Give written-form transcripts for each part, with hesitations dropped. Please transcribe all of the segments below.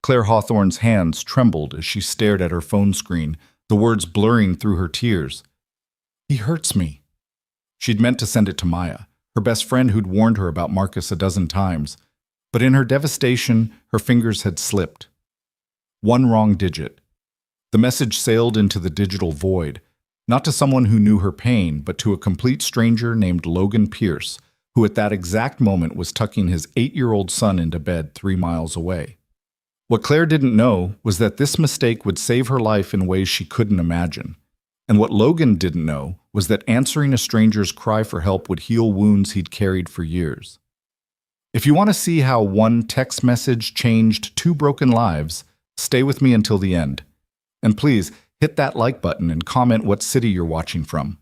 Claire Hawthorne's hands trembled as she stared at her phone screen, the words blurring through her tears. He hurts me. She'd meant to send it to Maya, her best friend who'd warned her about Marcus a dozen times. But in her devastation, her fingers had slipped. One wrong digit. The message sailed into the digital void, not to someone who knew her pain, but to a complete stranger named Logan Pierce, who at that exact moment was tucking his 8-year-old son into bed 3 miles away. What Claire didn't know was that this mistake would save her life in ways she couldn't imagine. And what Logan didn't know was that answering a stranger's cry for help would heal wounds he'd carried for years. If you want to see how one text message changed 2 broken lives, stay with me until the end. And please, hit that like button and comment what city you're watching from.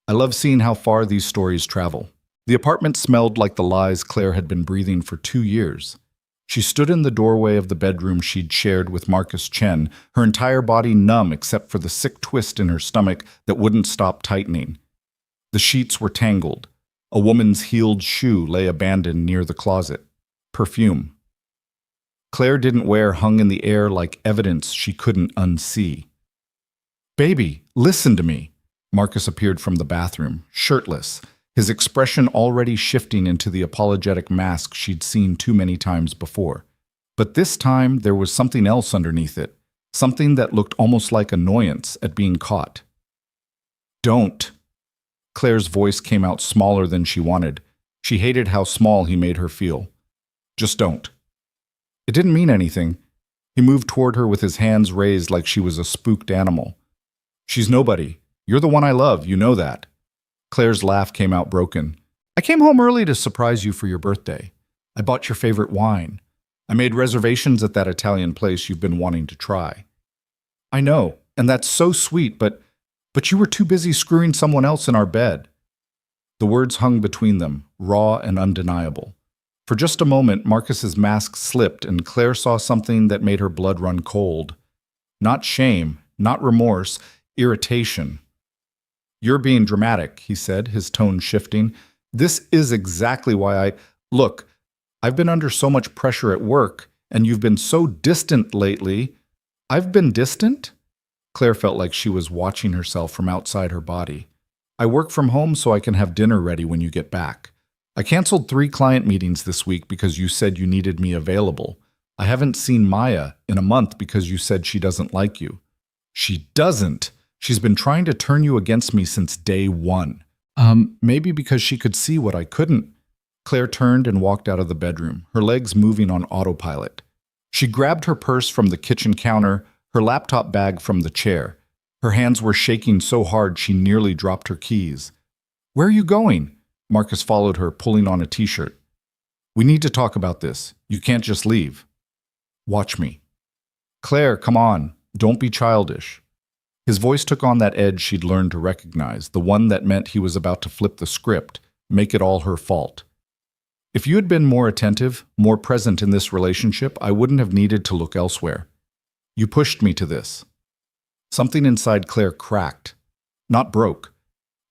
I love seeing how far these stories travel. The apartment smelled like the lies Claire had been breathing for 2 years. She stood in the doorway of the bedroom she'd shared with Marcus Chen, her entire body numb except for the sick twist in her stomach that wouldn't stop tightening. The sheets were tangled. A woman's heeled shoe lay abandoned near the closet. Perfume. Claire didn't wear hung in the air like evidence she couldn't unsee. "Baby, listen to me." Marcus appeared from the bathroom, shirtless, his expression already shifting into the apologetic mask she'd seen too many times before. But this time there was something else underneath it, something that looked almost like annoyance at being caught. "Don't." Claire's voice came out smaller than she wanted. She hated how small he made her feel. "Just don't." It didn't mean anything. He moved toward her with his hands raised like she was a spooked animal. "She's nobody. You're the one I love, you know that." Claire's laugh came out broken. "I came home early to surprise you for your birthday. I bought your favorite wine. I made reservations at that Italian place you've been wanting to try." "I know, and that's so sweet, but you were too busy screwing someone else in our bed." The words hung between them, raw and undeniable. For just a moment, Marcus's mask slipped and Claire saw something that made her blood run cold. Not shame, not remorse, irritation. "You're being dramatic," he said, his tone shifting. "This is exactly why Look, I've been under so much pressure at work, and you've been so distant lately." "I've been distant?" Claire felt like she was watching herself from outside her body. "I work from home so I can have dinner ready when you get back. I canceled 3 client meetings this week because you said you needed me available. I haven't seen Maya in a month because you said she doesn't like you." "She doesn't. She's been trying to turn you against me since day 1. Maybe because she could see what I couldn't." Claire turned and walked out of the bedroom, her legs moving on autopilot. She grabbed her purse from the kitchen counter, her laptop bag from the chair. Her hands were shaking so hard she nearly dropped her keys. "Where are you going?" Marcus followed her, pulling on a t-shirt. "We need to talk about this. You can't just leave." "Watch me." "Claire, come on. Don't be childish." His voice took on that edge she'd learned to recognize, the one that meant he was about to flip the script, make it all her fault. "If you had been more attentive, more present in this relationship, I wouldn't have needed to look elsewhere. You pushed me to this." Something inside Claire cracked, not broke.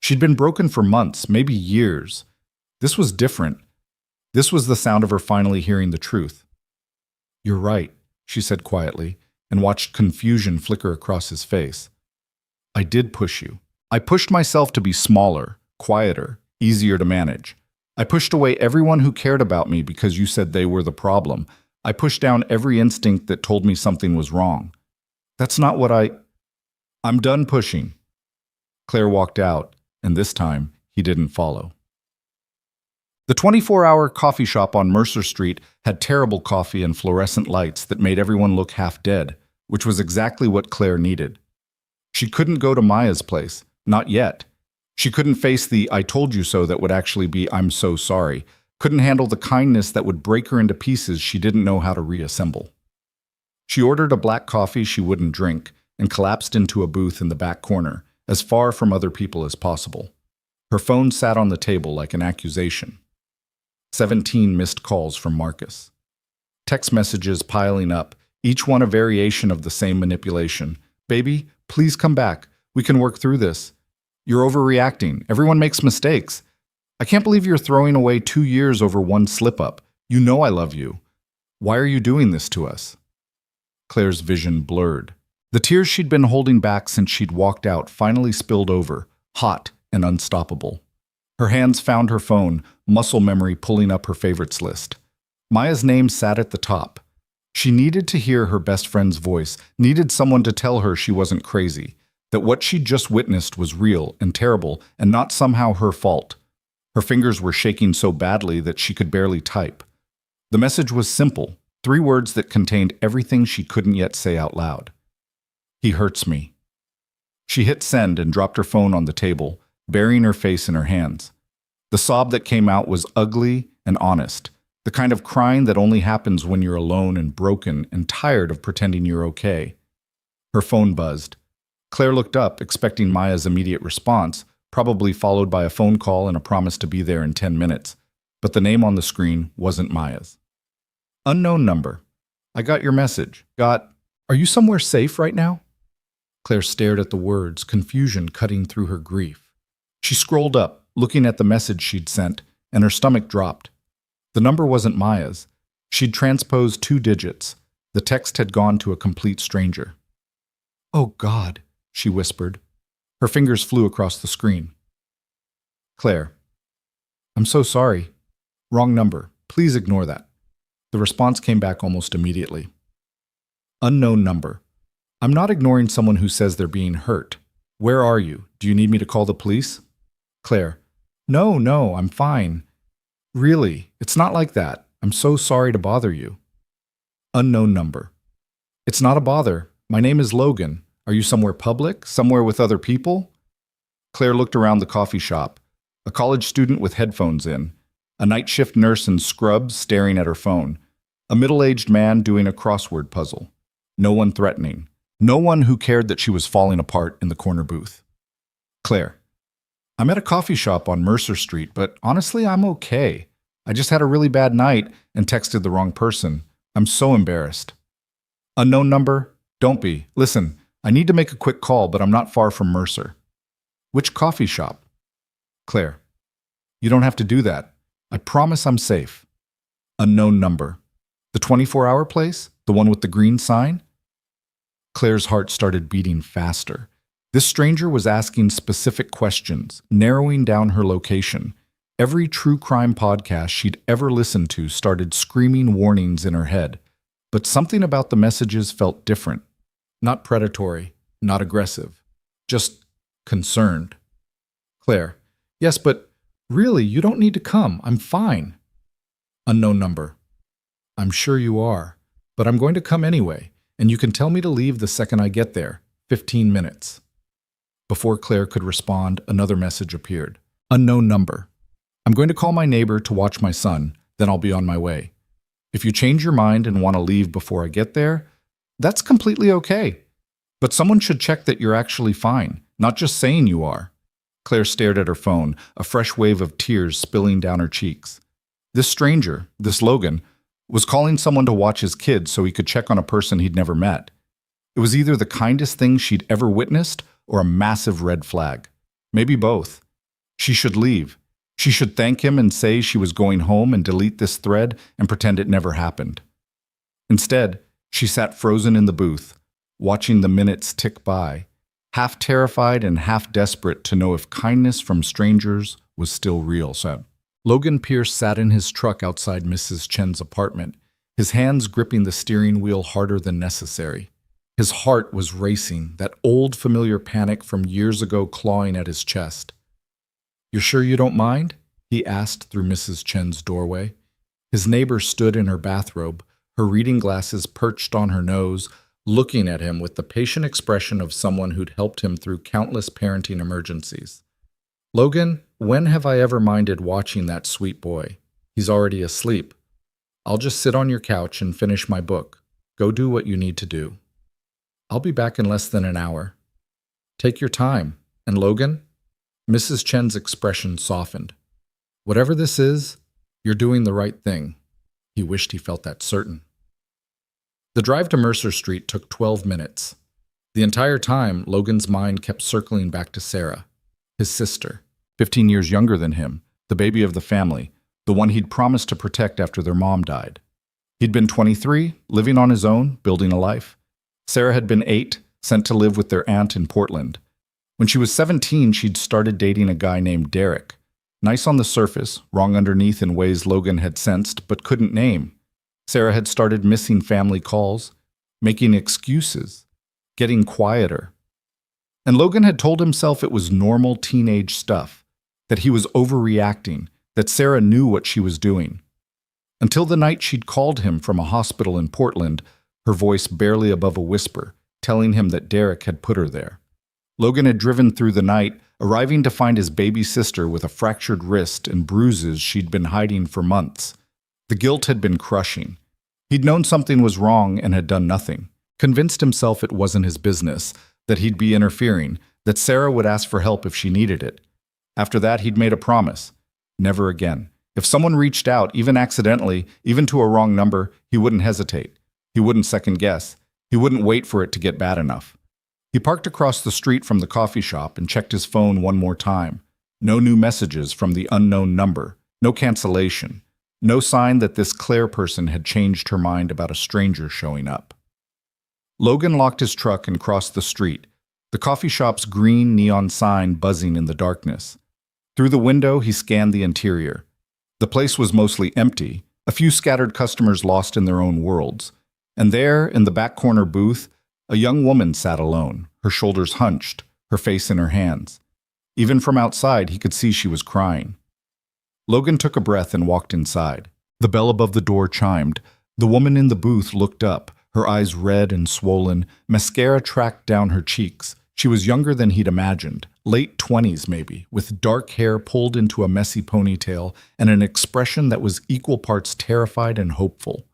She'd been broken for months, maybe years. This was different. This was the sound of her finally hearing the truth. "You're right," she said quietly, and watched confusion flicker across his face. "I did push you. I pushed myself to be smaller, quieter, easier to manage. I pushed away everyone who cared about me because you said they were the problem. I pushed down every instinct that told me something was wrong. That's not what I'm done pushing." Claire walked out, and this time, he didn't follow. The 24-hour coffee shop on Mercer Street had terrible coffee and fluorescent lights that made everyone look half dead, which was exactly what Claire needed. She couldn't go to Maya's place, not yet. She couldn't face the "I told you so" that would actually be "I'm so sorry." Couldn't handle the kindness that would break her into pieces she didn't know how to reassemble. She ordered a black coffee she wouldn't drink and collapsed into a booth in the back corner, as far from other people as possible. Her phone sat on the table like an accusation. 17 missed calls from Marcus. Text messages piling up, each one a variation of the same manipulation. "Baby, please come back. We can work through this. You're overreacting. Everyone makes mistakes. I can't believe you're throwing away 2 years over one slip-up. You know I love you. Why are you doing this to us?" Claire's vision blurred. The tears she'd been holding back since she'd walked out finally spilled over, hot and unstoppable. Her hands found her phone, muscle memory pulling up her favorites list. Maya's name sat at the top. She needed to hear her best friend's voice, needed someone to tell her she wasn't crazy, that what she'd just witnessed was real and terrible and not somehow her fault. Her fingers were shaking so badly that she could barely type. The message was simple, 3 words that contained everything she couldn't yet say out loud. He hurts me. She hit send and dropped her phone on the table, burying her face in her hands. The sob that came out was ugly and honest, the kind of crying that only happens when you're alone and broken and tired of pretending you're okay. Her phone buzzed. Claire looked up, expecting Maya's immediate response, probably followed by a phone call and a promise to be there in 10 minutes. But the name on the screen wasn't Maya's. Unknown number. I got your message. Are you somewhere safe right now? Claire stared at the words, confusion cutting through her grief. She scrolled up, looking at the message she'd sent, and her stomach dropped. The number wasn't Maya's. She'd transposed 2 digits. The text had gone to a complete stranger. Oh, God, she whispered. Her fingers flew across the screen. Claire. I'm so sorry. Wrong number. Please ignore that. The response came back almost immediately. Unknown number. I'm not ignoring someone who says they're being hurt. Where are you? Do you need me to call the police? Claire. No, I'm fine. Really, it's not like that. I'm so sorry to bother you. Unknown number. It's not a bother. My name is Logan. Are you somewhere public? Somewhere with other people? Claire looked around the coffee shop. A college student with headphones in. A night shift nurse in scrubs staring at her phone. A middle-aged man doing a crossword puzzle. No one threatening. No one who cared that she was falling apart in the corner booth. Claire. I'm at a coffee shop on Mercer Street, but honestly, I'm okay. I just had a really bad night and texted the wrong person. I'm so embarrassed. Unknown number? Don't be. Listen, I need to make a quick call, but I'm not far from Mercer. Which coffee shop? Claire. You don't have to do that. I promise I'm safe. Unknown number. The 24-hour place? The one with the green sign? Claire's heart started beating faster. This stranger was asking specific questions, narrowing down her location. Every true crime podcast she'd ever listened to started screaming warnings in her head. But something about the messages felt different. Not predatory, not aggressive, just concerned. Claire. Yes, but really, you don't need to come. I'm fine. Unknown number. I'm sure you are, but I'm going to come anyway, and you can tell me to leave the second I get there. 15 minutes. Before Claire could respond, another message appeared. Unknown number. I'm going to call my neighbor to watch my son, then I'll be on my way. If you change your mind and want to leave before I get there, that's completely okay. But someone should check that you're actually fine, not just saying you are. Claire stared at her phone, a fresh wave of tears spilling down her cheeks. This stranger, this Logan, was calling someone to watch his kid so he could check on a person he'd never met. It was either the kindest thing she'd ever witnessed or a massive red flag. Maybe both. She should leave. She should thank him and say she was going home and delete this thread and pretend it never happened. Instead, she sat frozen in the booth, watching the minutes tick by, half terrified and half desperate to know if kindness from strangers was still real. Logan Pierce sat in his truck outside Mrs. Chen's apartment, his hands gripping the steering wheel harder than necessary. His heart was racing, that old familiar panic from years ago clawing at his chest. "You're sure you don't mind?" he asked through Mrs. Chen's doorway. His neighbor stood in her bathrobe, her reading glasses perched on her nose, looking at him with the patient expression of someone who'd helped him through countless parenting emergencies. "Logan, when have I ever minded watching that sweet boy? He's already asleep. I'll just sit on your couch and finish my book. Go do what you need to do. I'll be back in less than an hour. Take your time. And Logan?" Mrs. Chen's expression softened. "Whatever this is, you're doing the right thing." He wished he felt that certain. The drive to Mercer Street took 12 minutes. The entire time, Logan's mind kept circling back to Sarah, his sister, 15 years younger than him, the baby of the family, the one he'd promised to protect after their mom died. He'd been 23, living on his own, building a life. Sarah had been 8, sent to live with their aunt in Portland. When she was 17, she'd started dating a guy named Derek. Nice on the surface, wrong underneath in ways Logan had sensed but couldn't name. Sarah had started missing family calls, making excuses, getting quieter. And Logan had told himself it was normal teenage stuff, that he was overreacting, that Sarah knew what she was doing. Until the night she'd called him from a hospital in Portland, her voice barely above a whisper, telling him that Derek had put her there. Logan had driven through the night, arriving to find his baby sister with a fractured wrist and bruises she'd been hiding for months. The guilt had been crushing. He'd known something was wrong and had done nothing. Convinced himself it wasn't his business, that he'd be interfering, that Sarah would ask for help if she needed it. After that, he'd made a promise. Never again. If someone reached out, even accidentally, even to a wrong number, he wouldn't hesitate. He wouldn't second guess. He wouldn't wait for it to get bad enough. He parked across the street from the coffee shop and checked his phone one more time. No new messages from the unknown number. No cancellation. No sign that this Claire person had changed her mind about a stranger showing up. Logan locked his truck and crossed the street, the coffee shop's green neon sign buzzing in the darkness. Through the window, he scanned the interior. The place was mostly empty, a few scattered customers lost in their own worlds. And there, in the back corner booth, a young woman sat alone, her shoulders hunched, her face in her hands. Even from outside, he could see she was crying. Logan took a breath and walked inside. The bell above the door chimed. The woman in the booth looked up, her eyes red and swollen, mascara tracked down her cheeks. She was younger than he'd imagined, late 20s maybe, with dark hair pulled into a messy ponytail and an expression that was equal parts terrified and hopeful.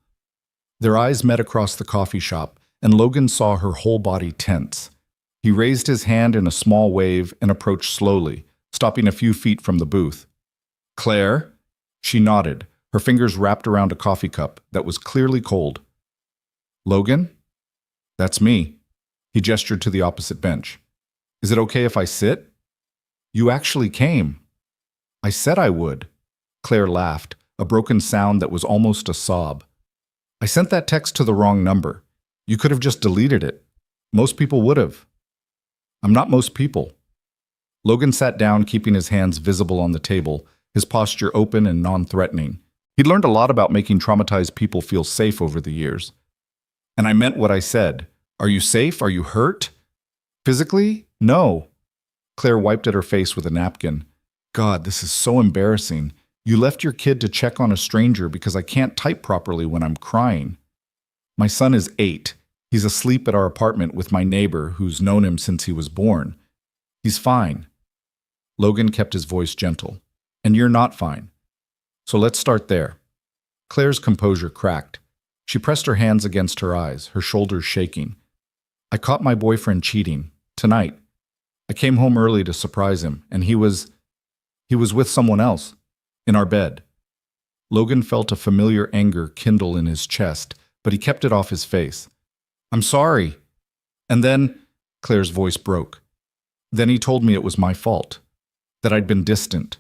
Their eyes met across the coffee shop, and Logan saw her whole body tense. He raised his hand in a small wave and approached slowly, stopping a few feet from the booth. "Claire?" She nodded, her fingers wrapped around a coffee cup that was clearly cold. "Logan?" "That's me." He gestured to the opposite bench. "Is it okay if I sit?" "You actually came." "I said I would." Claire laughed, a broken sound that was almost a sob. "I sent that text to the wrong number. You could have just deleted it. Most people would have." "I'm not most people." Logan sat down, keeping his hands visible on the table, his posture open and non-threatening. He'd learned a lot about making traumatized people feel safe over the years. "And I meant what I said. Are you safe? Are you hurt?" "Physically? No." Claire wiped at her face with a napkin. "God, this is so embarrassing. You left your kid to check on a stranger because I can't type properly when I'm crying. My son is 8. He's asleep at our apartment with my neighbor who's known him since he was born. He's fine." Logan kept his voice gentle. "And you're not fine. So let's start there." Claire's composure cracked. She pressed her hands against her eyes, her shoulders shaking. "I caught my boyfriend cheating, tonight. I came home early to surprise him, and he was with someone else, in our bed." Logan felt a familiar anger kindle in his chest, but he kept it off his face. "I'm sorry." And then, Claire's voice broke. "Then he told me it was my fault, that I'd been distant,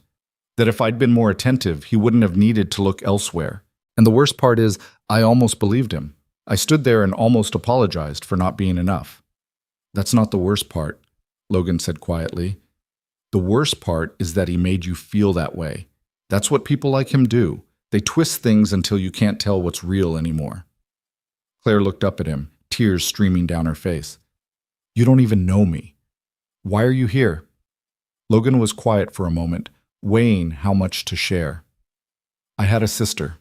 that if I'd been more attentive, he wouldn't have needed to look elsewhere. And the worst part is, I almost believed him. I stood there and almost apologized for not being enough." "That's not the worst part," Logan said quietly. "The worst part is that he made you feel that way. That's what people like him do. They twist things until you can't tell what's real anymore." Claire looked up at him, tears streaming down her face. "You don't even know me. Why are you here?" Logan was quiet for a moment, weighing how much to share. "I had a sister,"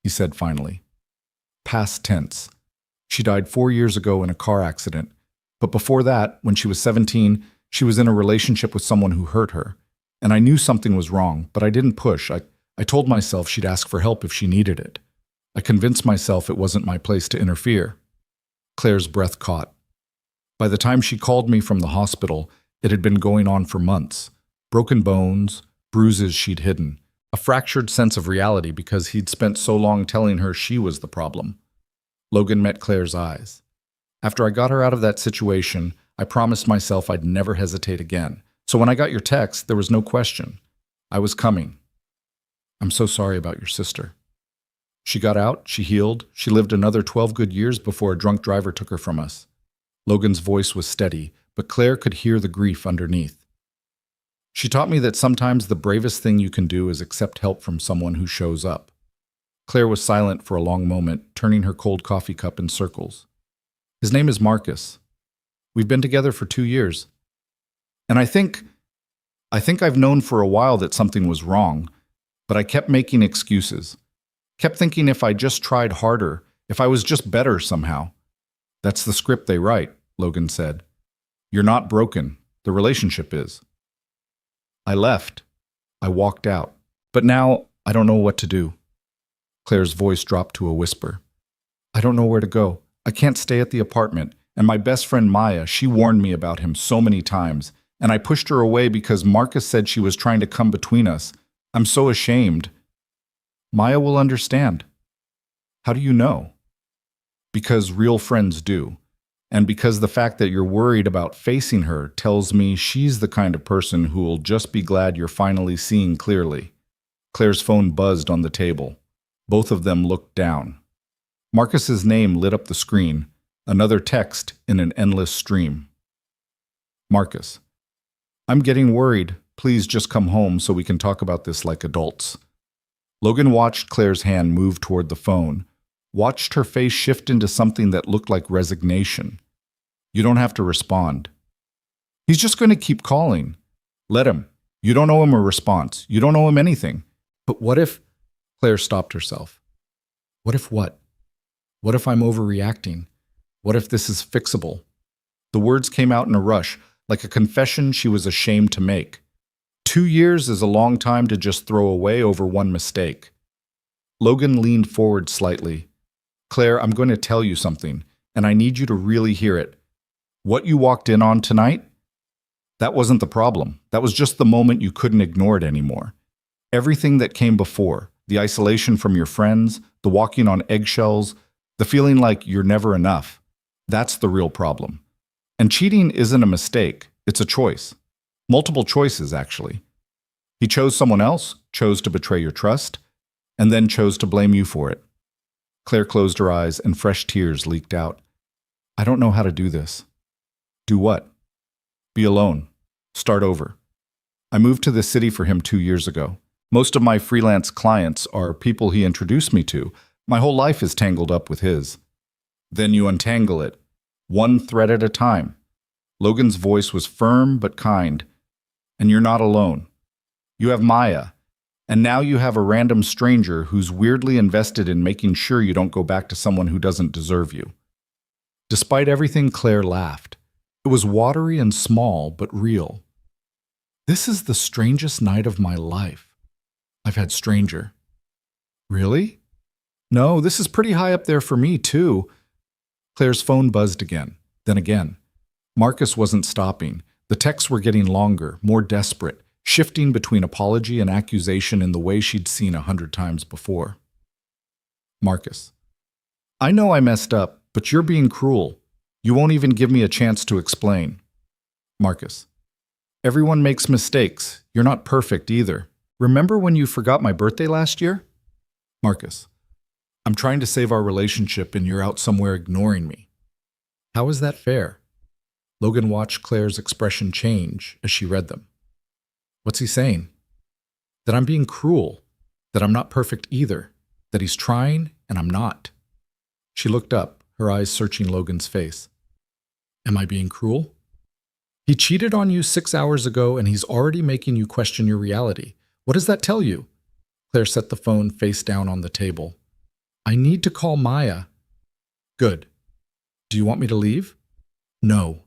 he said finally. Past tense. She died 4 years ago in a car accident, but before that, when she was 17, she was in a relationship with someone who hurt her. And I knew something was wrong, but I didn't push. I told myself she'd ask for help if she needed it. I convinced myself it wasn't my place to interfere. Claire's breath caught. By the time she called me from the hospital, it had been going on for months. Broken bones, bruises she'd hidden, a fractured sense of reality because he'd spent so long telling her she was the problem. Logan met Claire's eyes. After I got her out of that situation, I promised myself I'd never hesitate again. So when I got your text, there was no question. I was coming. I'm so sorry about your sister. She got out, she healed, she lived another 12 good years before a drunk driver took her from us. Logan's voice was steady, but Claire could hear the grief underneath. She taught me that sometimes the bravest thing you can do is accept help from someone who shows up. Claire was silent for a long moment, turning her cold coffee cup in circles. His name is Marcus. We've been together for 2 years. And I think I've known for a while that something was wrong, but I kept making excuses. Kept thinking if I just tried harder, if I was just better somehow. That's the script they write, Logan said. You're not broken. The relationship is. I left. I walked out. But now I don't know what to do. Claire's voice dropped to a whisper. I don't know where to go. I can't stay at the apartment. And my best friend Maya, she warned me about him so many times. And I pushed her away because Marcus said she was trying to come between us. I'm so ashamed. Maya will understand. How do you know? Because real friends do. And because the fact that you're worried about facing her tells me she's the kind of person who will just be glad you're finally seeing clearly. Claire's phone buzzed on the table. Both of them looked down. Marcus's name lit up the screen, another text in an endless stream. Marcus. I'm getting worried. Please just come home so we can talk about this like adults. Logan watched Claire's hand move toward the phone, watched her face shift into something that looked like resignation. You don't have to respond. He's just going to keep calling. Let him. You don't owe him a response. You don't owe him anything. But what if... Claire stopped herself. What if what? What if I'm overreacting? What if this is fixable? The words came out in a rush, like a confession she was ashamed to make. 2 years is a long time to just throw away over one mistake. Logan leaned forward slightly. Claire, I'm going to tell you something, and I need you to really hear it. What you walked in on tonight? That wasn't the problem. That was just the moment you couldn't ignore it anymore. Everything that came before, the isolation from your friends, the walking on eggshells, the feeling like you're never enough, that's the real problem. And cheating isn't a mistake, it's a choice. Multiple choices, actually. He chose someone else, chose to betray your trust, and then chose to blame you for it. Claire closed her eyes and fresh tears leaked out. I don't know how to do this. Do what? Be alone. Start over. I moved to this city for him 2 years ago. Most of my freelance clients are people he introduced me to. My whole life is tangled up with his. Then you untangle it, one thread at a time. Logan's voice was firm but kind. And you're not alone. You have Maya. And now you have a random stranger who's weirdly invested in making sure you don't go back to someone who doesn't deserve you. Despite everything, Claire laughed. It was watery and small, but real. This is the strangest night of my life. I've had stranger. Really? No, this is pretty high up there for me, too. Claire's phone buzzed again, then again. Marcus wasn't stopping. The texts were getting longer, more desperate, shifting between apology and accusation in the way she'd seen 100 times before. Marcus. I know I messed up, but you're being cruel. You won't even give me a chance to explain. Marcus. Everyone makes mistakes. You're not perfect either. Remember when you forgot my birthday last year? Marcus. I'm trying to save our relationship and you're out somewhere ignoring me. How is that fair? Logan watched Claire's expression change as she read them. What's he saying? That I'm being cruel, that I'm not perfect either, that he's trying and I'm not. She looked up, her eyes searching Logan's face. Am I being cruel? He cheated on you 6 hours ago and he's already making you question your reality. What does that tell you? Claire set the phone face down on the table. I need to call Maya. Good. Do you want me to leave? No.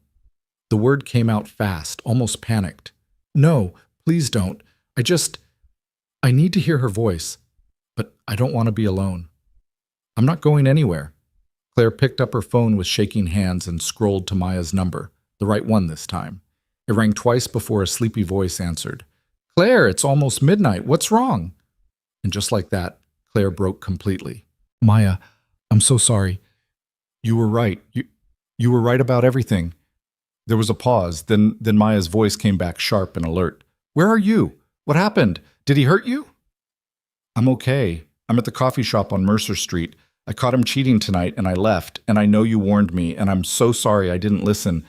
The word came out fast, almost panicked. No, please don't. I need to hear her voice, but I don't want to be alone. I'm not going anywhere. Claire picked up her phone with shaking hands and scrolled to Maya's number, the right one this time. It rang twice before a sleepy voice answered. Claire, it's almost midnight. What's wrong? And just like that, Claire broke completely. Maya, I'm so sorry. You were right. You were right about everything. There was a pause, then Maya's voice came back sharp and alert. Where are you? What happened? Did he hurt you? I'm okay. I'm at the coffee shop on Mercer Street. I caught him cheating tonight and I left, and I know you warned me, and I'm so sorry I didn't listen.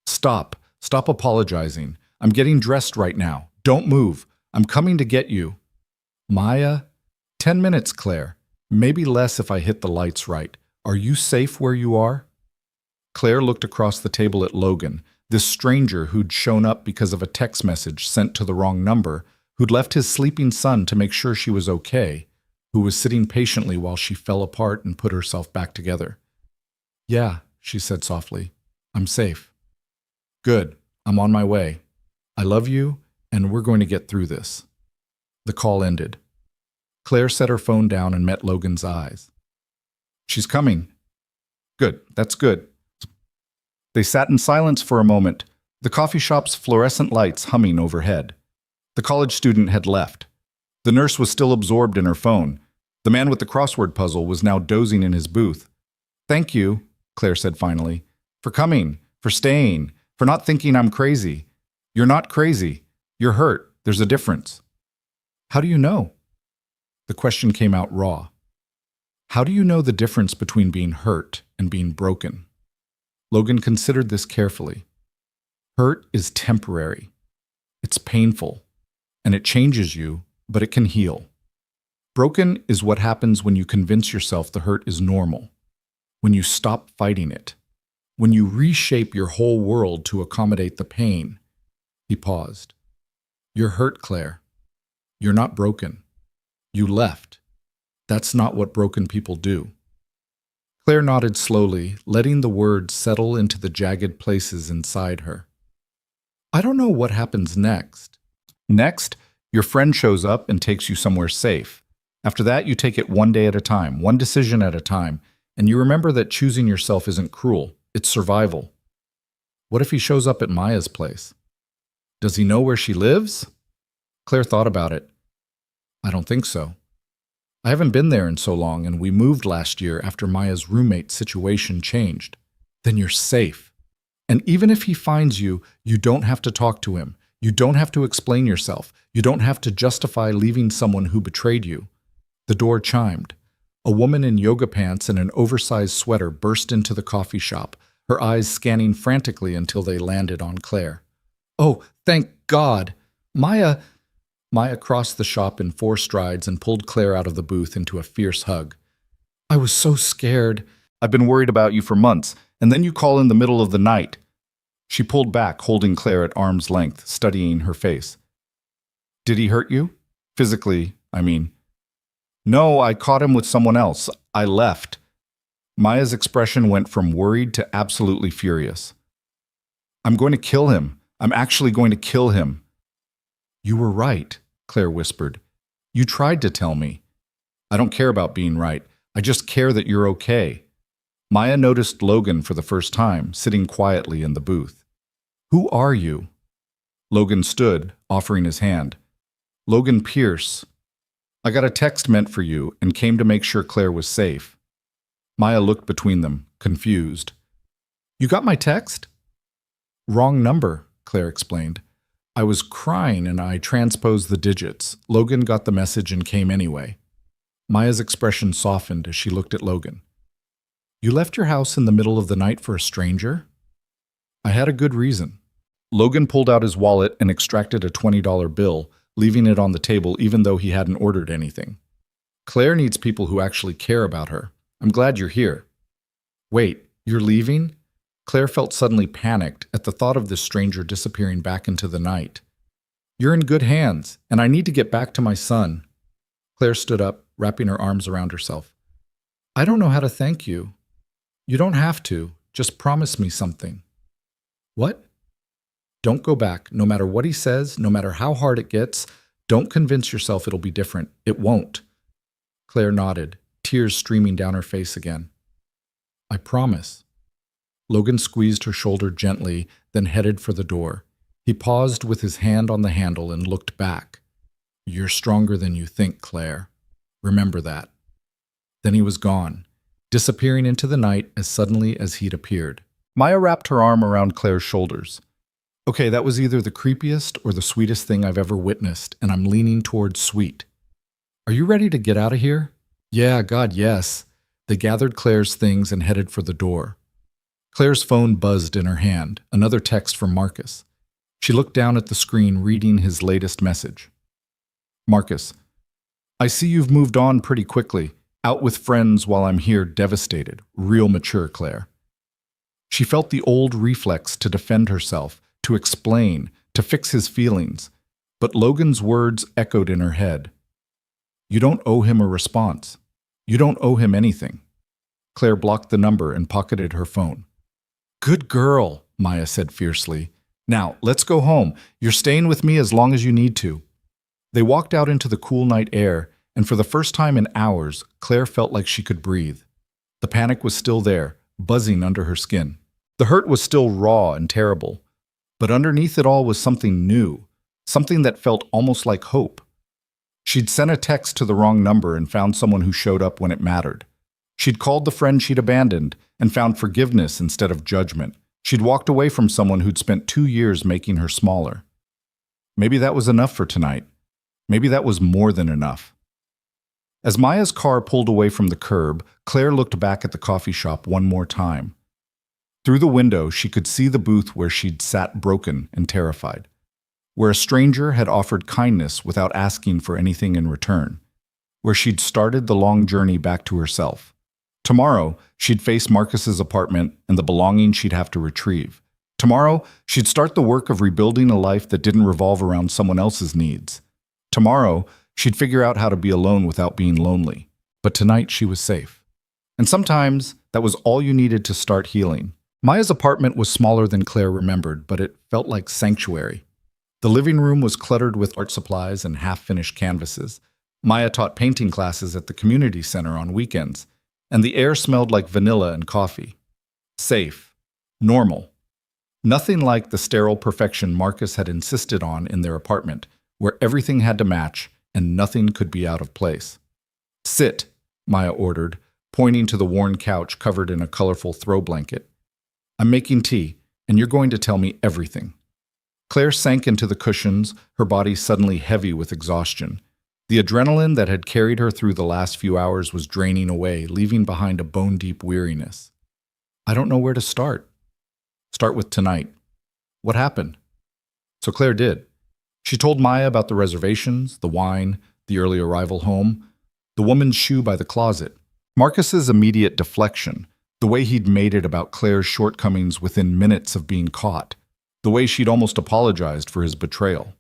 Stop. Stop apologizing. I'm getting dressed right now. Don't move. I'm coming to get you. Maya? 10 minutes, Claire. Maybe less if I hit the lights right. Are you safe where you are? Claire looked across the table at Logan, this stranger who'd shown up because of a text message sent to the wrong number, who'd left his sleeping son to make sure she was okay, who was sitting patiently while she fell apart and put herself back together. Yeah, she said softly. I'm safe. Good. I'm on my way. I love you, and we're going to get through this. The call ended. Claire set her phone down and met Logan's eyes. She's coming. Good. That's good. They sat in silence for a moment, the coffee shop's fluorescent lights humming overhead. The college student had left. The nurse was still absorbed in her phone. The man with the crossword puzzle was now dozing in his booth. Thank you, Claire said finally, for coming, for staying, for not thinking I'm crazy. You're not crazy. You're hurt. There's a difference. How do you know? The question came out raw. How do you know the difference between being hurt and being broken? Logan considered this carefully. Hurt is temporary. It's painful, and it changes you, but it can heal. Broken is what happens when you convince yourself the hurt is normal, when you stop fighting it, when you reshape your whole world to accommodate the pain. He paused. You're hurt, Claire. You're not broken. You left. That's not what broken people do. Claire nodded slowly, letting the words settle into the jagged places inside her. I don't know what happens next. Next, your friend shows up and takes you somewhere safe. After that, you take it one day at a time, one decision at a time, and you remember that choosing yourself isn't cruel, it's survival. What if he shows up at Maya's place? Does he know where she lives? Claire thought about it. I don't think so. I haven't been there in so long, and we moved last year after Maya's roommate situation changed. Then you're safe. And even if he finds you, you don't have to talk to him. You don't have to explain yourself. You don't have to justify leaving someone who betrayed you. The door chimed. A woman in yoga pants and an oversized sweater burst into the coffee shop, her eyes scanning frantically until they landed on Claire. Oh, thank God! Maya crossed the shop in 4 strides and pulled Claire out of the booth into a fierce hug. I was so scared. I've been worried about you for months, and then you call in the middle of the night. She pulled back, holding Claire at arm's length, studying her face. Did he hurt you? Physically, I mean. No, I caught him with someone else. I left. Maya's expression went from worried to absolutely furious. I'm going to kill him. I'm actually going to kill him. You were right, Claire whispered. You tried to tell me. I don't care about being right. I just care that you're okay. Maya noticed Logan for the first time, sitting quietly in the booth. Who are you? Logan stood, offering his hand. Logan Pierce. I got a text meant for you and came to make sure Claire was safe. Maya looked between them, confused. You got my text? Wrong number, Claire explained. I was crying and I transposed the digits. Logan got the message and came anyway. Maya's expression softened as she looked at Logan. You left your house in the middle of the night for a stranger? I had a good reason. Logan pulled out his wallet and extracted a $20 bill, leaving it on the table even though he hadn't ordered anything. Claire needs people who actually care about her. I'm glad you're here. Wait, you're leaving? Claire felt suddenly panicked at the thought of this stranger disappearing back into the night. You're in good hands, and I need to get back to my son. Claire stood up, wrapping her arms around herself. I don't know how to thank you. You don't have to. Just promise me something. What? Don't go back, no matter what he says, no matter how hard it gets. Don't convince yourself it'll be different. It won't. Claire nodded, tears streaming down her face again. I promise. Logan squeezed her shoulder gently, then headed for the door. He paused with his hand on the handle and looked back. You're stronger than you think, Claire. Remember that. Then he was gone, disappearing into the night as suddenly as he'd appeared. Maya wrapped her arm around Claire's shoulders. Okay, that was either the creepiest or the sweetest thing I've ever witnessed, and I'm leaning towards sweet. Are you ready to get out of here? Yeah, God, yes. They gathered Claire's things and headed for the door. Claire's phone buzzed in her hand, another text from Marcus. She looked down at the screen, reading his latest message. Marcus, I see you've moved on pretty quickly. Out with friends while I'm here devastated. Real mature, Claire. She felt the old reflex to defend herself, to explain, to fix his feelings. But Logan's words echoed in her head. You don't owe him a response. You don't owe him anything. Claire blocked the number and pocketed her phone. Good girl, Maya said fiercely. Now, let's go home. You're staying with me as long as you need to. They walked out into the cool night air, and for the first time in hours, Claire felt like she could breathe. The panic was still there, buzzing under her skin. The hurt was still raw and terrible, but underneath it all was something new, something that felt almost like hope. She'd sent a text to the wrong number and found someone who showed up when it mattered. She'd called the friend she'd abandoned and found forgiveness instead of judgment. She'd walked away from someone who'd spent 2 years making her smaller. Maybe that was enough for tonight. Maybe that was more than enough. As Maya's car pulled away from the curb, Claire looked back at the coffee shop one more time. Through the window, she could see the booth where she'd sat broken and terrified, where a stranger had offered kindness without asking for anything in return, where she'd started the long journey back to herself. Tomorrow, she'd face Marcus's apartment and the belongings she'd have to retrieve. Tomorrow, she'd start the work of rebuilding a life that didn't revolve around someone else's needs. Tomorrow, she'd figure out how to be alone without being lonely. But tonight, she was safe. And sometimes, that was all you needed to start healing. Maya's apartment was smaller than Claire remembered, but it felt like sanctuary. The living room was cluttered with art supplies and half-finished canvases. Maya taught painting classes at the community center on weekends, and the air smelled like vanilla and coffee. Safe. Normal. Nothing like the sterile perfection Marcus had insisted on in their apartment, where everything had to match and nothing could be out of place. Sit, Maya ordered, pointing to the worn couch covered in a colorful throw blanket. I'm making tea, and you're going to tell me everything. Claire sank into the cushions, her body suddenly heavy with exhaustion. The adrenaline that had carried her through the last few hours was draining away, leaving behind a bone-deep weariness. I don't know where to start. Start with tonight. What happened? So Claire did. She told Maya about the reservations, the wine, the early arrival home, the woman's shoe by the closet, Marcus's immediate deflection, the way he'd made it about Claire's shortcomings within minutes of being caught, the way she'd almost apologized for his betrayal.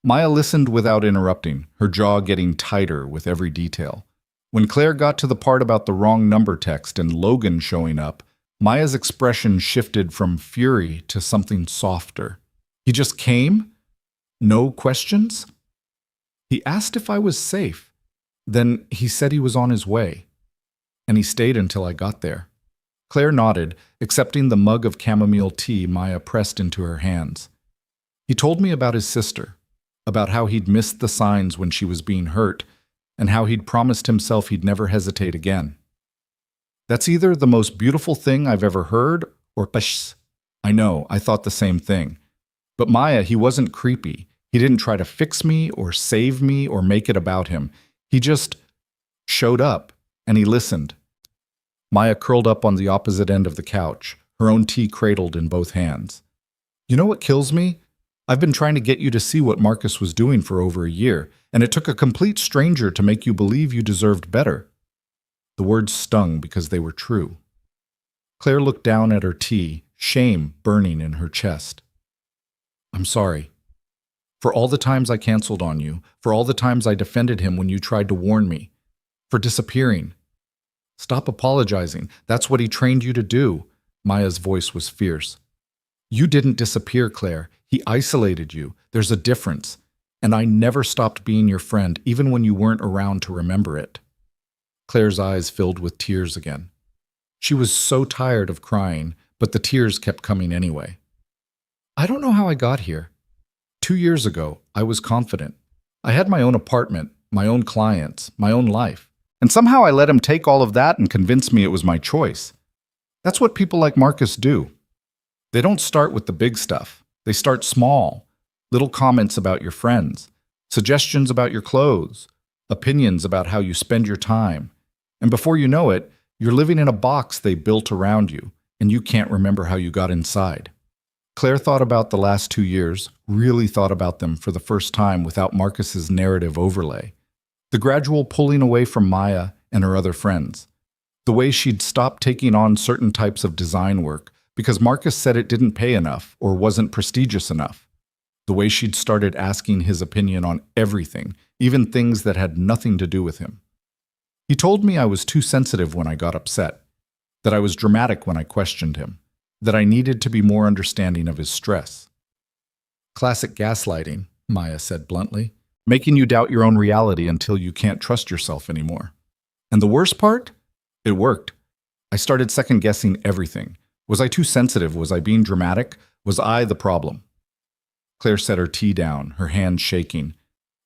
Maya listened without interrupting, her jaw getting tighter with every detail. When Claire got to the part about the wrong number text and Logan showing up, Maya's expression shifted from fury to something softer. He just came? No questions? He asked if I was safe. Then he said he was on his way. And he stayed until I got there. Claire nodded, accepting the mug of chamomile tea Maya pressed into her hands. He told me about his sister, about how he'd missed the signs when she was being hurt, and how he'd promised himself he'd never hesitate again. That's either the most beautiful thing I've ever heard, or psh. I know, I thought the same thing. But Maya, he wasn't creepy. He didn't try to fix me or save me or make it about him. He just showed up, and he listened. Maya curled up on the opposite end of the couch, her own tea cradled in both hands. You know what kills me? I've been trying to get you to see what Marcus was doing for over a year, and it took a complete stranger to make you believe you deserved better. The words stung because they were true. Claire looked down at her tea, shame burning in her chest. I'm sorry. For all the times I canceled on you, for all the times I defended him when you tried to warn me, for disappearing. Stop apologizing. That's what he trained you to do. Maya's voice was fierce. You didn't disappear, Claire. He isolated you. There's a difference. And I never stopped being your friend, even when you weren't around to remember it. Claire's eyes filled with tears again. She was so tired of crying, but the tears kept coming anyway. I don't know how I got here. 2 years ago, I was confident. I had my own apartment, my own clients, my own life. And somehow I let him take all of that and convince me it was my choice. That's what people like Marcus do. They don't start with the big stuff. They start small. Little comments about your friends, suggestions about your clothes, opinions about how you spend your time. And before you know it, You're living in a box they built around you, and you can't remember how you got inside. Claire thought about the last 2 years, really thought about them for the first time without Marcus's narrative overlay. The gradual pulling away from Maya and her other friends. The way she'd stopped taking on certain types of design work because Marcus said it didn't pay enough or wasn't prestigious enough. The way she'd started asking his opinion on everything, even things that had nothing to do with him. He told me I was too sensitive when I got upset, that I was dramatic when I questioned him, that I needed to be more understanding of his stress. Classic gaslighting, Maya said bluntly, making you doubt your own reality until you can't trust yourself anymore. And the worst part? It worked. I started second-guessing everything. Was I too sensitive? Was I being dramatic? Was I the problem? Claire set her tea down, her hands shaking.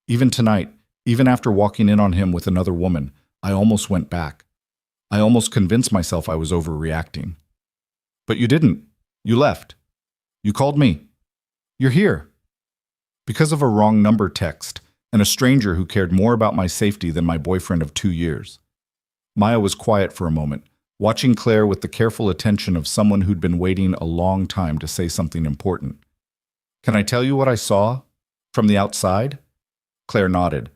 Even tonight, even after walking in on him with another woman, I almost went back. I almost convinced myself I was overreacting. But you didn't. You left. You called me. You're here. Because of a wrong number text and a stranger who cared more about my safety than my boyfriend of 2 years. Maya was quiet for a moment, watching Claire with the careful attention of someone who'd been waiting a long time to say something important. Can I tell you what I saw? From the outside? Claire nodded.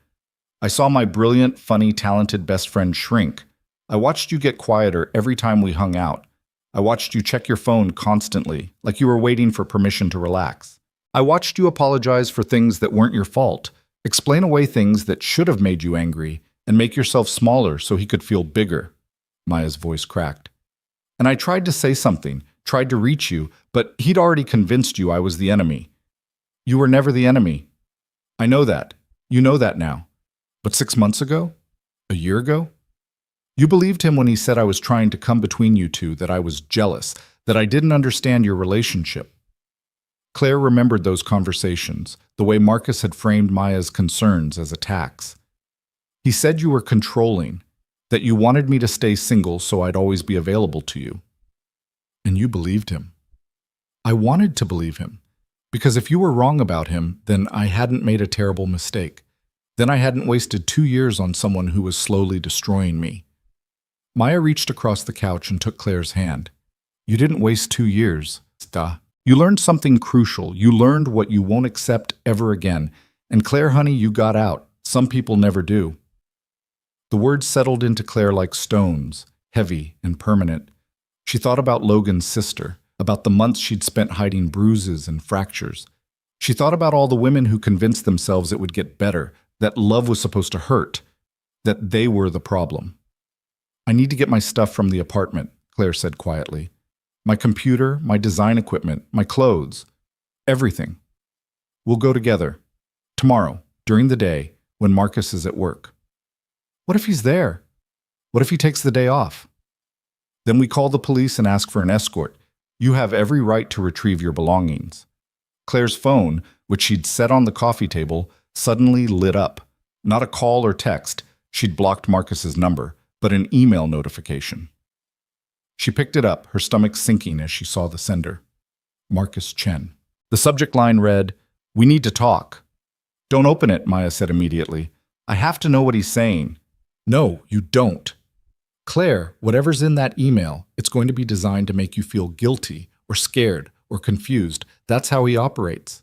I saw my brilliant, funny, talented best friend shrink. I watched you get quieter every time we hung out. I watched you check your phone constantly, like you were waiting for permission to relax. I watched you apologize for things that weren't your fault, explain away things that should have made you angry, and make yourself smaller so he could feel bigger. Maya's voice cracked. And I tried to say something, tried to reach you, but he'd already convinced you I was the enemy. You were never the enemy. I know that. You know that now. But 6 months ago? A year ago? You believed him when he said I was trying to come between you two, that I was jealous, that I didn't understand your relationship. Claire remembered those conversations, the way Marcus had framed Maya's concerns as attacks. He said you were controlling, that you wanted me to stay single so I'd always be available to you. And you believed him. I wanted to believe him, because if you were wrong about him, then I hadn't made a terrible mistake. Then I hadn't wasted 2 years on someone who was slowly destroying me. Maya reached across the couch and took Claire's hand. You didn't waste 2 years, Sta. You learned something crucial. You learned what you won't accept ever again. And Claire, honey, you got out. Some people never do. The words settled into Claire like stones, heavy and permanent. She thought about Logan's sister, about the months she'd spent hiding bruises and fractures. She thought about all the women who convinced themselves it would get better, that love was supposed to hurt, that they were the problem. I need to get my stuff from the apartment, Claire said quietly. My computer, my design equipment, my clothes, everything. We'll go together. Tomorrow, during the day, when Marcus is at work. What if he's there? What if he takes the day off? Then we call the police and ask for an escort. You have every right to retrieve your belongings. Claire's phone, which she'd set on the coffee table, suddenly lit up. Not a call or text. She'd blocked Marcus's number, but an email notification. She picked it up, her stomach sinking as she saw the sender. Marcus Chen. The subject line read, "We need to talk." Don't open it, Maya said immediately. I have to know what he's saying. No, you don't. Claire, whatever's in that email, it's going to be designed to make you feel guilty or scared or confused. That's how he operates.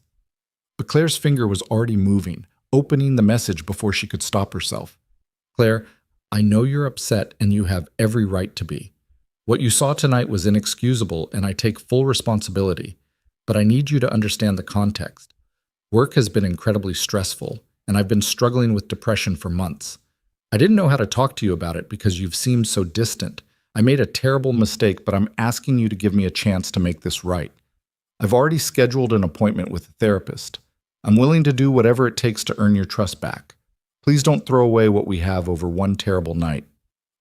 But Claire's finger was already moving, opening the message before she could stop herself. Claire, I know you're upset and you have every right to be. What you saw tonight was inexcusable and I take full responsibility. But I need you to understand the context. Work has been incredibly stressful and I've been struggling with depression for months. I didn't know how to talk to you about it because you've seemed so distant. I made a terrible mistake, but I'm asking you to give me a chance to make this right. I've already scheduled an appointment with a therapist. I'm willing to do whatever it takes to earn your trust back. Please don't throw away what we have over one terrible night.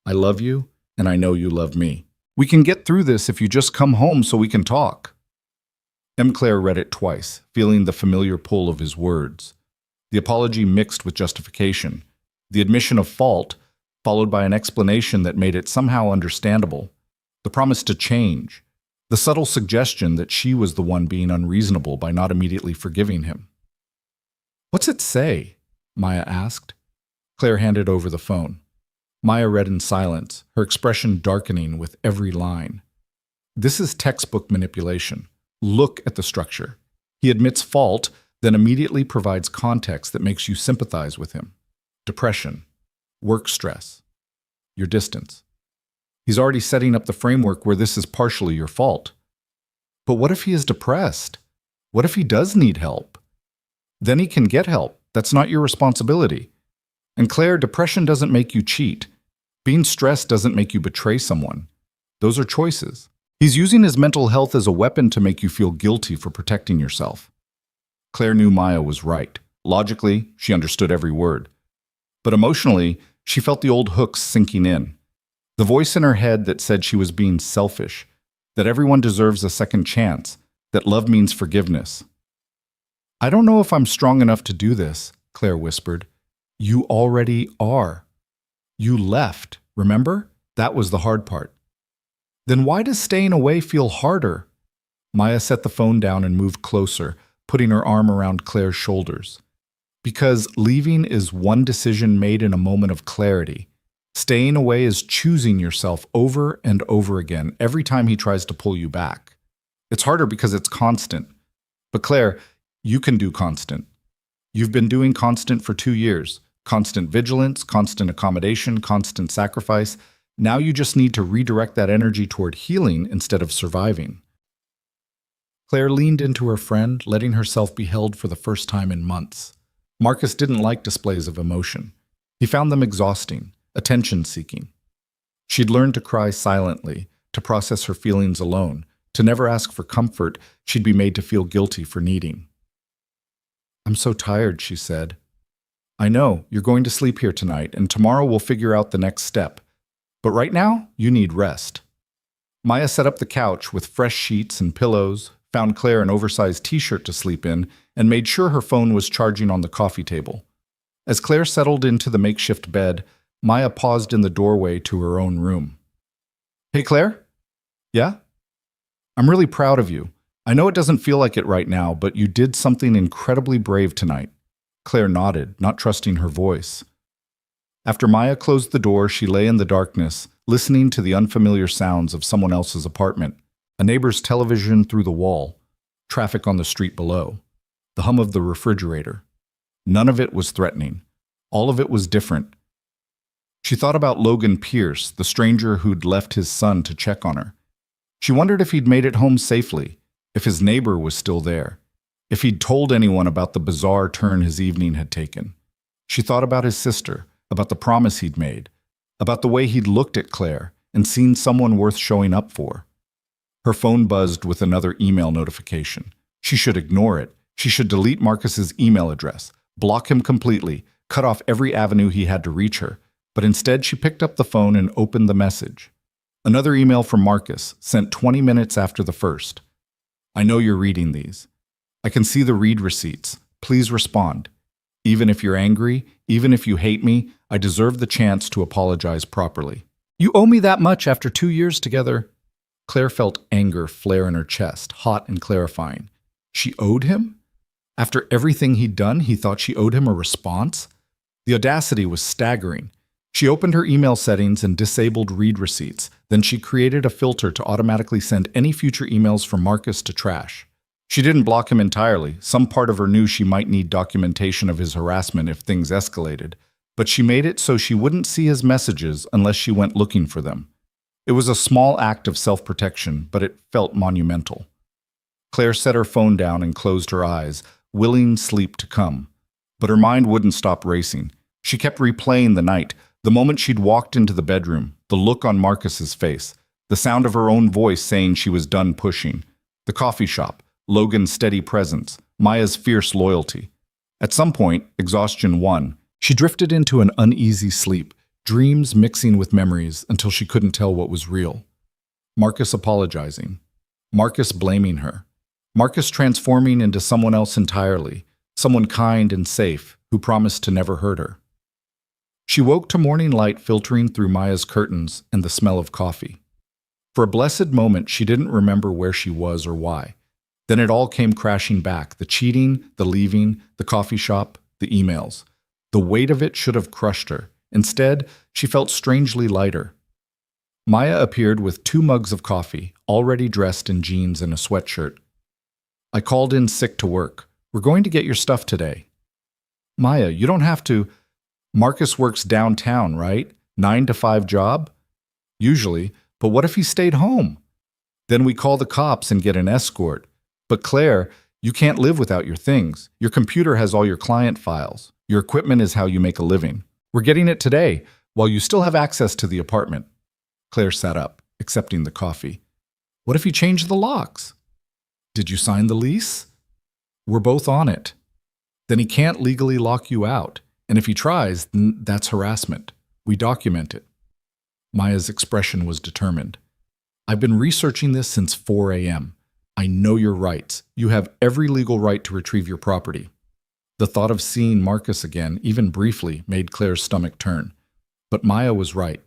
I love you, and I know you love me. We can get through this if you just come home so we can talk. M. Claire read it twice, feeling the familiar pull of his words. The apology mixed with justification. The admission of fault, followed by an explanation that made it somehow understandable. The promise to change. The subtle suggestion that she was the one being unreasonable by not immediately forgiving him. What's it say? Maya asked. Claire handed over the phone. Maya read in silence, her expression darkening with every line. This is textbook manipulation. Look at the structure. He admits fault, then immediately provides context that makes you sympathize with him. Depression, work stress, your distance. He's already setting up the framework where this is partially your fault. But what if he is depressed? What if he does need help? Then he can get help. That's not your responsibility. And Claire, depression doesn't make you cheat. Being stressed doesn't make you betray someone. Those are choices. He's using his mental health as a weapon to make you feel guilty for protecting yourself. Claire knew Maya was right. Logically, she understood every word. But emotionally, she felt the old hooks sinking in. The voice in her head that said she was being selfish, that everyone deserves a second chance, that love means forgiveness. I don't know if I'm strong enough to do this, Claire whispered. You already are. You left, remember? That was the hard part. Then why does staying away feel harder? Maya set the phone down and moved closer, putting her arm around Claire's shoulders. Because leaving is one decision made in a moment of clarity. Staying away is choosing yourself over and over again every time he tries to pull you back. It's harder because it's constant. But Claire, you can do constant. You've been doing constant for 2 years. Constant vigilance, constant accommodation, constant sacrifice. Now you just need to redirect that energy toward healing instead of surviving. Claire leaned into her friend, letting herself be held for the first time in months. Marcus didn't like displays of emotion. He found them exhausting, attention-seeking. She'd learned to cry silently, to process her feelings alone, to never ask for comfort she'd be made to feel guilty for needing. I'm so tired, she said. I know, you're going to sleep here tonight, and tomorrow we'll figure out the next step. But right now, you need rest. Maya set up the couch with fresh sheets and pillows, found Claire an oversized t-shirt to sleep in, and made sure her phone was charging on the coffee table. As Claire settled into the makeshift bed, Maya paused in the doorway to her own room. Hey, Claire? Yeah? I'm really proud of you. I know it doesn't feel like it right now, but you did something incredibly brave tonight. Claire nodded, not trusting her voice. After Maya closed the door, she lay in the darkness, listening to the unfamiliar sounds of someone else's apartment, a neighbor's television through the wall, traffic on the street below, the hum of the refrigerator. None of it was threatening. All of it was different. She thought about Logan Pierce, the stranger who'd left his son to check on her. She wondered if he'd made it home safely, if his neighbor was still there, if he'd told anyone about the bizarre turn his evening had taken. She thought about his sister, about the promise he'd made, about the way he'd looked at Claire and seen someone worth showing up for. Her phone buzzed with another email notification. She should ignore it. She should delete Marcus's email address, block him completely, cut off every avenue he had to reach her. But instead, she picked up the phone and opened the message. Another email from Marcus, sent 20 minutes after the first. I know you're reading these. I can see the read receipts. Please respond. Even if you're angry, even if you hate me, I deserve the chance to apologize properly. You owe me that much after 2 years together. Claire felt anger flare in her chest, hot and clarifying. She owed him? After everything he'd done, he thought she owed him a response? The audacity was staggering. She opened her email settings and disabled read receipts. Then she created a filter to automatically send any future emails from Marcus to trash. She didn't block him entirely. Some part of her knew she might need documentation of his harassment if things escalated. But she made it so she wouldn't see his messages unless she went looking for them. It was a small act of self-protection, but it felt monumental. Claire set her phone down and closed her eyes, willing sleep to come. But her mind wouldn't stop racing. She kept replaying the night, the moment she'd walked into the bedroom, the look on Marcus's face, the sound of her own voice saying she was done pushing, the coffee shop, Logan's steady presence, Maya's fierce loyalty. At some point, exhaustion won. She drifted into an uneasy sleep, dreams mixing with memories until she couldn't tell what was real. Marcus apologizing. Marcus blaming her. Marcus transforming into someone else entirely, someone kind and safe who promised to never hurt her. She woke to morning light filtering through Maya's curtains and the smell of coffee. For a blessed moment, she didn't remember where she was or why. Then it all came crashing back, the cheating, the leaving, the coffee shop, the emails. The weight of it should have crushed her. Instead, she felt strangely lighter. Maya appeared with 2 mugs of coffee, already dressed in jeans and a sweatshirt. I called in sick to work. We're going to get your stuff today. Maya, you don't have to. Marcus works downtown, right? 9 to 5 job? Usually, but what if he stayed home? Then we call the cops and get an escort. But Claire, you can't live without your things. Your computer has all your client files. Your equipment is how you make a living. We're getting it today, while you still have access to the apartment. Claire sat up, accepting the coffee. What if he changed the locks? Did you sign the lease? We're both on it. Then he can't legally lock you out. And if he tries, then that's harassment. We document it. Maya's expression was determined. I've been researching this since 4 a.m. I know your rights. You have every legal right to retrieve your property. The thought of seeing Marcus again, even briefly, made Claire's stomach turn. But Maya was right.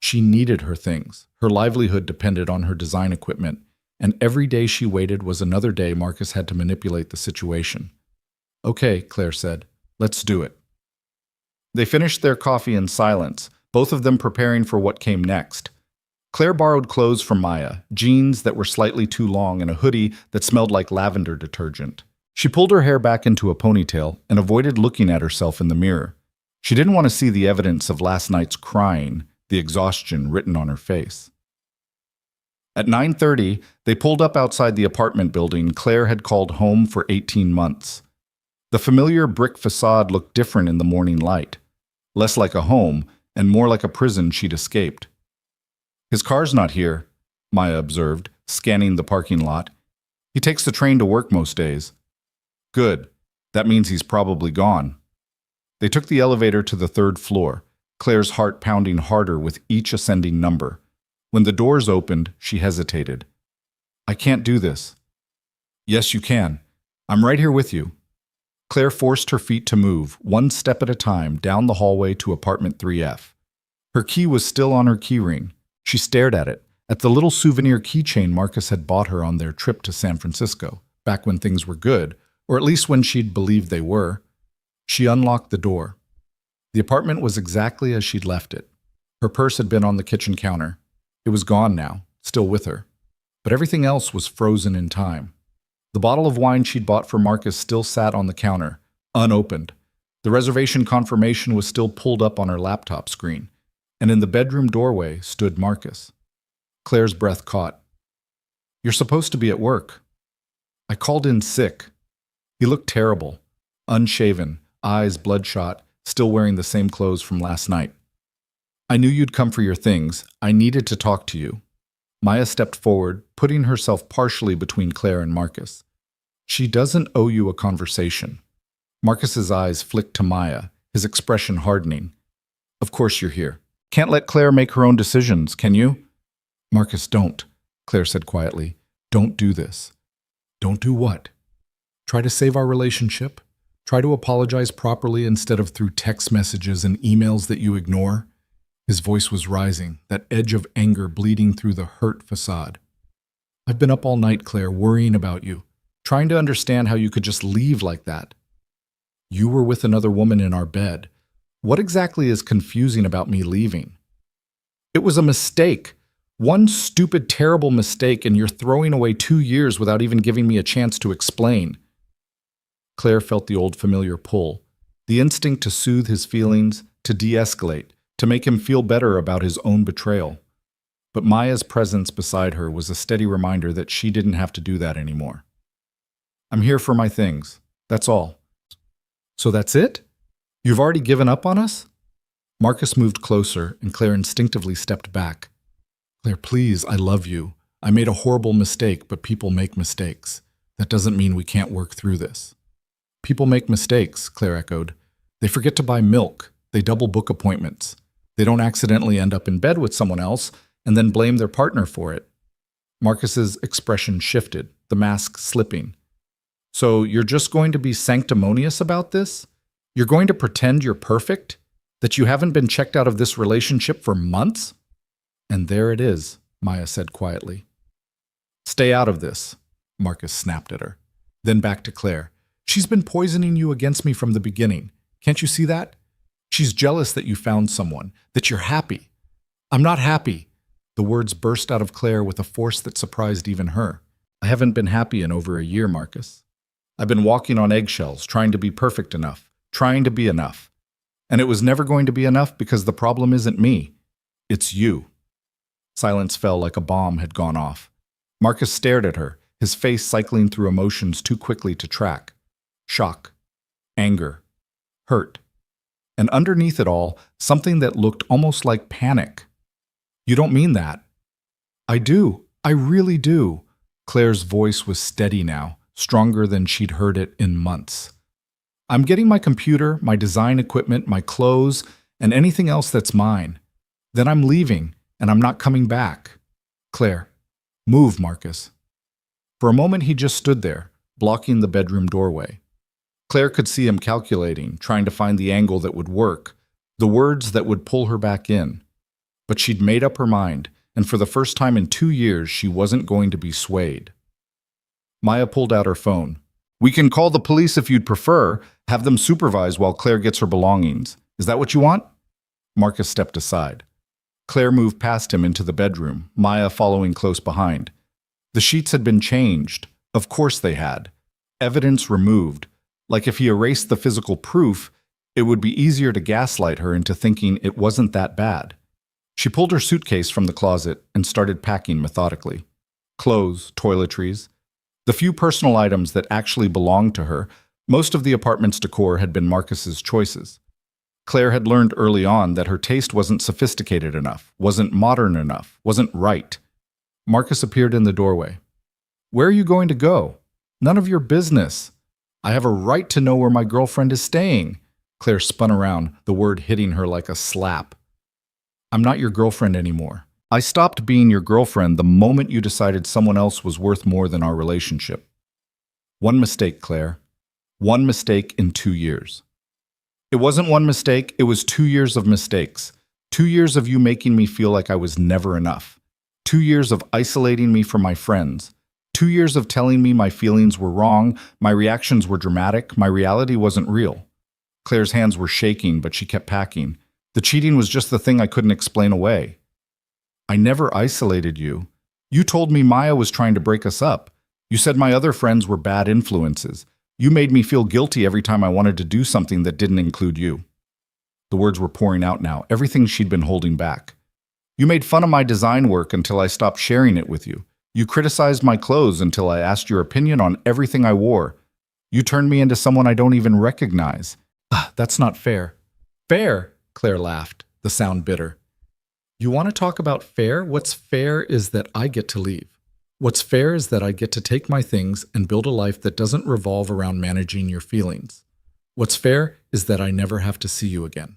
She needed her things. Her livelihood depended on her design equipment, and every day she waited was another day Marcus had to manipulate the situation. Okay, Claire said. Let's do it. They finished their coffee in silence, both of them preparing for what came next. Claire borrowed clothes from Maya, jeans that were slightly too long and a hoodie that smelled like lavender detergent. She pulled her hair back into a ponytail and avoided looking at herself in the mirror. She didn't want to see the evidence of last night's crying, the exhaustion written on her face. At 9:30, they pulled up outside the apartment building Claire had called home for 18 months. The familiar brick facade looked different in the morning light, less like a home and more like a prison she'd escaped. His car's not here, Maya observed, scanning the parking lot. He takes the train to work most days. Good. That means he's probably gone. They took the elevator to the 3rd floor, Claire's heart pounding harder with each ascending number. When the doors opened, she hesitated. I can't do this. Yes, you can. I'm right here with you. Claire forced her feet to move, one step at a time, down the hallway to apartment 3F. Her key was still on her keyring. She stared at it, at the little souvenir keychain Marcus had bought her on their trip to San Francisco, back when things were good, or at least when she'd believed they were. She unlocked the door. The apartment was exactly as she'd left it. Her purse had been on the kitchen counter. It was gone now, still with her. But everything else was frozen in time. The bottle of wine she'd bought for Marcus still sat on the counter, unopened. The reservation confirmation was still pulled up on her laptop screen. And in the bedroom doorway stood Marcus. Claire's breath caught. You're supposed to be at work. I called in sick. He looked terrible, unshaven, eyes bloodshot, still wearing the same clothes from last night. I knew you'd come for your things. I needed to talk to you. Maya stepped forward, putting herself partially between Claire and Marcus. She doesn't owe you a conversation. Marcus's eyes flicked to Maya, his expression hardening. Of course you're here. Can't let Claire make her own decisions, can you? Marcus, don't, Claire said quietly. Don't do this. Don't do what? Try to save our relationship? Try to apologize properly instead of through text messages and emails that you ignore? His voice was rising, that edge of anger bleeding through the hurt facade. I've been up all night, Claire, worrying about you, trying to understand how you could just leave like that. You were with another woman in our bed. What exactly is confusing about me leaving? It was a mistake. One stupid, terrible mistake, and you're throwing away 2 years without even giving me a chance to explain. Claire felt the old familiar pull, the instinct to soothe his feelings, to de-escalate, to make him feel better about his own betrayal. But Maya's presence beside her was a steady reminder that she didn't have to do that anymore. I'm here for my things. That's all. So that's it? You've already given up on us? Marcus moved closer, and Claire instinctively stepped back. Claire, please, I love you. I made a horrible mistake, but people make mistakes. That doesn't mean we can't work through this. People make mistakes, Claire echoed. They forget to buy milk. They double book appointments. They don't accidentally end up in bed with someone else and then blame their partner for it. Marcus's expression shifted, the mask slipping. So you're just going to be sanctimonious about this? You're going to pretend you're perfect? That you haven't been checked out of this relationship for months? And there it is, Maya said quietly. Stay out of this, Marcus snapped at her. Then back to Claire. She's been poisoning you against me from the beginning. Can't you see that? She's jealous that you found someone, that you're happy. I'm not happy. The words burst out of Claire with a force that surprised even her. I haven't been happy in over a year, Marcus. I've been walking on eggshells, trying to be perfect enough, trying to be enough. And it was never going to be enough because the problem isn't me. It's you. Silence fell like a bomb had gone off. Marcus stared at her, his face cycling through emotions too quickly to track. Shock, anger, hurt. And underneath it all, something that looked almost like panic. You don't mean that. I do. I really do. Claire's voice was steady now, stronger than she'd heard it in months. I'm getting my computer, my design equipment, my clothes, and anything else that's mine. Then I'm leaving, and I'm not coming back. Claire, move, Marcus. For a moment he just stood there, blocking the bedroom doorway. Claire could see him calculating, trying to find the angle that would work, the words that would pull her back in. But she'd made up her mind, and for the first time in 2 years she wasn't going to be swayed. Maya pulled out her phone. We can call the police if you'd prefer, have them supervise while Claire gets her belongings. Is that what you want? Marcus stepped aside. Claire moved past him into the bedroom, Maya following close behind. The sheets had been changed. Of course they had. Evidence removed. Like if he erased the physical proof, it would be easier to gaslight her into thinking it wasn't that bad. She pulled her suitcase from the closet and started packing methodically. Clothes, toiletries, the few personal items that actually belonged to her. Most of the apartment's decor had been Marcus's choices. Claire had learned early on that her taste wasn't sophisticated enough, wasn't modern enough, wasn't right. Marcus appeared in the doorway. Where are you going to go? None of your business. I have a right to know where my girlfriend is staying. Claire spun around, the word hitting her like a slap. I'm not your girlfriend anymore. I stopped being your girlfriend the moment you decided someone else was worth more than our relationship. One mistake, Claire. One mistake in 2 years. It wasn't one mistake, it was 2 years of mistakes. 2 years of you making me feel like I was never enough. 2 years of isolating me from my friends. 2 years of telling me my feelings were wrong, my reactions were dramatic, my reality wasn't real. Claire's hands were shaking, but she kept packing. The cheating was just the thing I couldn't explain away. I never isolated you. You told me Maya was trying to break us up. You said my other friends were bad influences. You made me feel guilty every time I wanted to do something that didn't include you. The words were pouring out now, everything she'd been holding back. You made fun of my design work until I stopped sharing it with you. You criticized my clothes until I asked your opinion on everything I wore. You turned me into someone I don't even recognize. That's not fair. Fair? Claire laughed, the sound bitter. You want to talk about fair? What's fair is that I get to leave. What's fair is that I get to take my things and build a life that doesn't revolve around managing your feelings. What's fair is that I never have to see you again.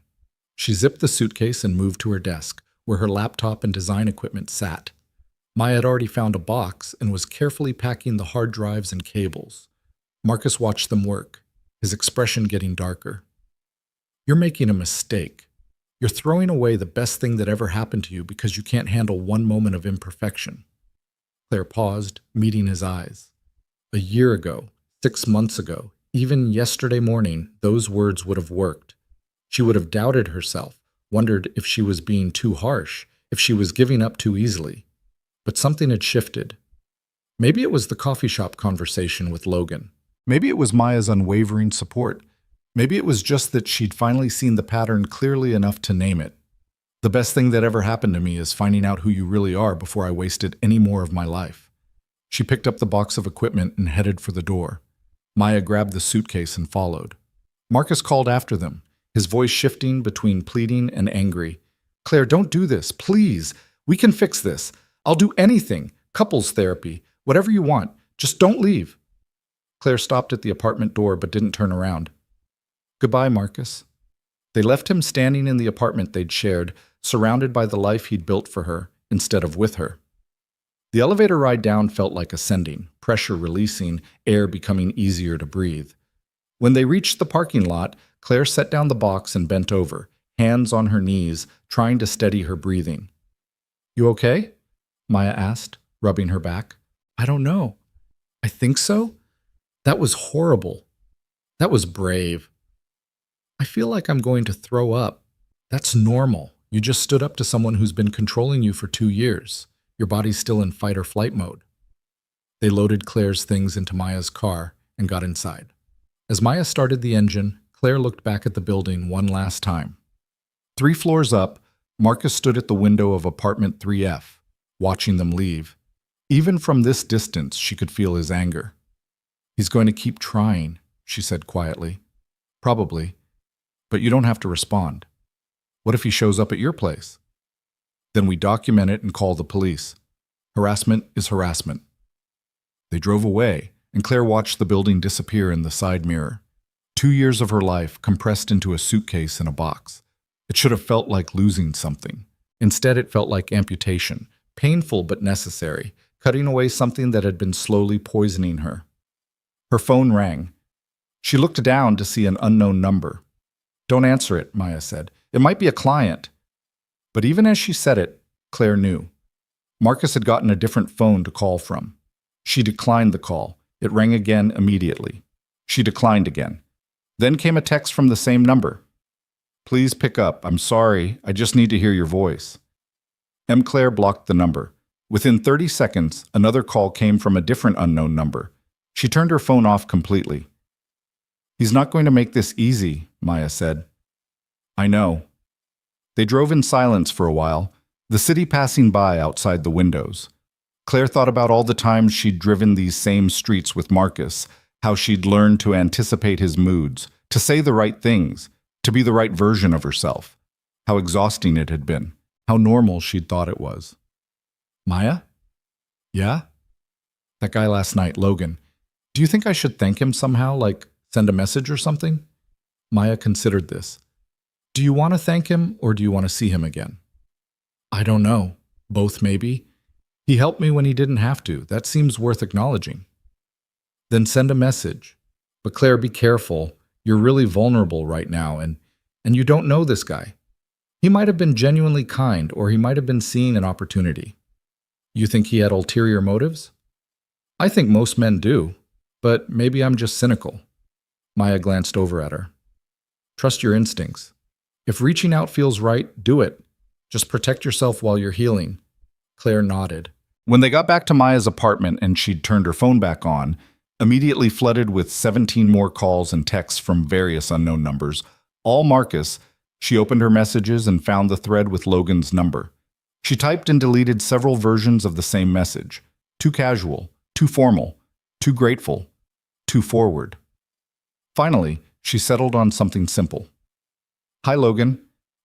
She zipped the suitcase and moved to her desk, where her laptop and design equipment sat. Maya had already found a box and was carefully packing the hard drives and cables. Marcus watched them work, his expression getting darker. You're making a mistake. You're throwing away the best thing that ever happened to you because you can't handle one moment of imperfection. Claire paused, meeting his eyes. A year ago, 6 months ago, even yesterday morning, those words would have worked. She would have doubted herself, wondered if she was being too harsh, if she was giving up too easily. But something had shifted. Maybe it was the coffee shop conversation with Logan. Maybe it was Maya's unwavering support. Maybe it was just that she'd finally seen the pattern clearly enough to name it. The best thing that ever happened to me is finding out who you really are before I wasted any more of my life. She picked up the box of equipment and headed for the door. Maya grabbed the suitcase and followed. Marcus called after them, his voice shifting between pleading and angry. Claire, don't do this, please. We can fix this. I'll do anything. Couples therapy. Whatever you want. Just don't leave. Claire stopped at the apartment door but didn't turn around. Goodbye, Marcus. They left him standing in the apartment they'd shared, surrounded by the life he'd built for her, instead of with her. The elevator ride down felt like ascending, pressure releasing, air becoming easier to breathe. When they reached the parking lot, Claire set down the box and bent over, hands on her knees, trying to steady her breathing. You okay? Maya asked, rubbing her back. I don't know. I think so. That was horrible. That was brave. I feel like I'm going to throw up. That's normal. You just stood up to someone who's been controlling you for 2 years. Your body's still in fight or flight mode. They loaded Claire's things into Maya's car and got inside. As Maya started the engine, Claire looked back at the building one last time. 3 floors up, Marcus stood at the window of apartment 3F, watching them leave. Even from this distance, she could feel his anger. He's going to keep trying, she said quietly. Probably, but you don't have to respond. What if he shows up at your place? Then we document it and call the police. Harassment is harassment. They drove away, and Claire watched the building disappear in the side mirror. 2 years of her life compressed into a suitcase in a box. It should have felt like losing something. Instead, it felt like amputation, painful but necessary, cutting away something that had been slowly poisoning her. Her phone rang. She looked down to see an unknown number. "Don't answer it," Maya said. "It might be a client." But even as she said it, Claire knew. Marcus had gotten a different phone to call from. She declined the call. It rang again immediately. She declined again. Then came a text from the same number. "Please pick up. I'm sorry. I just need to hear your voice." Claire blocked the number. Within 30 seconds, another call came from a different unknown number. She turned her phone off completely. "He's not going to make this easy," Maya said. "I know." They drove in silence for a while, the city passing by outside the windows. Claire thought about all the times she'd driven these same streets with Marcus, how she'd learned to anticipate his moods, to say the right things, to be the right version of herself. How exhausting it had been, how normal she'd thought it was. "Maya?" "Yeah?" "That guy last night, Logan. Do you think I should thank him somehow, like send a message or something?" Maya considered this. "Do you want to thank him, or do you want to see him again?" "I don't know. Both, maybe. He helped me when he didn't have to. That seems worth acknowledging." "Then send a message. But Claire, be careful. You're really vulnerable right now, and you don't know this guy. He might have been genuinely kind, or he might have been seeing an opportunity." "You think he had ulterior motives?" "I think most men do, but maybe I'm just cynical." Maya glanced over at her. "Trust your instincts. If reaching out feels right, do it. Just protect yourself while you're healing." Claire nodded. When they got back to Maya's apartment and she'd turned her phone back on, immediately flooded with 17 more calls and texts from various unknown numbers, all Marcus, she opened her messages and found the thread with Logan's number. She typed and deleted several versions of the same message. Too casual, too formal, too grateful, too forward. Finally, she settled on something simple. "Hi, Logan.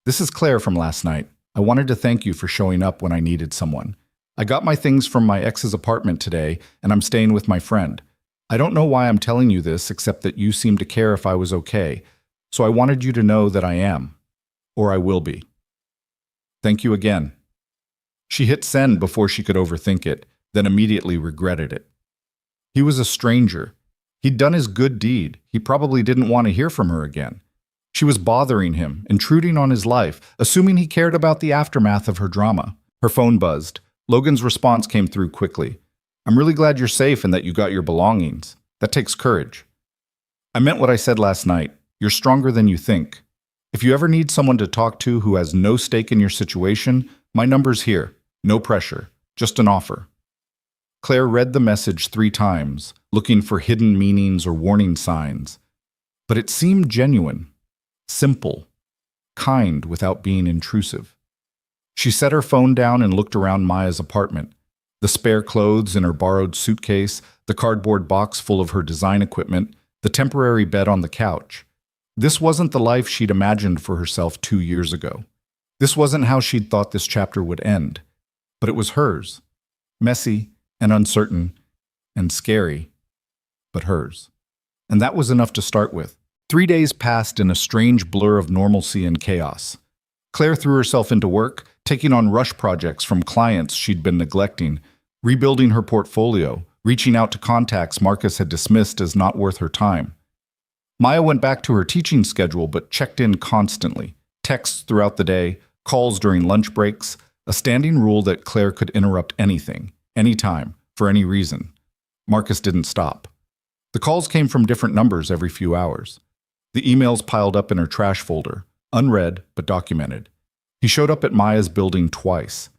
This is Claire from last night. I wanted to thank you for showing up when I needed someone. I got my things from my ex's apartment today, and I'm staying with my friend. I don't know why I'm telling you this, except that you seem to care if I was okay, so I wanted you to know that I am, or I will be. Thank you again." She hit send before she could overthink it, then immediately regretted it. He was a stranger. He'd done his good deed. He probably didn't want to hear from her again. She was bothering him, intruding on his life, assuming he cared about the aftermath of her drama. Her phone buzzed. Logan's response came through quickly. "I'm really glad you're safe and that you got your belongings. That takes courage. I meant what I said last night. You're stronger than you think. If you ever need someone to talk to who has no stake in your situation, my number's here. No pressure. Just an offer." Claire read the message 3 times, looking for hidden meanings or warning signs. But it seemed genuine. Simple, kind without being intrusive. She set her phone down and looked around Maya's apartment. The spare clothes in her borrowed suitcase, the cardboard box full of her design equipment, the temporary bed on the couch. This wasn't the life she'd imagined for herself 2 years ago. This wasn't how she'd thought this chapter would end. But it was hers. Messy and uncertain and scary, but hers. And that was enough to start with. 3 days passed in a strange blur of normalcy and chaos. Claire threw herself into work, taking on rush projects from clients she'd been neglecting, rebuilding her portfolio, reaching out to contacts Marcus had dismissed as not worth her time. Maya went back to her teaching schedule but checked in constantly. Texts throughout the day, calls during lunch breaks, a standing rule that Claire could interrupt anything, anytime, for any reason. Marcus didn't stop. The calls came from different numbers every few hours. The emails piled up in her trash folder, unread but documented. He showed up at Maya's building twice.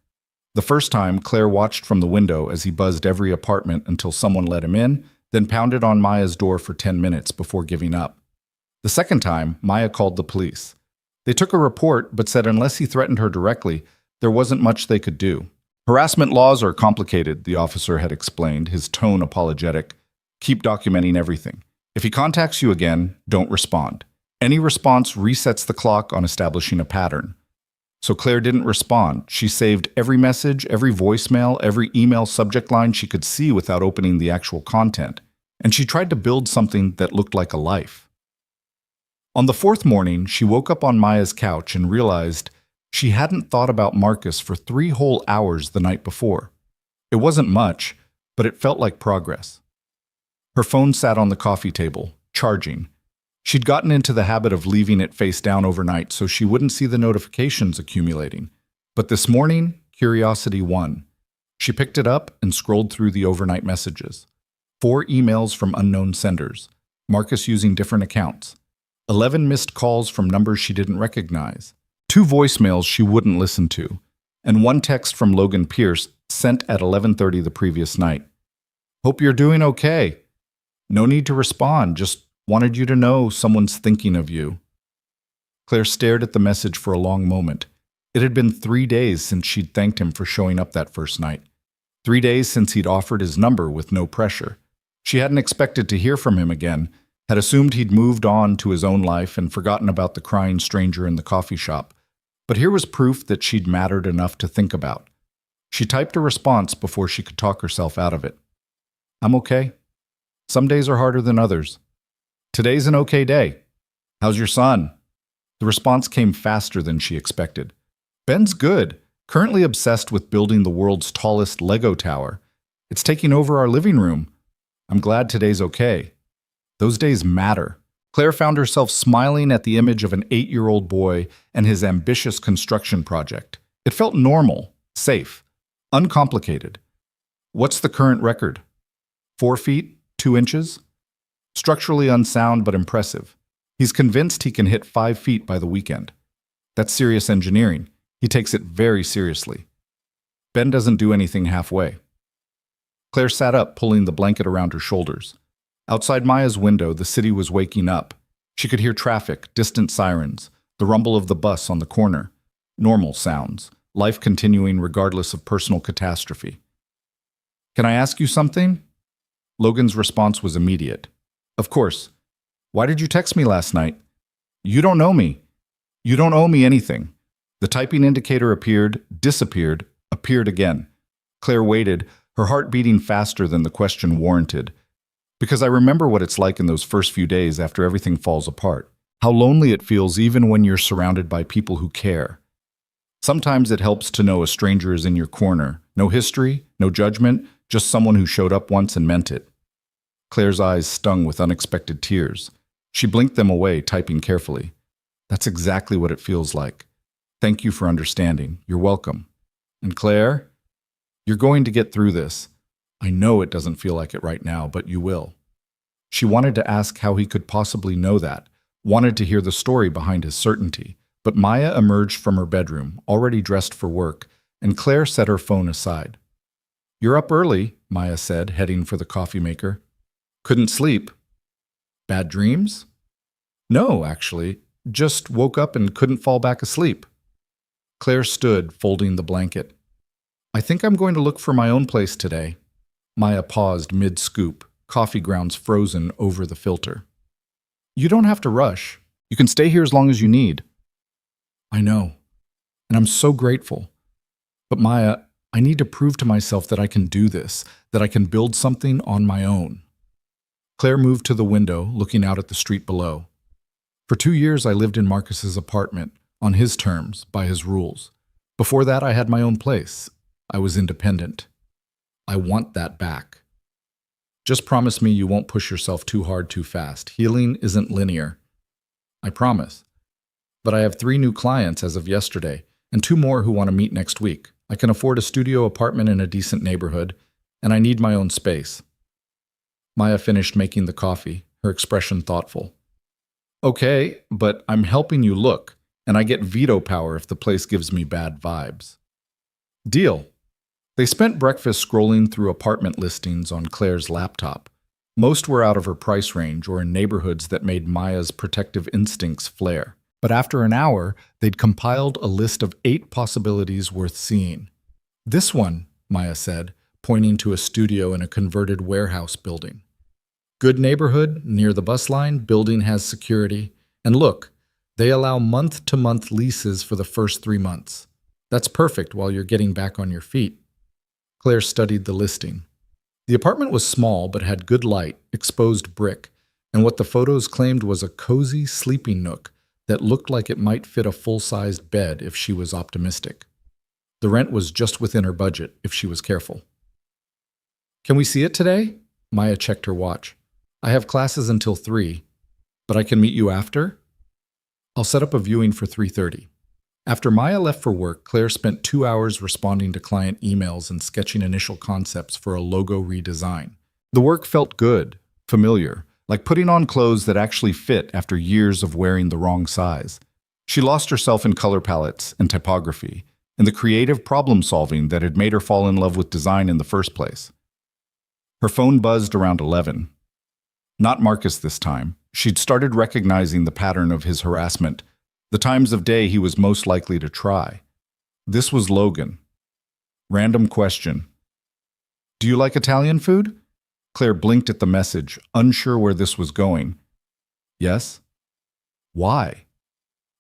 The first time, Claire watched from the window as he buzzed every apartment until someone let him in, then pounded on Maya's door for 10 minutes before giving up. The second time, Maya called the police. They took a report but said unless he threatened her directly, there wasn't much they could do. Harassment laws are complicated, the officer had explained, his tone apologetic. Keep documenting everything. If he contacts you again, don't respond. Any response resets the clock on establishing a pattern. So Claire didn't respond. She saved every message, every voicemail, every email subject line she could see without opening the actual content. And she tried to build something that looked like a life. On the fourth morning, she woke up on Maya's couch and realized she hadn't thought about Marcus for 3 whole hours the night before. It wasn't much, but it felt like progress. Her phone sat on the coffee table, charging. She'd gotten into the habit of leaving it face down overnight so she wouldn't see the notifications accumulating. But this morning, curiosity won. She picked it up and scrolled through the overnight messages. 4 emails from unknown senders, Marcus using different accounts. 11 missed calls from numbers she didn't recognize. 2 voicemails she wouldn't listen to. And 1 text from Logan Pierce sent at 11:30 the previous night. Hope you're doing okay. No need to respond, just wanted you to know someone's thinking of you. Claire stared at the message for a long moment. It had been 3 days since she'd thanked him for showing up that first night. 3 days since he'd offered his number with no pressure. She hadn't expected to hear from him again, had assumed he'd moved on to his own life and forgotten about the crying stranger in the coffee shop. But here was proof that she'd mattered enough to think about. She typed a response before she could talk herself out of it. I'm okay. Some days are harder than others. Today's an okay day. How's your son? The response came faster than she expected. Ben's good, currently obsessed with building the world's tallest Lego tower. It's taking over our living room. I'm glad today's okay. Those days matter. Claire found herself smiling at the image of an 8-year-old boy and his ambitious construction project. It felt normal, safe, uncomplicated. What's the current record? 4 feet, 2 inches? Structurally unsound but impressive. He's convinced he can hit 5 feet by the weekend. That's serious engineering. He takes it very seriously. Ben doesn't do anything halfway. Claire sat up, pulling the blanket around her shoulders. Outside Maya's window, the city was waking up. She could hear traffic, distant sirens, the rumble of the bus on the corner. Normal sounds, life continuing regardless of personal catastrophe. Can I ask you something? Logan's response was immediate. Of course. Why did you text me last night? You don't know me. You don't owe me anything. The typing indicator appeared, disappeared, appeared again. Claire waited, her heart beating faster than the question warranted. Because I remember what it's like in those first few days after everything falls apart. How lonely it feels even when you're surrounded by people who care. Sometimes it helps to know a stranger is in your corner. No history, no judgment, just someone who showed up once and meant it. Claire's eyes stung with unexpected tears. She blinked them away, typing carefully. That's exactly what it feels like. Thank you for understanding. You're welcome. And Claire, you're going to get through this. I know it doesn't feel like it right now, but you will. She wanted to ask how he could possibly know that, wanted to hear the story behind his certainty, but Maya emerged from her bedroom, already dressed for work, and Claire set her phone aside. You're up early, Maya said, heading for the coffee maker. Couldn't sleep. Bad dreams? No, actually. Just woke up and couldn't fall back asleep. Claire stood, folding the blanket. I think I'm going to look for my own place today. Maya paused mid-scoop, coffee grounds frozen over the filter. You don't have to rush. You can stay here as long as you need. I know, and I'm so grateful. But Maya, I need to prove to myself that I can do this, that I can build something on my own. Claire moved to the window, looking out at the street below. For 2 years, I lived in Marcus's apartment, on his terms, by his rules. Before that, I had my own place. I was independent. I want that back. Just promise me you won't push yourself too hard too fast. Healing isn't linear. I promise. But I have 3 new clients as of yesterday, and 2 more who want to meet next week. I can afford a studio apartment in a decent neighborhood, and I need my own space. Maya finished making the coffee, her expression thoughtful. Okay, but I'm helping you look, and I get veto power if the place gives me bad vibes. Deal. They spent breakfast scrolling through apartment listings on Claire's laptop. Most were out of her price range or in neighborhoods that made Maya's protective instincts flare. But after an hour, they'd compiled a list of 8 possibilities worth seeing. This one, Maya said, pointing to a studio in a converted warehouse building. Good neighborhood, near the bus line, building has security. And look, they allow month-to-month leases for the first 3 months. That's perfect while you're getting back on your feet. Claire studied the listing. The apartment was small but had good light, exposed brick, and what the photos claimed was a cozy sleeping nook that looked like it might fit a full-sized bed if she was optimistic. The rent was just within her budget if she was careful. Can we see it today? Maya checked her watch. I have classes until 3, but I can meet you after? I'll set up a viewing for 3:30. After Maya left for work, Claire spent 2 hours responding to client emails and sketching initial concepts for a logo redesign. The work felt good, familiar, like putting on clothes that actually fit after years of wearing the wrong size. She lost herself in color palettes and typography, and the creative problem-solving that had made her fall in love with design in the first place. Her phone buzzed around 11. Not Marcus this time. She'd started recognizing the pattern of his harassment, the times of day he was most likely to try. This was Logan. Random question. Do you like Italian food? Claire blinked at the message, unsure where this was going. Yes? Why?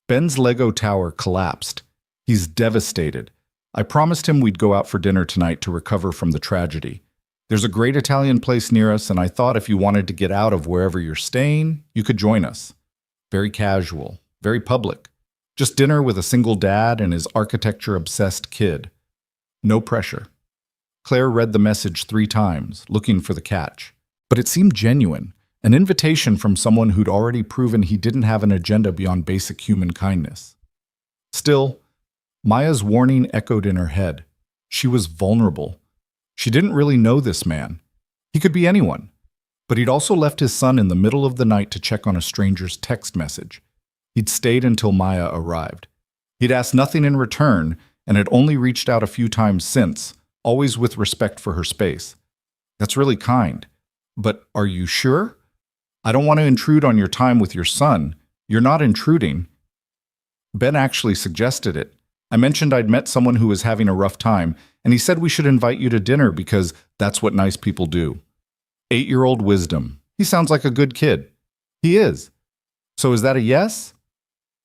Ben's Lego tower collapsed. He's devastated. I promised him we'd go out for dinner tonight to recover from the tragedy. There's a great Italian place near us, and I thought if you wanted to get out of wherever you're staying, you could join us. Very casual, very public. Just dinner with a single dad and his architecture-obsessed kid. No pressure. Claire read the message 3 times, looking for the catch. But it seemed genuine, an invitation from someone who'd already proven he didn't have an agenda beyond basic human kindness. Still, Maya's warning echoed in her head. She was vulnerable. She didn't really know this man. He could be anyone. But he'd also left his son in the middle of the night to check on a stranger's text message. He'd stayed until Maya arrived. He'd asked nothing in return and had only reached out a few times since, always with respect for her space. That's really kind. But are you sure? I don't want to intrude on your time with your son. You're not intruding. Ben actually suggested it. I mentioned I'd met someone who was having a rough time, and he said we should invite you to dinner because that's what nice people do. 8-year-old wisdom. He sounds like a good kid. He is. So is that a yes?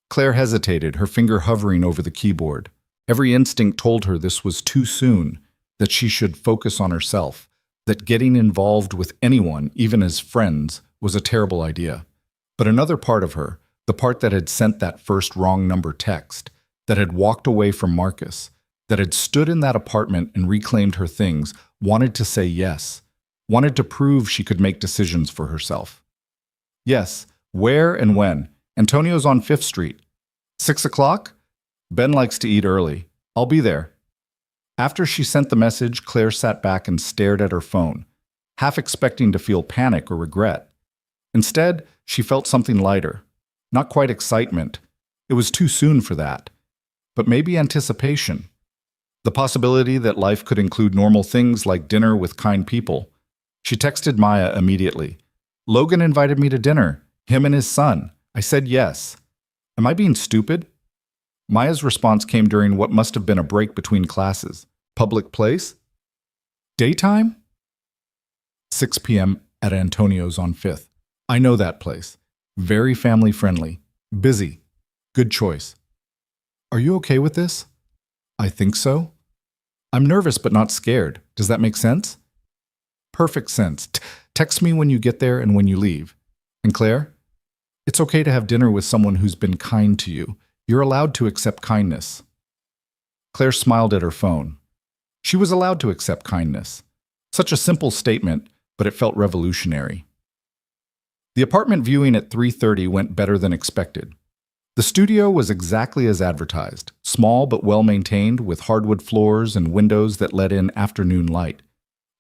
Claire hesitated, her finger hovering over the keyboard. Every instinct told her this was too soon, that she should focus on herself, that getting involved with anyone, even as friends, was a terrible idea. But another part of her, the part that had sent that first wrong number text, that had walked away from Marcus, that had stood in that apartment and reclaimed her things, wanted to say yes, wanted to prove she could make decisions for herself. Yes, where and when? Antonio's on 5th Street. 6 o'clock? Ben likes to eat early. I'll be there. After she sent the message, Claire sat back and stared at her phone, half expecting to feel panic or regret. Instead, she felt something lighter. Not quite excitement. It was too soon for that. But maybe anticipation. The possibility that life could include normal things like dinner with kind people. She texted Maya immediately. Logan invited me to dinner, him and his son. I said yes. Am I being stupid? Maya's response came during what must have been a break between classes. Public place? Daytime? 6 p.m. at Antonio's on 5th. I know that place. Very family-friendly. Busy. Good choice. Are you okay with this? I think so. I'm nervous but not scared. Does that make sense? Perfect sense. Text me when you get there and when you leave. And Claire? It's okay to have dinner with someone who's been kind to you. You're allowed to accept kindness. Claire smiled at her phone. She was allowed to accept kindness. Such a simple statement, but it felt revolutionary. The apartment viewing at 3:30 went better than expected. The studio was exactly as advertised, small but well-maintained with hardwood floors and windows that let in afternoon light.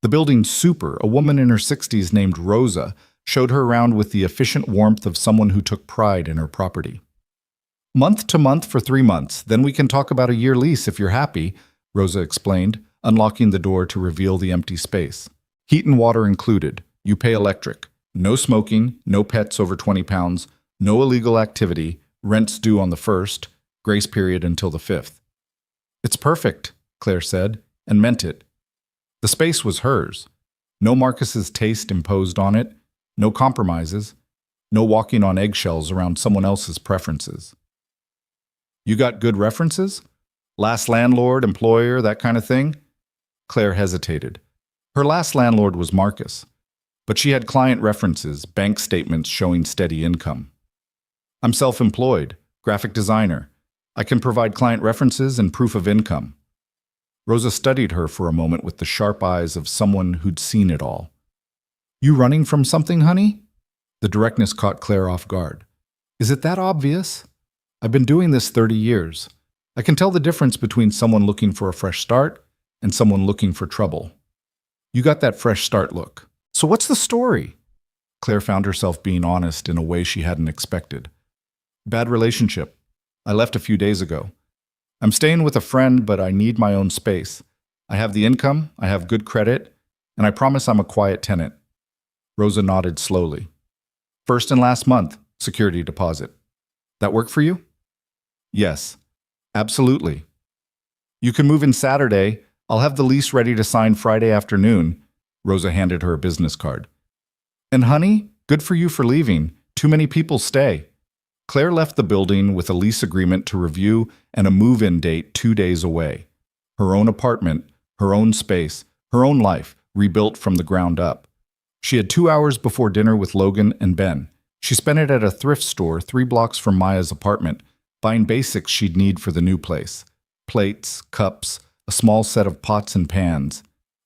The building's super, a woman in her 60s named Rosa, showed her around with the efficient warmth of someone who took pride in her property. Month to month for 3 months, then we can talk about a year lease if you're happy, Rosa explained, unlocking the door to reveal the empty space. Heat and water included. You pay electric. No smoking, no pets over 20 pounds, no illegal activity, rent's due on the 1st, grace period until the 5th. It's perfect, Claire said, and meant it. The space was hers. No Marcus's taste imposed on it, no compromises, no walking on eggshells around someone else's preferences. You got good references? Last landlord, employer, that kind of thing? Claire hesitated. Her last landlord was Marcus, but she had client references, bank statements showing steady income. I'm self-employed, graphic designer. I can provide client references and proof of income. Rosa studied her for a moment with the sharp eyes of someone who'd seen it all. You running from something, honey? The directness caught Claire off guard. Is it that obvious? I've been doing this 30 years. I can tell the difference between someone looking for a fresh start and someone looking for trouble. You got that fresh start look. So what's the story? Claire found herself being honest in a way she hadn't expected. Bad relationship. I left a few days ago. I'm staying with a friend, but I need my own space. I have the income, I have good credit, and I promise I'm a quiet tenant. Rosa nodded slowly. First and last month, security deposit. That work for you? Yes, absolutely. You can move in Saturday. I'll have the lease ready to sign Friday afternoon. Rosa handed her a business card. And honey, good for you for leaving. Too many people stay. Claire left the building with a lease agreement to review and a move-in date 2 days away. Her own apartment, her own space, her own life, rebuilt from the ground up. She had 2 hours before dinner with Logan and Ben. She spent it at a thrift store 3 blocks from Maya's apartment, buying basics she'd need for the new place. Plates, cups, a small set of pots and pans.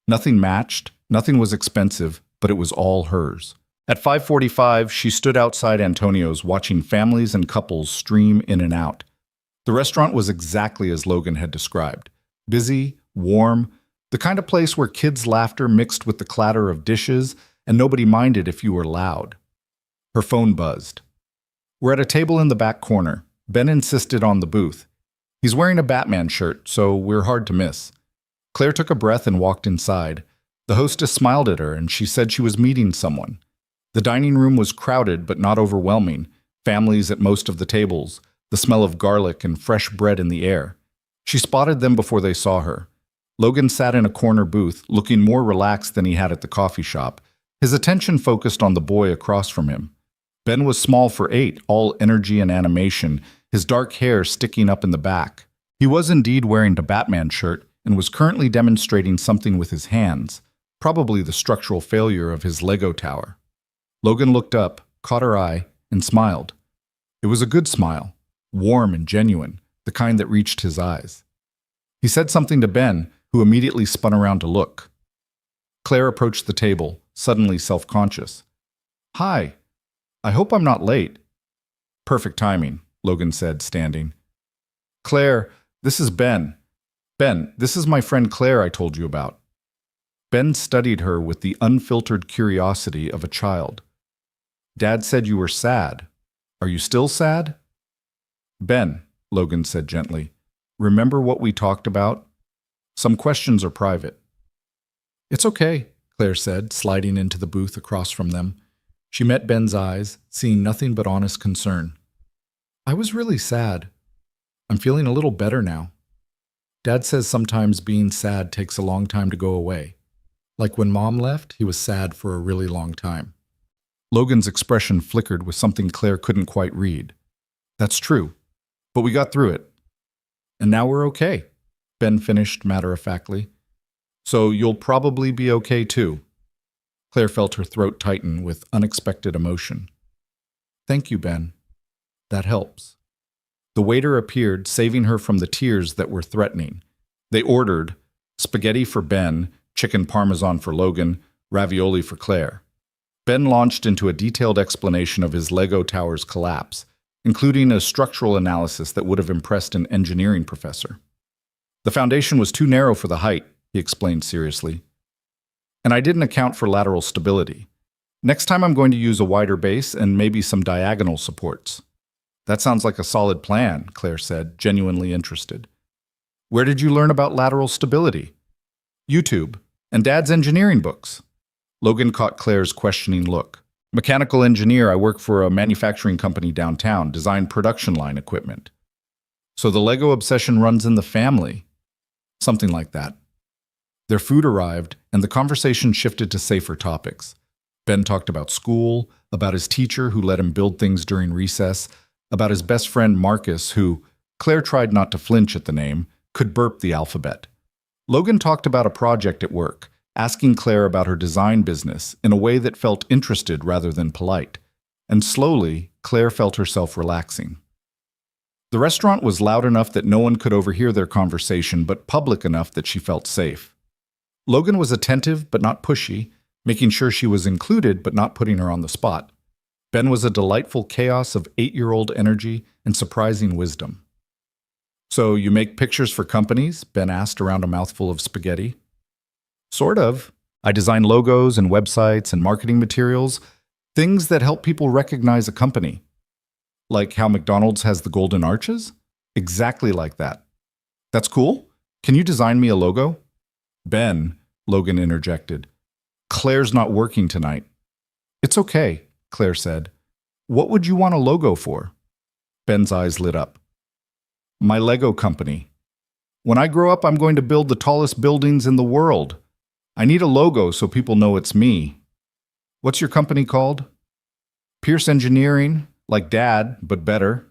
Nothing matched, nothing was expensive, but it was all hers. At 5:45, she stood outside Antonio's watching families and couples stream in and out. The restaurant was exactly as Logan had described. Busy, warm, the kind of place where kids' laughter mixed with the clatter of dishes and nobody minded if you were loud. Her phone buzzed. We're at a table in the back corner. Ben insisted on the booth. He's wearing a Batman shirt, so we're hard to miss. Claire took a breath and walked inside. The hostess smiled at her and she said she was meeting someone. The dining room was crowded but not overwhelming, families at most of the tables, the smell of garlic and fresh bread in the air. She spotted them before they saw her. Logan sat in a corner booth, looking more relaxed than he had at the coffee shop, his attention focused on the boy across from him. Ben was small for 8, all energy and animation, his dark hair sticking up in the back. He was indeed wearing the Batman shirt and was currently demonstrating something with his hands, probably the structural failure of his Lego tower. Logan looked up, caught her eye, and smiled. It was a good smile, warm and genuine, the kind that reached his eyes. He said something to Ben, who immediately spun around to look. Claire approached the table, suddenly self-conscious. Hi, I hope I'm not late. Perfect timing, Logan said, standing. Claire, this is Ben. Ben, this is my friend Claire I told you about. Ben studied her with the unfiltered curiosity of a child. Dad said you were sad. Are you still sad? Ben, Logan said gently, remember what we talked about? Some questions are private. It's okay, Claire said, sliding into the booth across from them. She met Ben's eyes, seeing nothing but honest concern. I was really sad. I'm feeling a little better now. Dad says sometimes being sad takes a long time to go away. Like when Mom left, he was sad for a really long time. Logan's expression flickered with something Claire couldn't quite read. That's true, but we got through it. And now we're okay, Ben finished matter-of-factly. So you'll probably be okay too. Claire felt her throat tighten with unexpected emotion. Thank you, Ben. That helps. The waiter appeared, saving her from the tears that were threatening. They ordered spaghetti for Ben, chicken parmesan for Logan, ravioli for Claire. Ben launched into a detailed explanation of his Lego tower's collapse, including a structural analysis that would have impressed an engineering professor. The foundation was too narrow for the height, he explained seriously. And I didn't account for lateral stability. Next time I'm going to use a wider base and maybe some diagonal supports. That sounds like a solid plan, Claire said, genuinely interested. Where did you learn about lateral stability? YouTube and Dad's engineering books. Logan caught Claire's questioning look. Mechanical engineer, I work for a manufacturing company downtown, design production line equipment. So the Lego obsession runs in the family. Something like that. Their food arrived, and the conversation shifted to safer topics. Ben talked about school, about his teacher who let him build things during recess, about his best friend Marcus who, Claire tried not to flinch at the name, could burp the alphabet. Logan talked about a project at work, asking Claire about her design business in a way that felt interested rather than polite. And slowly, Claire felt herself relaxing. The restaurant was loud enough that no one could overhear their conversation, but public enough that she felt safe. Logan was attentive but not pushy, making sure she was included but not putting her on the spot. Ben was a delightful chaos of 8-year-old energy and surprising wisdom. So you make pictures for companies? Ben asked around a mouthful of spaghetti. Sort of. I design logos and websites and marketing materials, things that help people recognize a company. Like how McDonald's has the golden arches? Exactly like that. That's cool. Can you design me a logo? Ben, Logan interjected. Claire's not working tonight. It's okay, Claire said. What would you want a logo for? Ben's eyes lit up. My Lego company. When I grow up, I'm going to build the tallest buildings in the world. I need a logo so people know it's me. What's your company called? Pierce Engineering, like Dad, but better.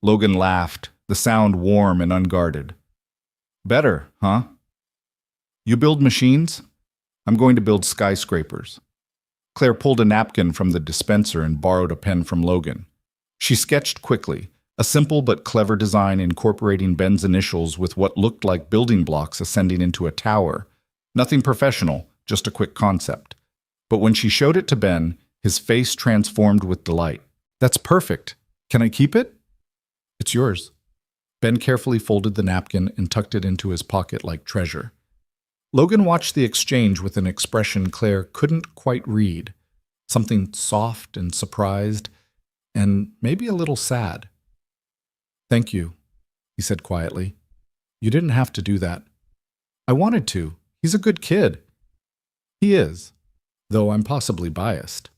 Logan laughed, the sound warm and unguarded. Better, huh? You build machines? I'm going to build skyscrapers. Claire pulled a napkin from the dispenser and borrowed a pen from Logan. She sketched quickly, a simple but clever design incorporating Ben's initials with what looked like building blocks ascending into a tower. Nothing professional, just a quick concept. But when she showed it to Ben, his face transformed with delight. That's perfect. Can I keep it? It's yours. Ben carefully folded the napkin and tucked it into his pocket like treasure. Logan watched the exchange with an expression Claire couldn't quite read, something soft and surprised, and maybe a little sad. Thank you, he said quietly. You didn't have to do that. I wanted to. He's a good kid. He is, though I'm possibly biased.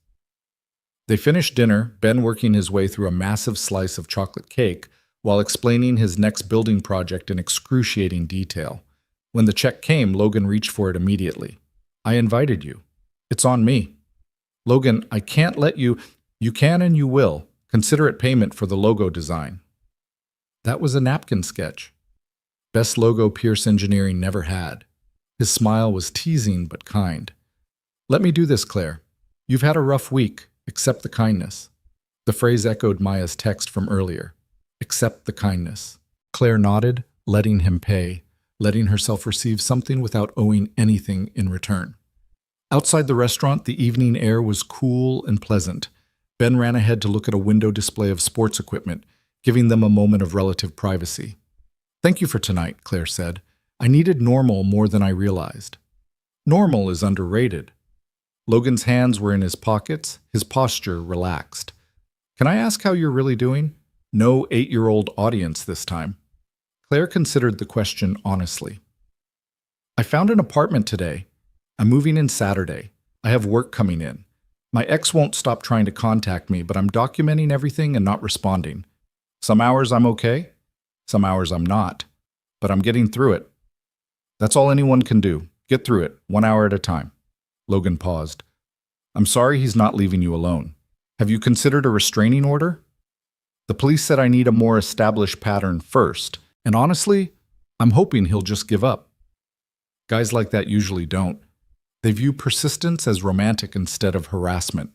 They finished dinner, Ben working his way through a massive slice of chocolate cake while explaining his next building project in excruciating detail. When the check came, Logan reached for it immediately. I invited you. It's on me. Logan, I can't let you. You can and you will. Consider it payment for the logo design. That was a napkin sketch. Best logo Pierce Engineering never had. His smile was teasing but kind. Let me do this, Claire. You've had a rough week. Accept the kindness. The phrase echoed Maya's text from earlier. Accept the kindness. Claire nodded, letting him pay, letting herself receive something without owing anything in return. Outside the restaurant, the evening air was cool and pleasant. Ben ran ahead to look at a window display of sports equipment, giving them a moment of relative privacy. Thank you for tonight, Claire said. I needed normal more than I realized. Normal is underrated. Logan's hands were in his pockets, his posture relaxed. Can I ask how you're really doing? No 8-year-old audience this time. Claire considered the question honestly. I found an apartment today. I'm moving in Saturday. I have work coming in. My ex won't stop trying to contact me, but I'm documenting everything and not responding. Some hours I'm okay, some hours I'm not, but I'm getting through it. That's all anyone can do. Get through it, 1 hour at a time. Logan paused. I'm sorry he's not leaving you alone. Have you considered a restraining order? The police said I need a more established pattern first, and honestly, I'm hoping he'll just give up. Guys like that usually don't. They view persistence as romantic instead of harassment.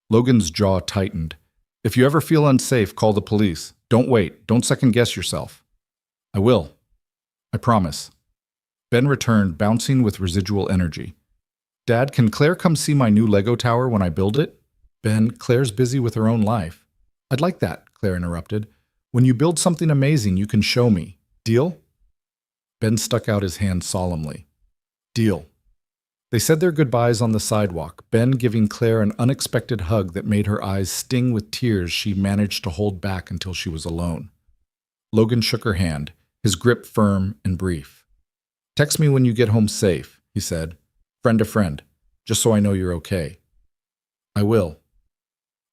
Logan's jaw tightened. If you ever feel unsafe, call the police. Don't wait. Don't second-guess yourself. I will. I promise. Ben returned, bouncing with residual energy. Dad, can Claire come see my new Lego tower when I build it? Ben, Claire's busy with her own life. I'd like that, Claire interrupted. When you build something amazing, you can show me. Deal? Ben stuck out his hand solemnly. Deal. They said their goodbyes on the sidewalk, Ben giving Claire an unexpected hug that made her eyes sting with tears she managed to hold back until she was alone. Logan shook her hand, his grip firm and brief. "Text me when you get home safe," he said. "Friend to friend, just so I know you're okay." "I will."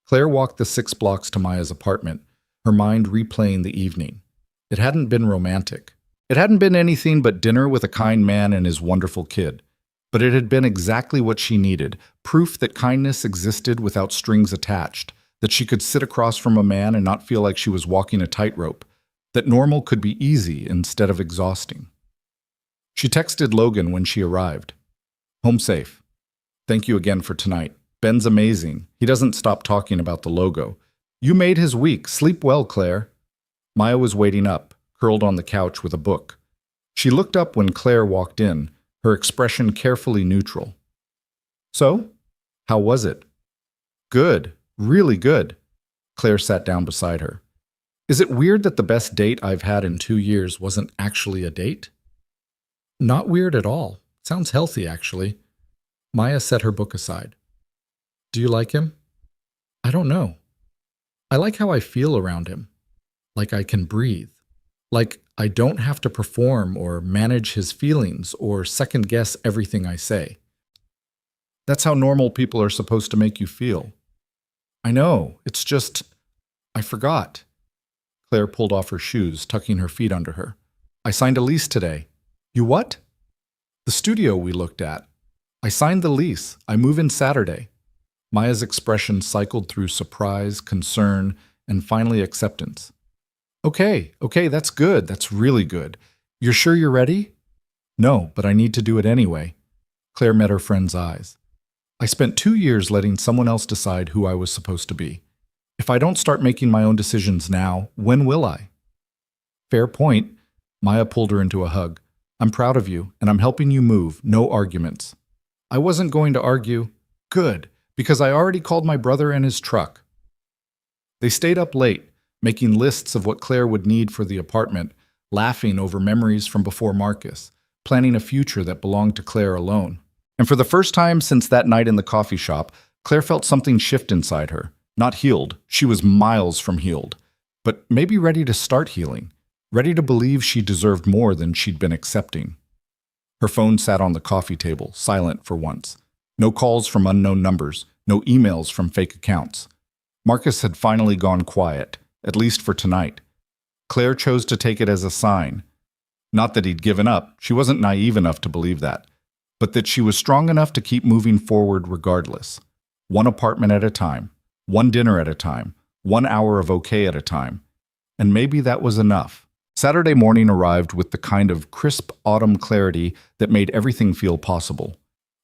Claire walked the 6 blocks to Maya's apartment, her mind replaying the evening. It hadn't been romantic. It hadn't been anything but dinner with a kind man and his wonderful kid. But it had been exactly what she needed, proof that kindness existed without strings attached, that she could sit across from a man and not feel like she was walking a tightrope, that normal could be easy instead of exhausting. She texted Logan when she arrived. "Home safe. Thank you again for tonight. Ben's amazing. He doesn't stop talking about the logo. You made his week. Sleep well, Claire." Maya was waiting up, curled on the couch with a book. She looked up when Claire walked in, her expression carefully neutral. "So, how was it?" "Good. Really good." Claire sat down beside her. "Is it weird that the best date I've had in 2 years wasn't actually a date?" "Not weird at all. Sounds healthy, actually." Maya set her book aside. "Do you like him?" "I don't know. I like how I feel around him. Like I can breathe. Like I don't have to perform or manage his feelings or second-guess everything I say. That's how normal people are supposed to make you feel." "I know. It's just... I forgot." Claire pulled off her shoes, tucking her feet under her. "I signed a lease today." "You what?" "The studio we looked at. I signed the lease. I move in Saturday." Maya's expression cycled through surprise, concern, and finally acceptance. Okay, that's good. That's really good. You're sure you're ready?" "No, but I need to do it anyway." Claire met her friend's eyes. "I spent 2 years letting someone else decide who I was supposed to be. If I don't start making my own decisions now, when will I?" "Fair point." Maya pulled her into a hug. "I'm proud of you, and I'm helping you move. No arguments." "I wasn't going to argue." "Good, because I already called my brother and his truck." They stayed up late, making lists of what Claire would need for the apartment, laughing over memories from before Marcus, planning a future that belonged to Claire alone. And for the first time since that night in the coffee shop, Claire felt something shift inside her. Not healed, she was miles from healed, but maybe ready to start healing, ready to believe she deserved more than she'd been accepting. Her phone sat on the coffee table, silent for once. No calls from unknown numbers, no emails from fake accounts. Marcus had finally gone quiet, at least for tonight. Claire chose to take it as a sign. Not that he'd given up, she wasn't naive enough to believe that, but that she was strong enough to keep moving forward regardless. One apartment at a time, one dinner at a time, 1 hour of okay at a time. And maybe that was enough. Saturday morning arrived with the kind of crisp autumn clarity that made everything feel possible.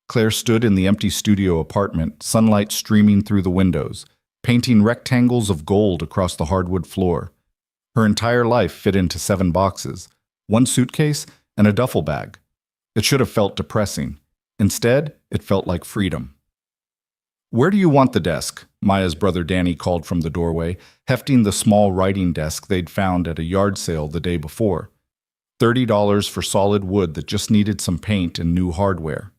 Claire stood in the empty studio apartment, sunlight streaming through the windows, painting rectangles of gold across the hardwood floor. Her entire life fit into 7 boxes, 1 suitcase, and a duffel bag. It should have felt depressing. Instead, it felt like freedom. "Where do you want the desk?" Maya's brother Danny called from the doorway, hefting the small writing desk they'd found at a yard sale the day before. $30 for solid wood that just needed some paint and new hardware.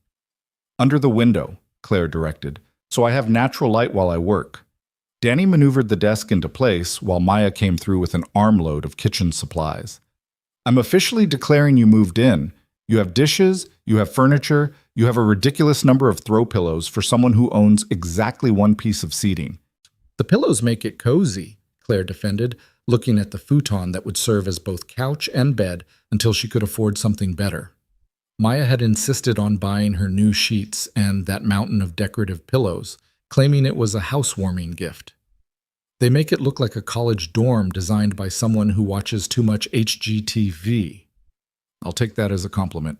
"Under the window," Claire directed, "so I have natural light while I work." Danny maneuvered the desk into place while Maya came through with an armload of kitchen supplies. "I'm officially declaring you moved in. You have dishes, you have furniture, you have a ridiculous number of throw pillows for someone who owns exactly 1 piece of seating." "The pillows make it cozy," Claire defended, looking at the futon that would serve as both couch and bed until she could afford something better. Maya had insisted on buying her new sheets and that mountain of decorative pillows, claiming it was a housewarming gift. "They make it look like a college dorm designed by someone who watches too much HGTV." "I'll take that as a compliment."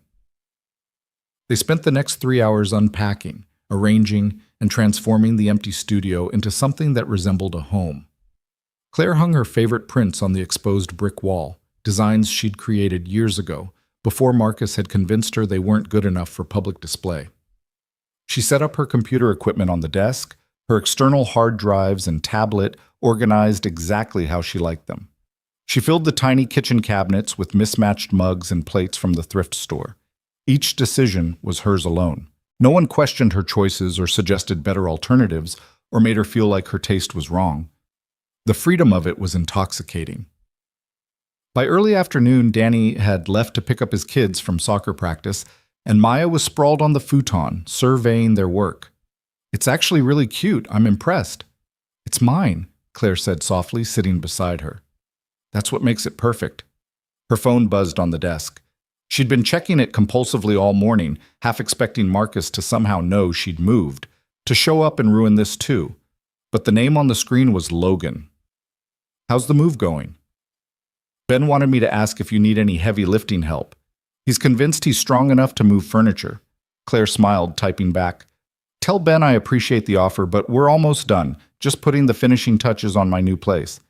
They spent the next 3 hours unpacking, arranging, and transforming the empty studio into something that resembled a home. Claire hung her favorite prints on the exposed brick wall, designs she'd created years ago, before Marcus had convinced her they weren't good enough for public display. She set up her computer equipment on the desk, her external hard drives and tablet organized exactly how she liked them. She filled the tiny kitchen cabinets with mismatched mugs and plates from the thrift store. Each decision was hers alone. No one questioned her choices or suggested better alternatives or made her feel like her taste was wrong. The freedom of it was intoxicating. By early afternoon, Danny had left to pick up his kids from soccer practice, and Maya was sprawled on the futon, surveying their work. "It's actually really cute. I'm impressed." "It's mine," Claire said softly, sitting beside her. "That's what makes it perfect." Her phone buzzed on the desk. She'd been checking it compulsively all morning, half expecting Marcus to somehow know she'd moved, to show up and ruin this too. But the name on the screen was Logan. "How's the move going?" "Ben wanted me to ask if you need any heavy lifting help. He's convinced he's strong enough to move furniture." Claire smiled, typing back, "Tell Ben I appreciate the offer, but we're almost done, just putting the finishing touches on my new place."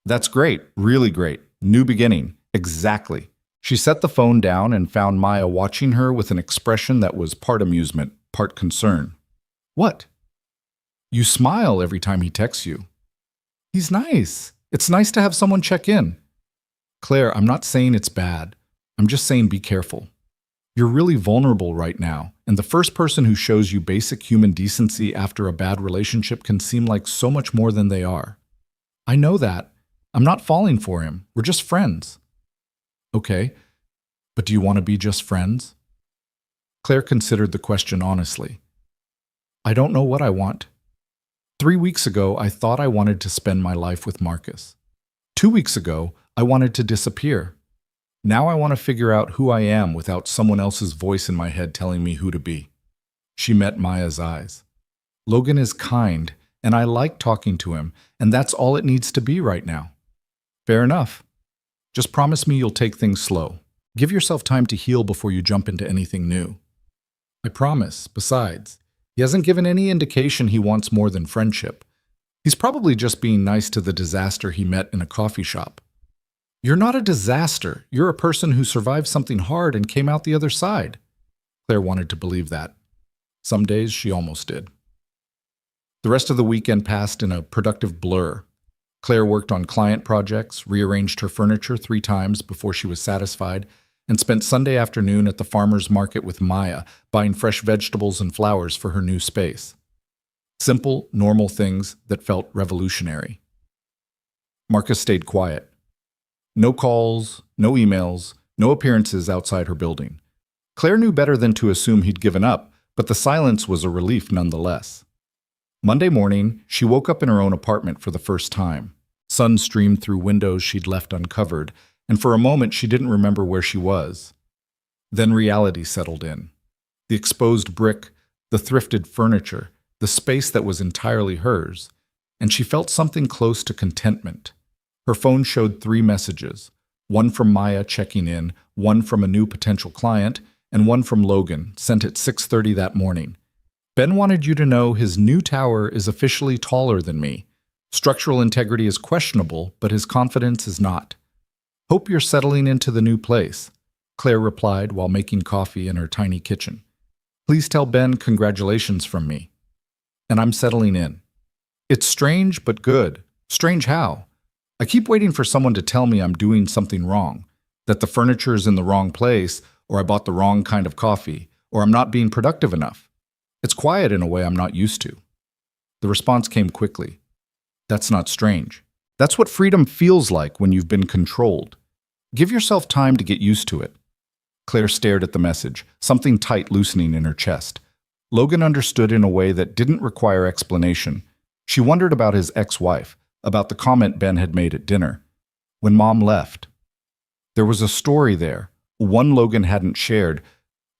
"That's great, really great. New beginning." "Exactly." She set the phone down and found Maya watching her with an expression that was part amusement, part concern. "What?" "You smile every time he texts you." "He's nice. It's nice to have someone check in." "Claire, I'm not saying it's bad. I'm just saying be careful. You're really vulnerable right now, and the first person who shows you basic human decency after a bad relationship can seem like so much more than they are." "I know that. I'm not falling for him. We're just friends." "Okay, but do you want to be just friends?" Claire considered the question honestly. "I don't know what I want. 3 weeks ago, I thought I wanted to spend my life with Marcus. 2 weeks ago, I wanted to disappear. Now I want to figure out who I am without someone else's voice in my head telling me who to be." She met Maya's eyes. "Logan is kind, and I like talking to him, and that's all it needs to be right now." "Fair enough. Just promise me you'll take things slow. Give yourself time to heal before you jump into anything new." "I promise. Besides, he hasn't given any indication he wants more than friendship. He's probably just being nice to the disaster he met in a coffee shop." "You're not a disaster. You're a person who survived something hard and came out the other side." Claire wanted to believe that. Some days she almost did. The rest of the weekend passed in a productive blur. Claire worked on client projects, rearranged her furniture 3 times before she was satisfied, and spent Sunday afternoon at the farmer's market with Maya, buying fresh vegetables and flowers for her new space. Simple, normal things that felt revolutionary. Marcus stayed quiet. No calls, no emails, no appearances outside her building. Claire knew better than to assume he'd given up, but the silence was a relief nonetheless. Monday morning, she woke up in her own apartment for the first time. Sun streamed through windows she'd left uncovered, and for a moment she didn't remember where she was. Then reality settled in. The exposed brick, the thrifted furniture, the space that was entirely hers, and she felt something close to contentment. Her phone showed 3 messages, one from Maya checking in, one from a new potential client, and one from Logan, sent at 6:30 that morning. "Ben wanted you to know his new tower is officially taller than me. Structural integrity is questionable, but his confidence is not. Hope you're settling into the new place," Claire replied while making coffee in her tiny kitchen. "Please tell Ben congratulations from me. And I'm settling in. It's strange, but good. Strange how? I keep waiting for someone to tell me I'm doing something wrong, that the furniture is in the wrong place, or I bought the wrong kind of coffee, or I'm not being productive enough. It's quiet in a way I'm not used to." The response came quickly. "That's not strange. That's what freedom feels like when you've been controlled. Give yourself time to get used to it." Claire stared at the message, something tight loosening in her chest. Logan understood in a way that didn't require explanation. She wondered about his ex-wife, about the comment Ben had made at dinner. When Mom left. There was a story there, one Logan hadn't shared,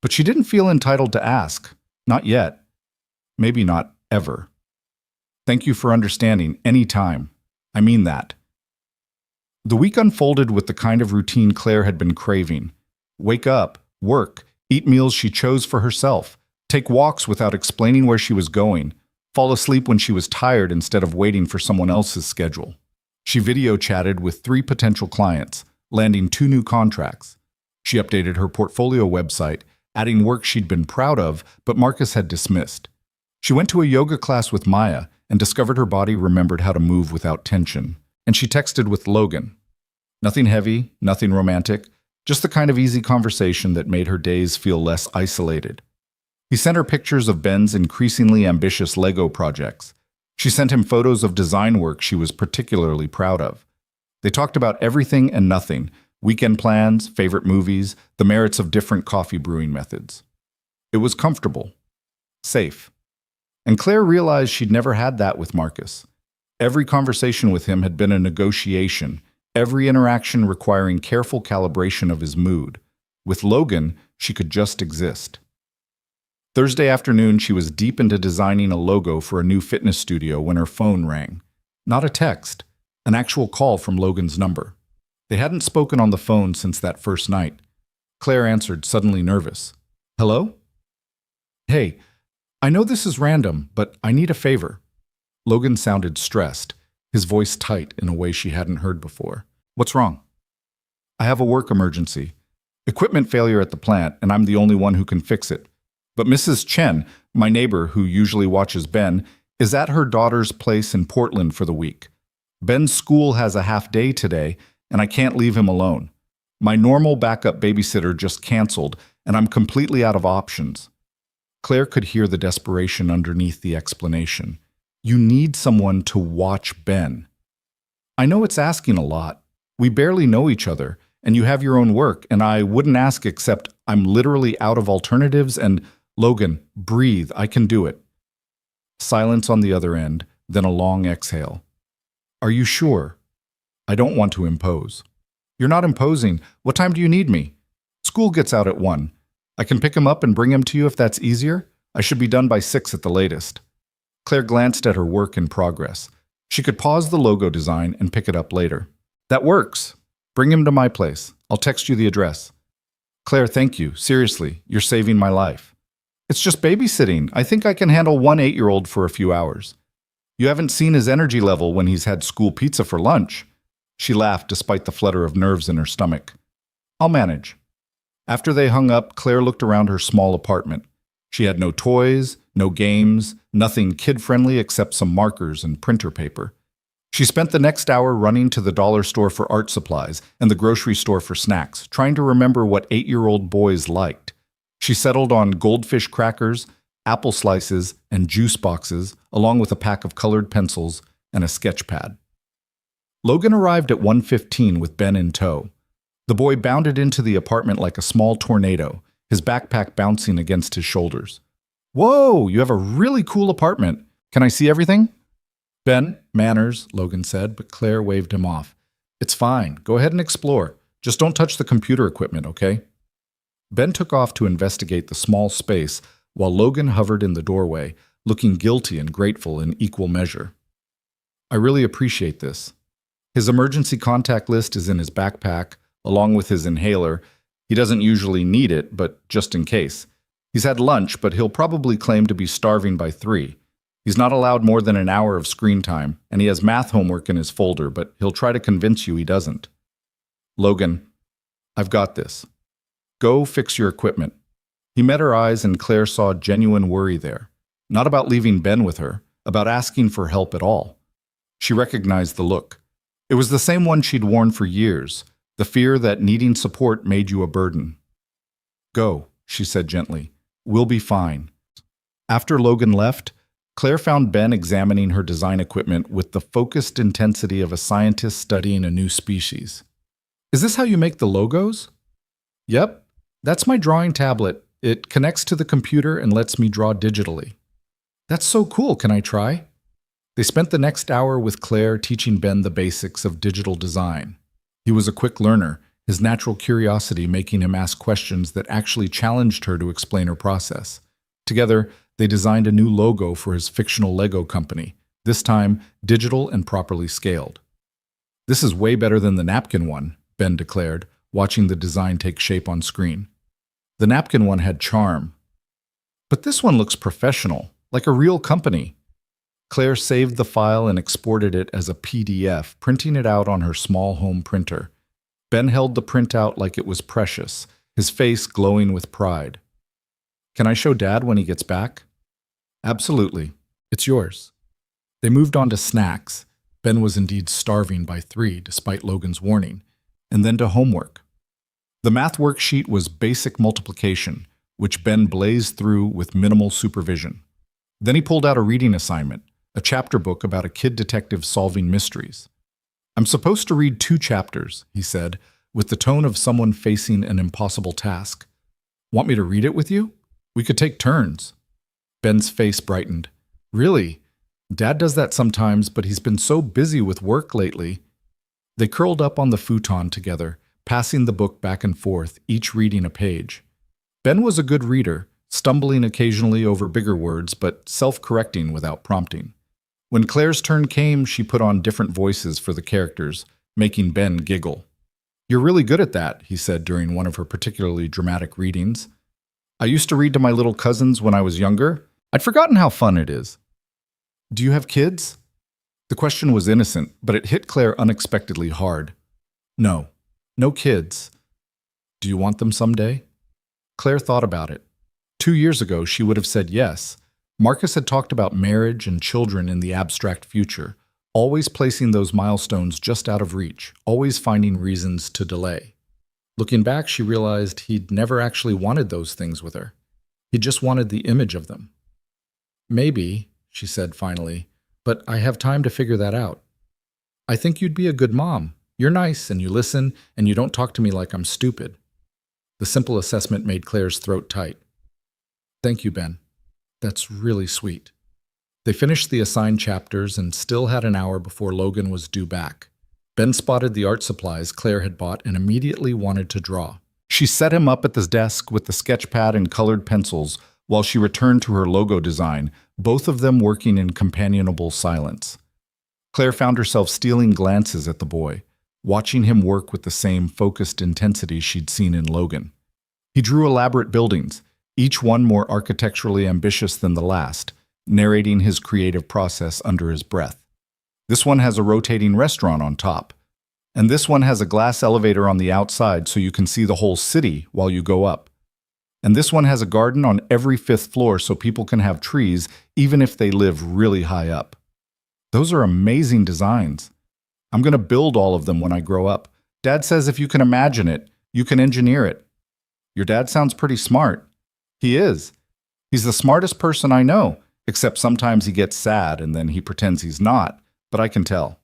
but she didn't feel entitled to ask. Not yet. Maybe not ever. "Thank you for understanding, any time. I mean that." The week unfolded with the kind of routine Claire had been craving. Wake up, work, eat meals she chose for herself, take walks without explaining where she was going, fall asleep when she was tired instead of waiting for someone else's schedule. She video chatted with 3 potential clients, landing 2 new contracts. She updated her portfolio website, adding work she'd been proud of, but Marcus had dismissed. She went to a yoga class with Maya and discovered her body remembered how to move without tension. And she texted with Logan. Nothing heavy, nothing romantic, just the kind of easy conversation that made her days feel less isolated. He sent her pictures of Ben's increasingly ambitious Lego projects. She sent him photos of design work she was particularly proud of. They talked about everything and nothing: weekend plans, favorite movies, the merits of different coffee brewing methods. It was comfortable, safe. And Claire realized she'd never had that with Marcus. Every conversation with him had been a negotiation, every interaction requiring careful calibration of his mood. With Logan, she could just exist. Thursday afternoon, she was deep into designing a logo for a new fitness studio when her phone rang. Not a text, an actual call from Logan's number. They hadn't spoken on the phone since that first night. Claire answered, suddenly nervous. "Hello? Hey, I know this is random, but I need a favor." Logan sounded stressed, his voice tight in a way she hadn't heard before. "What's wrong?" "I have a work emergency. Equipment failure at the plant, and I'm the only one who can fix it. But Mrs. Chen, my neighbor who usually watches Ben, is at her daughter's place in Portland for the week. Ben's school has a half day today, and I can't leave him alone. My normal backup babysitter just canceled, and I'm completely out of options." Claire could hear the desperation underneath the explanation. "You need someone to watch Ben." "I know it's asking a lot. We barely know each other, and you have your own work, and I wouldn't ask except I'm literally out of alternatives and, Logan, breathe, I can do it." Silence on the other end, then a long exhale. "Are you sure?" "I don't want to impose." "You're not imposing. What time do you need me?" "School gets out at 1. I can pick him up and bring him to you if that's easier. I should be done by 6 at the latest." Claire glanced at her work in progress. She could pause the logo design and pick it up later. "That works. Bring him to my place. I'll text you the address." "Claire, thank you. Seriously, you're saving my life." "It's just babysitting. I think I can handle one 8-year-old for a few hours." "You haven't seen his energy level when he's had school pizza for lunch." She laughed despite the flutter of nerves in her stomach. "I'll manage." After they hung up, Claire looked around her small apartment. She had no toys, no games, nothing kid-friendly except some markers and printer paper. She spent the next hour running to the dollar store for art supplies and the grocery store for snacks, trying to remember what 8-year-old boys liked. She settled on goldfish crackers, apple slices, and juice boxes, along with a pack of colored pencils and a sketch pad. Logan arrived at 1:15 with Ben in tow. The boy bounded into the apartment like a small tornado, his backpack bouncing against his shoulders. "Whoa, you have a really cool apartment. Can I see everything?" "Ben, manners," Logan said, but Claire waved him off. "It's fine. Go ahead and explore. Just don't touch the computer equipment, okay?" Ben took off to investigate the small space while Logan hovered in the doorway, looking guilty and grateful in equal measure. "I really appreciate this." His emergency contact list is in his backpack, along with his inhaler. He doesn't usually need it, but just in case. He's had lunch, but he'll probably claim to be starving by 3. He's not allowed more than an hour of screen time, and he has math homework in his folder, but he'll try to convince you he doesn't. "Logan, I've got this. Go fix your equipment." He met her eyes, and Claire saw genuine worry there. Not about leaving Ben with her, about asking for help at all. She recognized the look. It was the same one she'd worn for years, the fear that needing support made you a burden. "Go," she said gently. "We'll be fine." After Logan left, Claire found Ben examining her design equipment with the focused intensity of a scientist studying a new species. "Is this how you make the logos?" "Yep. That's my drawing tablet. It connects to the computer and lets me draw digitally." "That's so cool. Can I try?" They spent the next hour with Claire teaching Ben the basics of digital design. He was a quick learner, his natural curiosity making him ask questions that actually challenged her to explain her process. Together, they designed a new logo for his fictional Lego company, this time digital and properly scaled. "This is way better than the napkin one," Ben declared, watching the design take shape on screen. The napkin one had charm. "But this one looks professional, like a real company." Claire saved the file and exported it as a PDF, printing it out on her small home printer. Ben held the printout like it was precious, his face glowing with pride. "Can I show Dad when he gets back?" "Absolutely. It's yours." They moved on to snacks. Ben was indeed starving by 3, despite Logan's warning, and then to homework. The math worksheet was basic multiplication, which Ben blazed through with minimal supervision. Then he pulled out a reading assignment, a chapter book about a kid detective solving mysteries. "I'm supposed to read 2 chapters," he said, with the tone of someone facing an impossible task. "Want me to read it with you? We could take turns." Ben's face brightened. "Really? Dad does that sometimes, but he's been so busy with work lately." They curled up on the futon together, passing the book back and forth, each reading a page. Ben was a good reader, stumbling occasionally over bigger words, but self-correcting without prompting. When Claire's turn came, she put on different voices for the characters, making Ben giggle. "You're really good at that," he said during one of her particularly dramatic readings. "I used to read to my little cousins when I was younger. I'd forgotten how fun it is." "Do you have kids?" The question was innocent, but it hit Claire unexpectedly hard. "No. No kids. Do you want them someday?" Claire thought about it. 2 years ago, she would have said yes. Marcus had talked about marriage and children in the abstract future, always placing those milestones just out of reach, always finding reasons to delay. Looking back, she realized he'd never actually wanted those things with her. He just wanted the image of them. "Maybe," she said finally, "but I have time to figure that out. I think you'd be a good mom. You're nice, and you listen, and you don't talk to me like I'm stupid." The simple assessment made Claire's throat tight. "Thank you, Ben. That's really sweet." They finished the assigned chapters and still had an hour before Logan was due back. Ben spotted the art supplies Claire had bought and immediately wanted to draw. She set him up at the desk with the sketch pad and colored pencils while she returned to her logo design, both of them working in companionable silence. Claire found herself stealing glances at the boy, watching him work with the same focused intensity she'd seen in Logan. He drew elaborate buildings, each one more architecturally ambitious than the last, narrating his creative process under his breath. "This one has a rotating restaurant on top, and this one has a glass elevator on the outside so you can see the whole city while you go up. And this one has a garden on every 5th floor so people can have trees even if they live really high up. Those are amazing designs. I'm going to build all of them when I grow up. Dad says if you can imagine it, you can engineer it." "Your dad sounds pretty smart." "He is. He's the smartest person I know, except sometimes he gets sad and then he pretends he's not, but I can tell."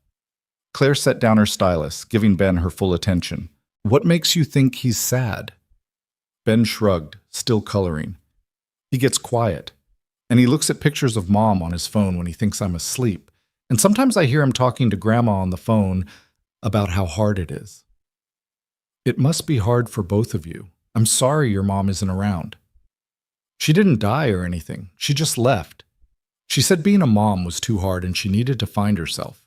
Claire set down her stylus, giving Ben her full attention. "What makes you think he's sad?" Ben shrugged, still coloring. "He gets quiet, and he looks at pictures of Mom on his phone when he thinks I'm asleep, and sometimes I hear him talking to Grandma on the phone about how hard it is." "It must be hard for both of you. I'm sorry your mom isn't around." "She didn't die or anything. She just left. She said being a mom was too hard and she needed to find herself."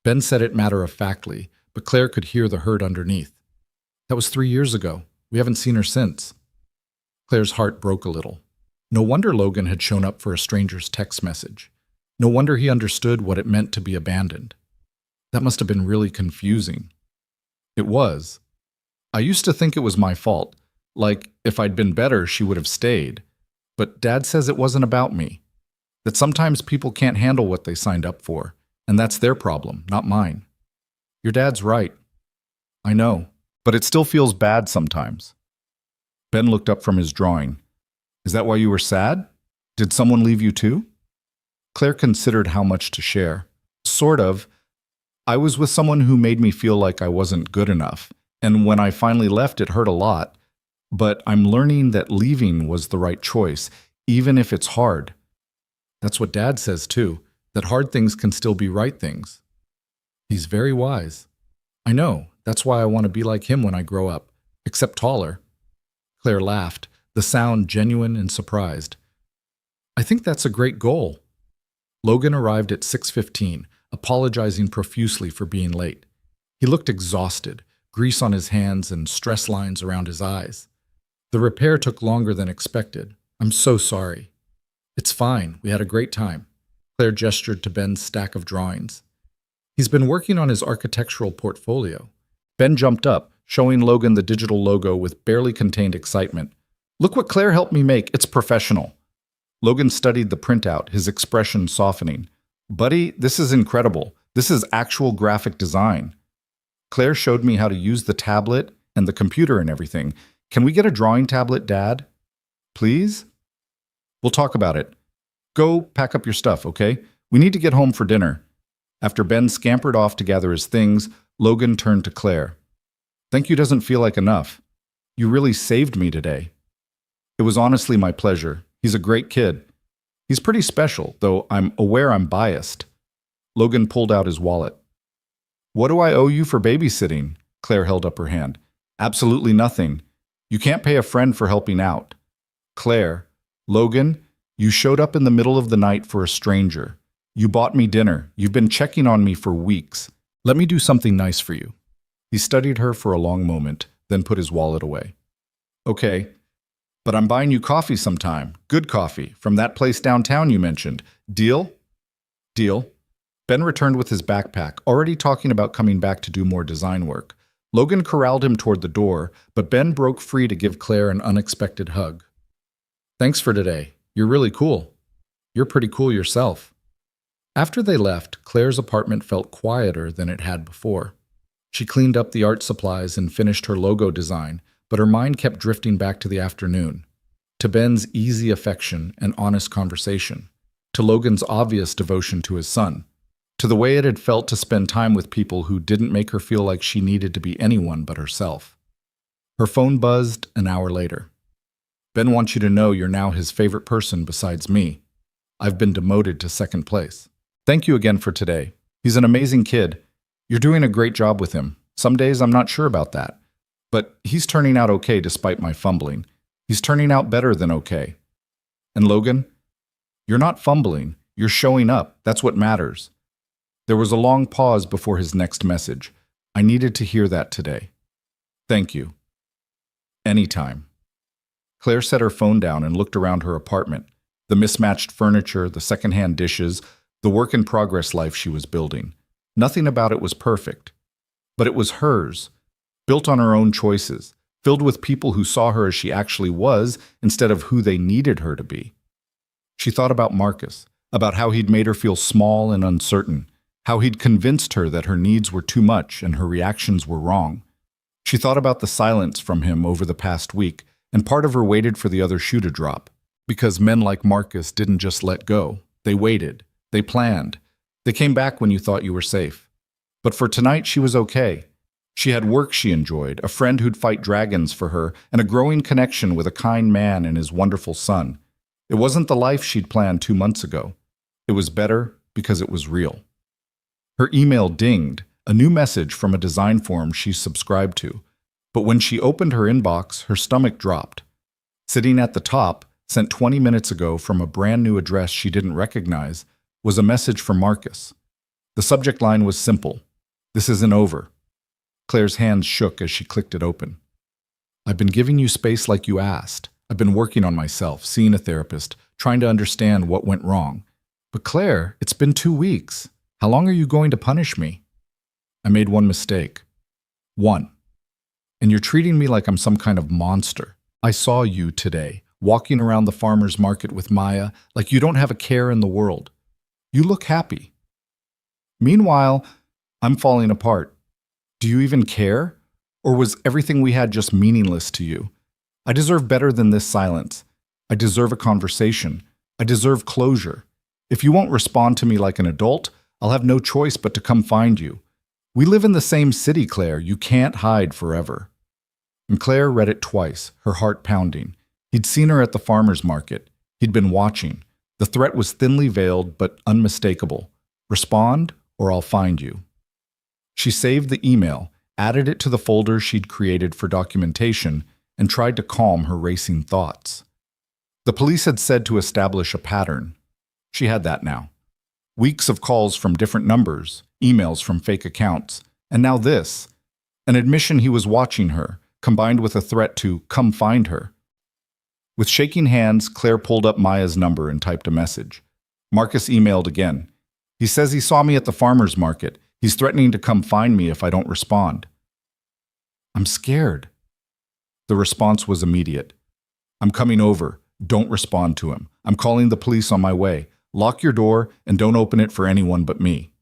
Ben said it matter-of-factly, but Claire could hear the hurt underneath. "That was 3 years ago. We haven't seen her since." Claire's heart broke a little. No wonder Logan had shown up for a stranger's text message. No wonder he understood what it meant to be abandoned. That must have been really confusing. It was. "I used to think it was my fault. Like, if I'd been better, she would have stayed. But Dad says it wasn't about me. That sometimes people can't handle what they signed up for, and that's their problem, not mine." "Your dad's right." "I know, but it still feels bad sometimes." Ben looked up from his drawing. "Is that why you were sad? Did someone leave you too?" Claire considered how much to share. "Sort of. I was with someone who made me feel like I wasn't good enough, and when I finally left, it hurt a lot. But I'm learning that leaving was the right choice, even if it's hard. That's what Dad says too, that hard things can still be right things." "He's very wise." "I know. That's why I want to be like him when I grow up, except taller." Claire laughed, the sound genuine and surprised. "I think that's a great goal." Logan arrived at 6:15, apologizing profusely for being late. He looked exhausted, grease on his hands and stress lines around his eyes. "The repair took longer than expected. I'm so sorry." "It's fine. We had a great time." Claire gestured to Ben's stack of drawings. "He's been working on his architectural portfolio." Ben jumped up, showing Logan the digital logo with barely contained excitement. "Look what Claire helped me make. It's professional." Logan studied the printout, his expression softening. "Buddy, this is incredible. This is actual graphic design. Claire showed me how to use the tablet and the computer and everything. Can we get a drawing tablet, Dad?" Please? We'll talk about it. Go pack up your stuff, okay? We need to get home for dinner. After Ben scampered off to gather his things, Logan turned to Claire. Thank you doesn't feel like enough. You really saved me today. It was honestly my pleasure. He's a great kid. He's pretty special, though I'm aware I'm biased. Logan pulled out his wallet. What do I owe you for babysitting? Claire held up her hand. Absolutely nothing. You can't pay a friend for helping out. Claire, Logan, you showed up in the middle of the night for a stranger. You bought me dinner. You've been checking on me for weeks. Let me do something nice for you. He studied her for a long moment, then put his wallet away. Okay, but I'm buying you coffee sometime. Good coffee, from that place downtown you mentioned. Deal? Deal. Ben returned with his backpack, already talking about coming back to do more design work. Logan corralled him toward the door, but Ben broke free to give Claire an unexpected hug. Thanks for today. You're really cool. You're pretty cool yourself. After they left, Claire's apartment felt quieter than it had before. She cleaned up the art supplies and finished her logo design, but her mind kept drifting back to the afternoon, to Ben's easy affection and honest conversation, to Logan's obvious devotion to his son, to the way it had felt to spend time with people who didn't make her feel like she needed to be anyone but herself. Her phone buzzed an hour later. Ben wants you to know you're now his favorite person besides me. I've been demoted to second place. Thank you again for today. He's an amazing kid. You're doing a great job with him. Some days I'm not sure about that. But he's turning out okay despite my fumbling. He's turning out better than okay. And Logan, you're not fumbling. You're showing up. That's what matters. There was a long pause before his next message. I needed to hear that today. Thank you. Anytime. Claire set her phone down and looked around her apartment. The mismatched furniture, the secondhand dishes, the work-in-progress life she was building. Nothing about it was perfect. But it was hers, built on her own choices, filled with people who saw her as she actually was instead of who they needed her to be. She thought about Marcus, about how he'd made her feel small and uncertain, how he'd convinced her that her needs were too much and her reactions were wrong. She thought about the silence from him over the past week, and part of her waited for the other shoe to drop. Because men like Marcus didn't just let go. They waited. They planned. They came back when you thought you were safe. But for tonight, she was okay. She had work she enjoyed, a friend who'd fight dragons for her, and a growing connection with a kind man and his wonderful son. It wasn't the life she'd planned 2 months ago. It was better because it was real. Her email dinged, a new message from a design forum she subscribed to. But when she opened her inbox, her stomach dropped. Sitting at the top, sent 20 minutes ago from a brand new address she didn't recognize, was a message from Marcus. The subject line was simple. This isn't over. Claire's hands shook as she clicked it open. I've been giving you space like you asked. I've been working on myself, seeing a therapist, trying to understand what went wrong. But Claire, it's been 2 weeks. How long are you going to punish me? I made one mistake. One. And you're treating me like I'm some kind of monster. I saw you today, walking around the farmer's market with Maya, like you don't have a care in the world. You look happy. Meanwhile, I'm falling apart. Do you even care? Or was everything we had just meaningless to you? I deserve better than this silence. I deserve a conversation. I deserve closure. If you won't respond to me like an adult, I'll have no choice but to come find you. We live in the same city, Claire. You can't hide forever. And Claire read it twice, her heart pounding. He'd seen her at the farmer's market. He'd been watching. The threat was thinly veiled but unmistakable. Respond, or I'll find you. She saved the email, added it to the folder she'd created for documentation, and tried to calm her racing thoughts. The police had said to establish a pattern. She had that now. Weeks of calls from different numbers, emails from fake accounts, and now this. An admission he was watching her, combined with a threat to come find her. With shaking hands, Claire pulled up Maya's number and typed a message. Marcus emailed again. He says he saw me at the farmer's market. He's threatening to come find me if I don't respond. I'm scared. The response was immediate. I'm coming over. Don't respond to him. I'm calling the police on my way. Lock your door and don't open it for anyone but me.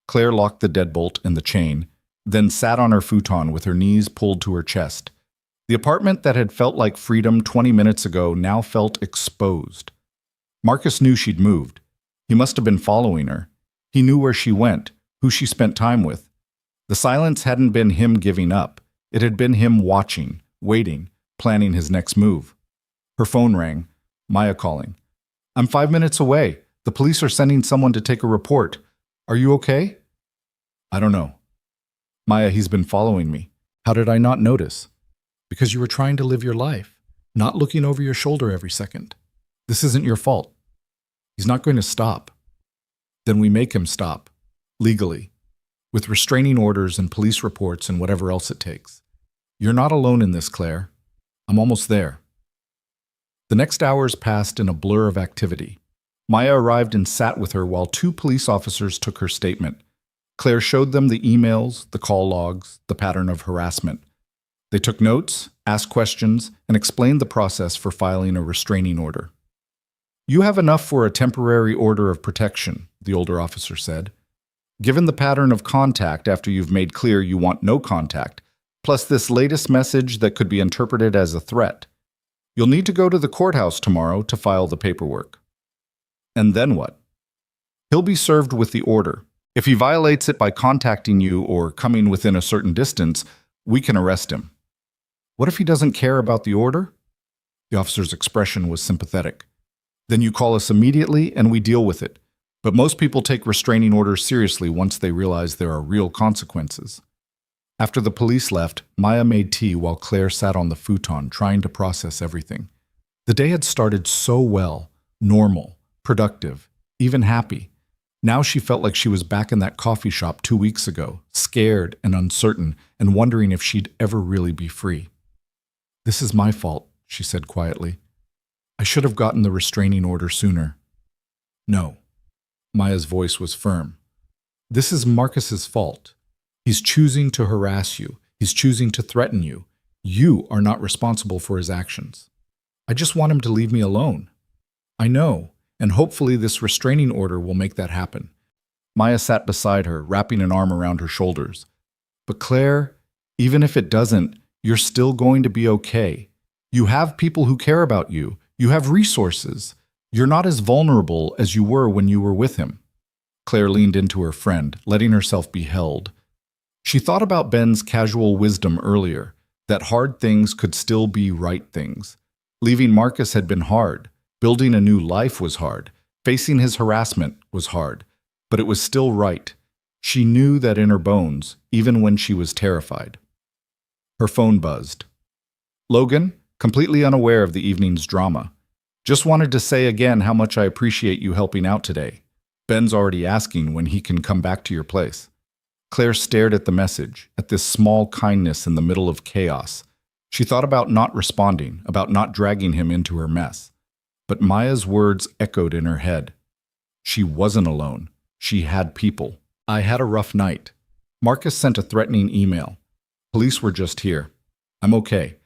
Claire locked the deadbolt and the chain, then sat on her futon with her knees pulled to her chest. The apartment that had felt like freedom 20 minutes ago now felt exposed. Marcus knew she'd moved. He must have been following her. He knew where she went, who she spent time with. The silence hadn't been him giving up. It had been him watching, waiting, planning his next move. Her phone rang. Maya calling. "I'm 5 minutes away. The police are sending someone to take a report. Are you okay?" "I don't know." "Maya, he's been following me." "How did I not notice?" "Because you were trying to live your life, not looking over your shoulder every second. This isn't your fault. He's not going to stop." "Then we make him stop. Legally. With restraining orders and police reports and whatever else it takes. You're not alone in this, Claire. I'm almost there." The next hours passed in a blur of activity. Maya arrived and sat with her while 2 police officers took her statement. Claire showed them the emails, the call logs, the pattern of harassment. They took notes, asked questions, and explained the process for filing a restraining order. "You have enough for a temporary order of protection," the older officer said. "Given the pattern of contact after you've made clear you want no contact, plus this latest message that could be interpreted as a threat, you'll need to go to the courthouse tomorrow to file the paperwork." "And then what?" "He'll be served with the order. If he violates it by contacting you or coming within a certain distance, we can arrest him." "What if he doesn't care about the order?" The officer's expression was sympathetic. "Then you call us immediately and we deal with it. But most people take restraining orders seriously once they realize there are real consequences." After the police left, Maya made tea while Claire sat on the futon trying to process everything. The day had started so well, normal, productive, even happy. Now she felt like she was back in that coffee shop 2 weeks ago, scared and uncertain and wondering if she'd ever really be free. "This is my fault," she said quietly. "I should have gotten the restraining order sooner." "No." Maya's voice was firm. "This is Marcus's fault. He's choosing to harass you. He's choosing to threaten you. You are not responsible for his actions. I just want him to leave me alone. I know, and hopefully this restraining order will make that happen." Maya sat beside her, wrapping an arm around her shoulders. "But Claire, even if it doesn't, you're still going to be okay. You have people who care about you. You have resources. You're not as vulnerable as you were when you were with him." Claire leaned into her friend, letting herself be held. She thought about Ben's casual wisdom earlier, that hard things could still be right things. Leaving Marcus had been hard. Building a new life was hard. Facing his harassment was hard. But it was still right. She knew that in her bones, even when she was terrified. Her phone buzzed. "Logan, completely unaware of the evening's drama. Just wanted to say again how much I appreciate you helping out today. Ben's already asking when he can come back to your place." Claire stared at the message, at this small kindness in the middle of chaos. She thought about not responding, about not dragging him into her mess. But Maya's words echoed in her head. She wasn't alone. She had people. "I had a rough night. Marcus sent a threatening email. Police were just here. I'm okay,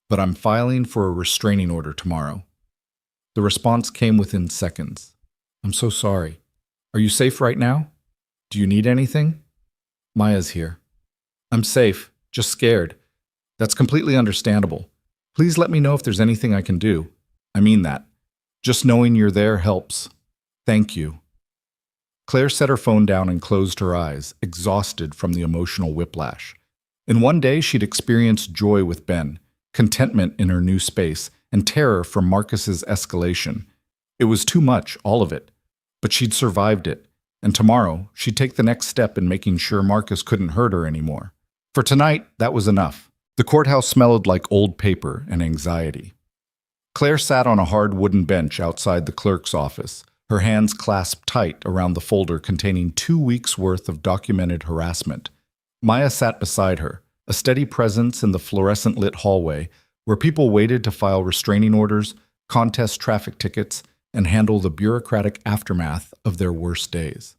but I'm filing for a restraining order tomorrow." The response came within seconds. "I'm so sorry. Are you safe right now? Do you need anything?" "Maya's here." "I'm safe, just scared." "That's completely understandable. Please let me know if there's anything I can do. I mean that. Just knowing you're there helps. Thank you." Claire set her phone down and closed her eyes, exhausted from the emotional whiplash. In one day, she'd experienced joy with Ben, contentment in her new space, and terror from Marcus's escalation. It was too much, all of it. But she'd survived it, and tomorrow she'd take the next step in making sure Marcus couldn't hurt her anymore. For tonight, that was enough. The courthouse smelled like old paper and anxiety. Claire sat on a hard wooden bench outside the clerk's office, her hands clasped tight around the folder containing 2 weeks' worth of documented harassment. Maya sat beside her, a steady presence in the fluorescent-lit hallway where people waited to file restraining orders, contest traffic tickets, and handle the bureaucratic aftermath of their worst days.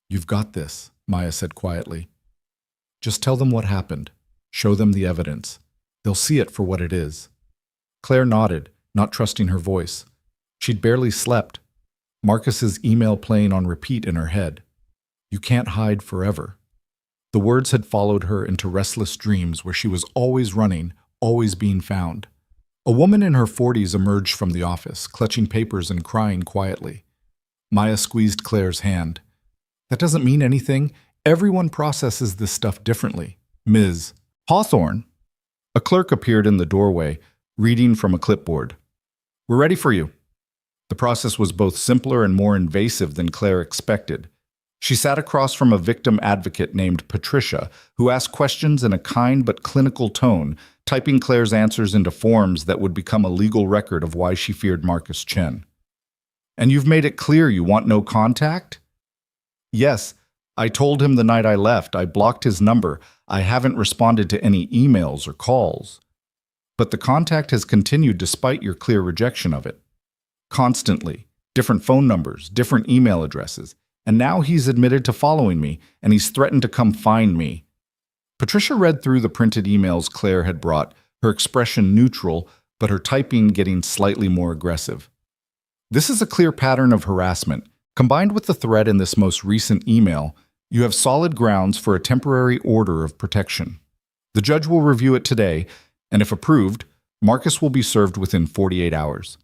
"You've got this," Maya said quietly. "Just tell them what happened. Show them the evidence. They'll see it for what it is." Claire nodded, not trusting her voice. She'd barely slept. Marcus's email playing on repeat in her head. "You can't hide forever." The words had followed her into restless dreams where she was always running, always being found. A woman in her 40s emerged from the office, clutching papers and crying quietly. Maya squeezed Claire's hand. That doesn't mean anything. Everyone processes this stuff differently. Ms. Hawthorne. A clerk appeared in the doorway, reading from a clipboard. We're ready for you. The process was both simpler and more invasive than Claire expected. She sat across from a victim advocate named Patricia, who asked questions in a kind but clinical tone, typing Claire's answers into forms that would become a legal record of why she feared Marcus Chen. And you've made it clear you want no contact? Yes, I told him the night I left. I blocked his number. I haven't responded to any emails or calls. But the contact has continued despite your clear rejection of it. Constantly. Different phone numbers, different email addresses. And now he's admitted to following me, and he's threatened to come find me. Patricia read through the printed emails Claire had brought, her expression neutral, but her typing getting slightly more aggressive. This is a clear pattern of harassment. Combined with the threat in this most recent email, you have solid grounds for a temporary order of protection. The judge will review it today, and if approved, Marcus will be served within 48 hours.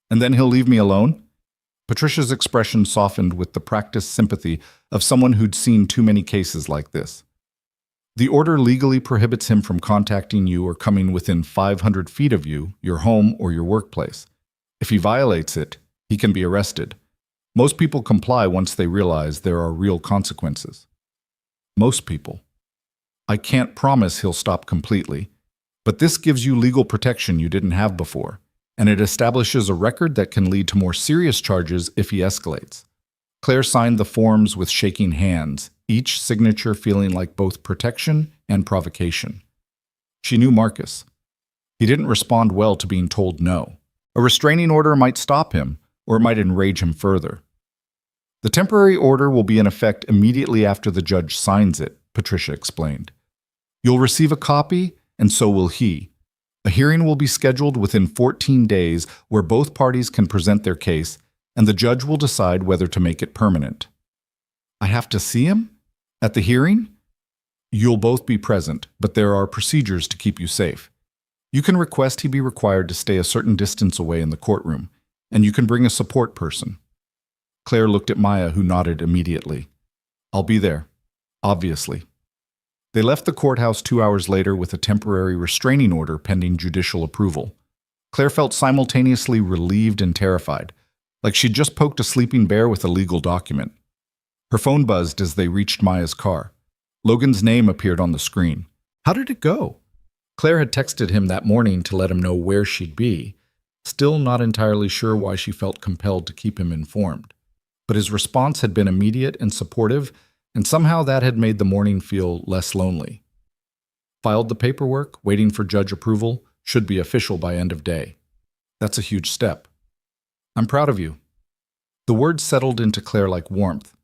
And then he'll leave me alone? Patricia's expression softened with the practiced sympathy of someone who'd seen too many cases like this. The order legally prohibits him from contacting you or coming within 500 feet of you, your home, or your workplace. If he violates it, he can be arrested. Most people comply once they realize there are real consequences. Most people. I can't promise he'll stop completely, but this gives you legal protection you didn't have before, and it establishes a record that can lead to more serious charges if he escalates. Claire signed the forms with shaking hands, each signature feeling like both protection and provocation. She knew Marcus. He didn't respond well to being told no. A restraining order might stop him, or it might enrage him further. The temporary order will be in effect immediately after the judge signs it, Patricia explained. You'll receive a copy, and so will he. A hearing will be scheduled within 14 days where both parties can present their case, and the judge will decide whether to make it permanent. I have to see him? At the hearing? You'll both be present, but there are procedures to keep you safe. You can request he be required to stay a certain distance away in the courtroom, and you can bring a support person. Claire looked at Maya, who nodded immediately. I'll be there, obviously. They left the courthouse 2 hours later with a temporary restraining order pending judicial approval. Claire felt simultaneously relieved and terrified, like she'd just poked a sleeping bear with a legal document. Her phone buzzed as they reached Maya's car. Logan's name appeared on the screen. How did it go? Claire had texted him that morning to let him know where she'd be, still not entirely sure why she felt compelled to keep him informed. But his response had been immediate and supportive, and somehow that had made the morning feel less lonely. Filed the paperwork, waiting for judge approval, should be official by end of day. That's a huge step. I'm proud of you. The words settled into Claire like warmth.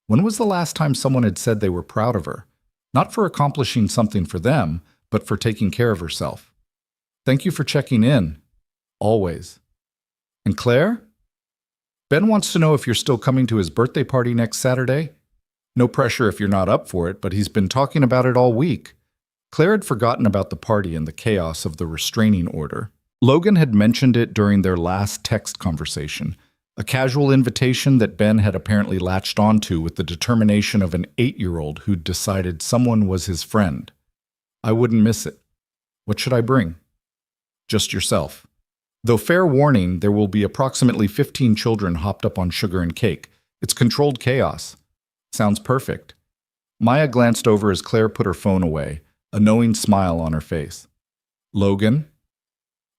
When was the last time someone had said they were proud of her? Not for accomplishing something for them, but for taking care of herself. Thank you for checking in. Always. And Claire? Ben wants to know if you're still coming to his birthday party next Saturday. No pressure if you're not up for it, but he's been talking about it all week. Claire had forgotten about the party and the chaos of the restraining order. Logan had mentioned it during their last text conversation, a casual invitation that Ben had apparently latched onto with the determination of an 8-year-old who'd decided someone was his friend. I wouldn't miss it. What should I bring? Just yourself. Though fair warning, there will be approximately 15 children hopped up on sugar and cake. It's controlled chaos. Sounds perfect. Maya glanced over as Claire put her phone away, a knowing smile on her face. Logan?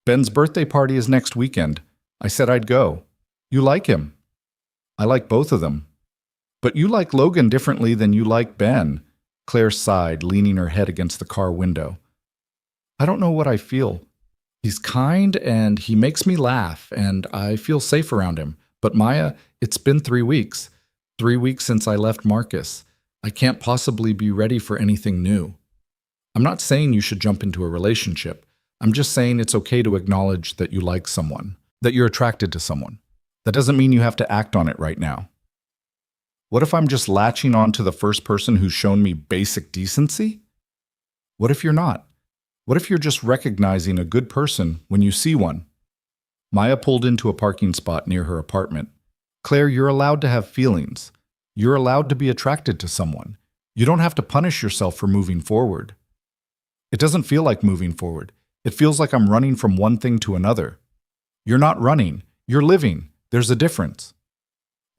Ben's birthday party is next weekend. I said I'd go. You like him. I like both of them. But you like Logan differently than you like Ben. Claire sighed, leaning her head against the car window. I don't know what I feel. He's kind and he makes me laugh, and I feel safe around him. But Maya, it's been 3 weeks. 3 weeks since I left Marcus. I can't possibly be ready for anything new. I'm not saying you should jump into a relationship. I'm just saying it's okay to acknowledge that you like someone, that you're attracted to someone. That doesn't mean you have to act on it right now. What if I'm just latching on to the first person who's shown me basic decency? What if you're not? What if you're just recognizing a good person when you see one? Maya pulled into a parking spot near her apartment. Claire, you're allowed to have feelings. You're allowed to be attracted to someone. You don't have to punish yourself for moving forward. It doesn't feel like moving forward. It feels like I'm running from one thing to another. You're not running. You're living. There's a difference.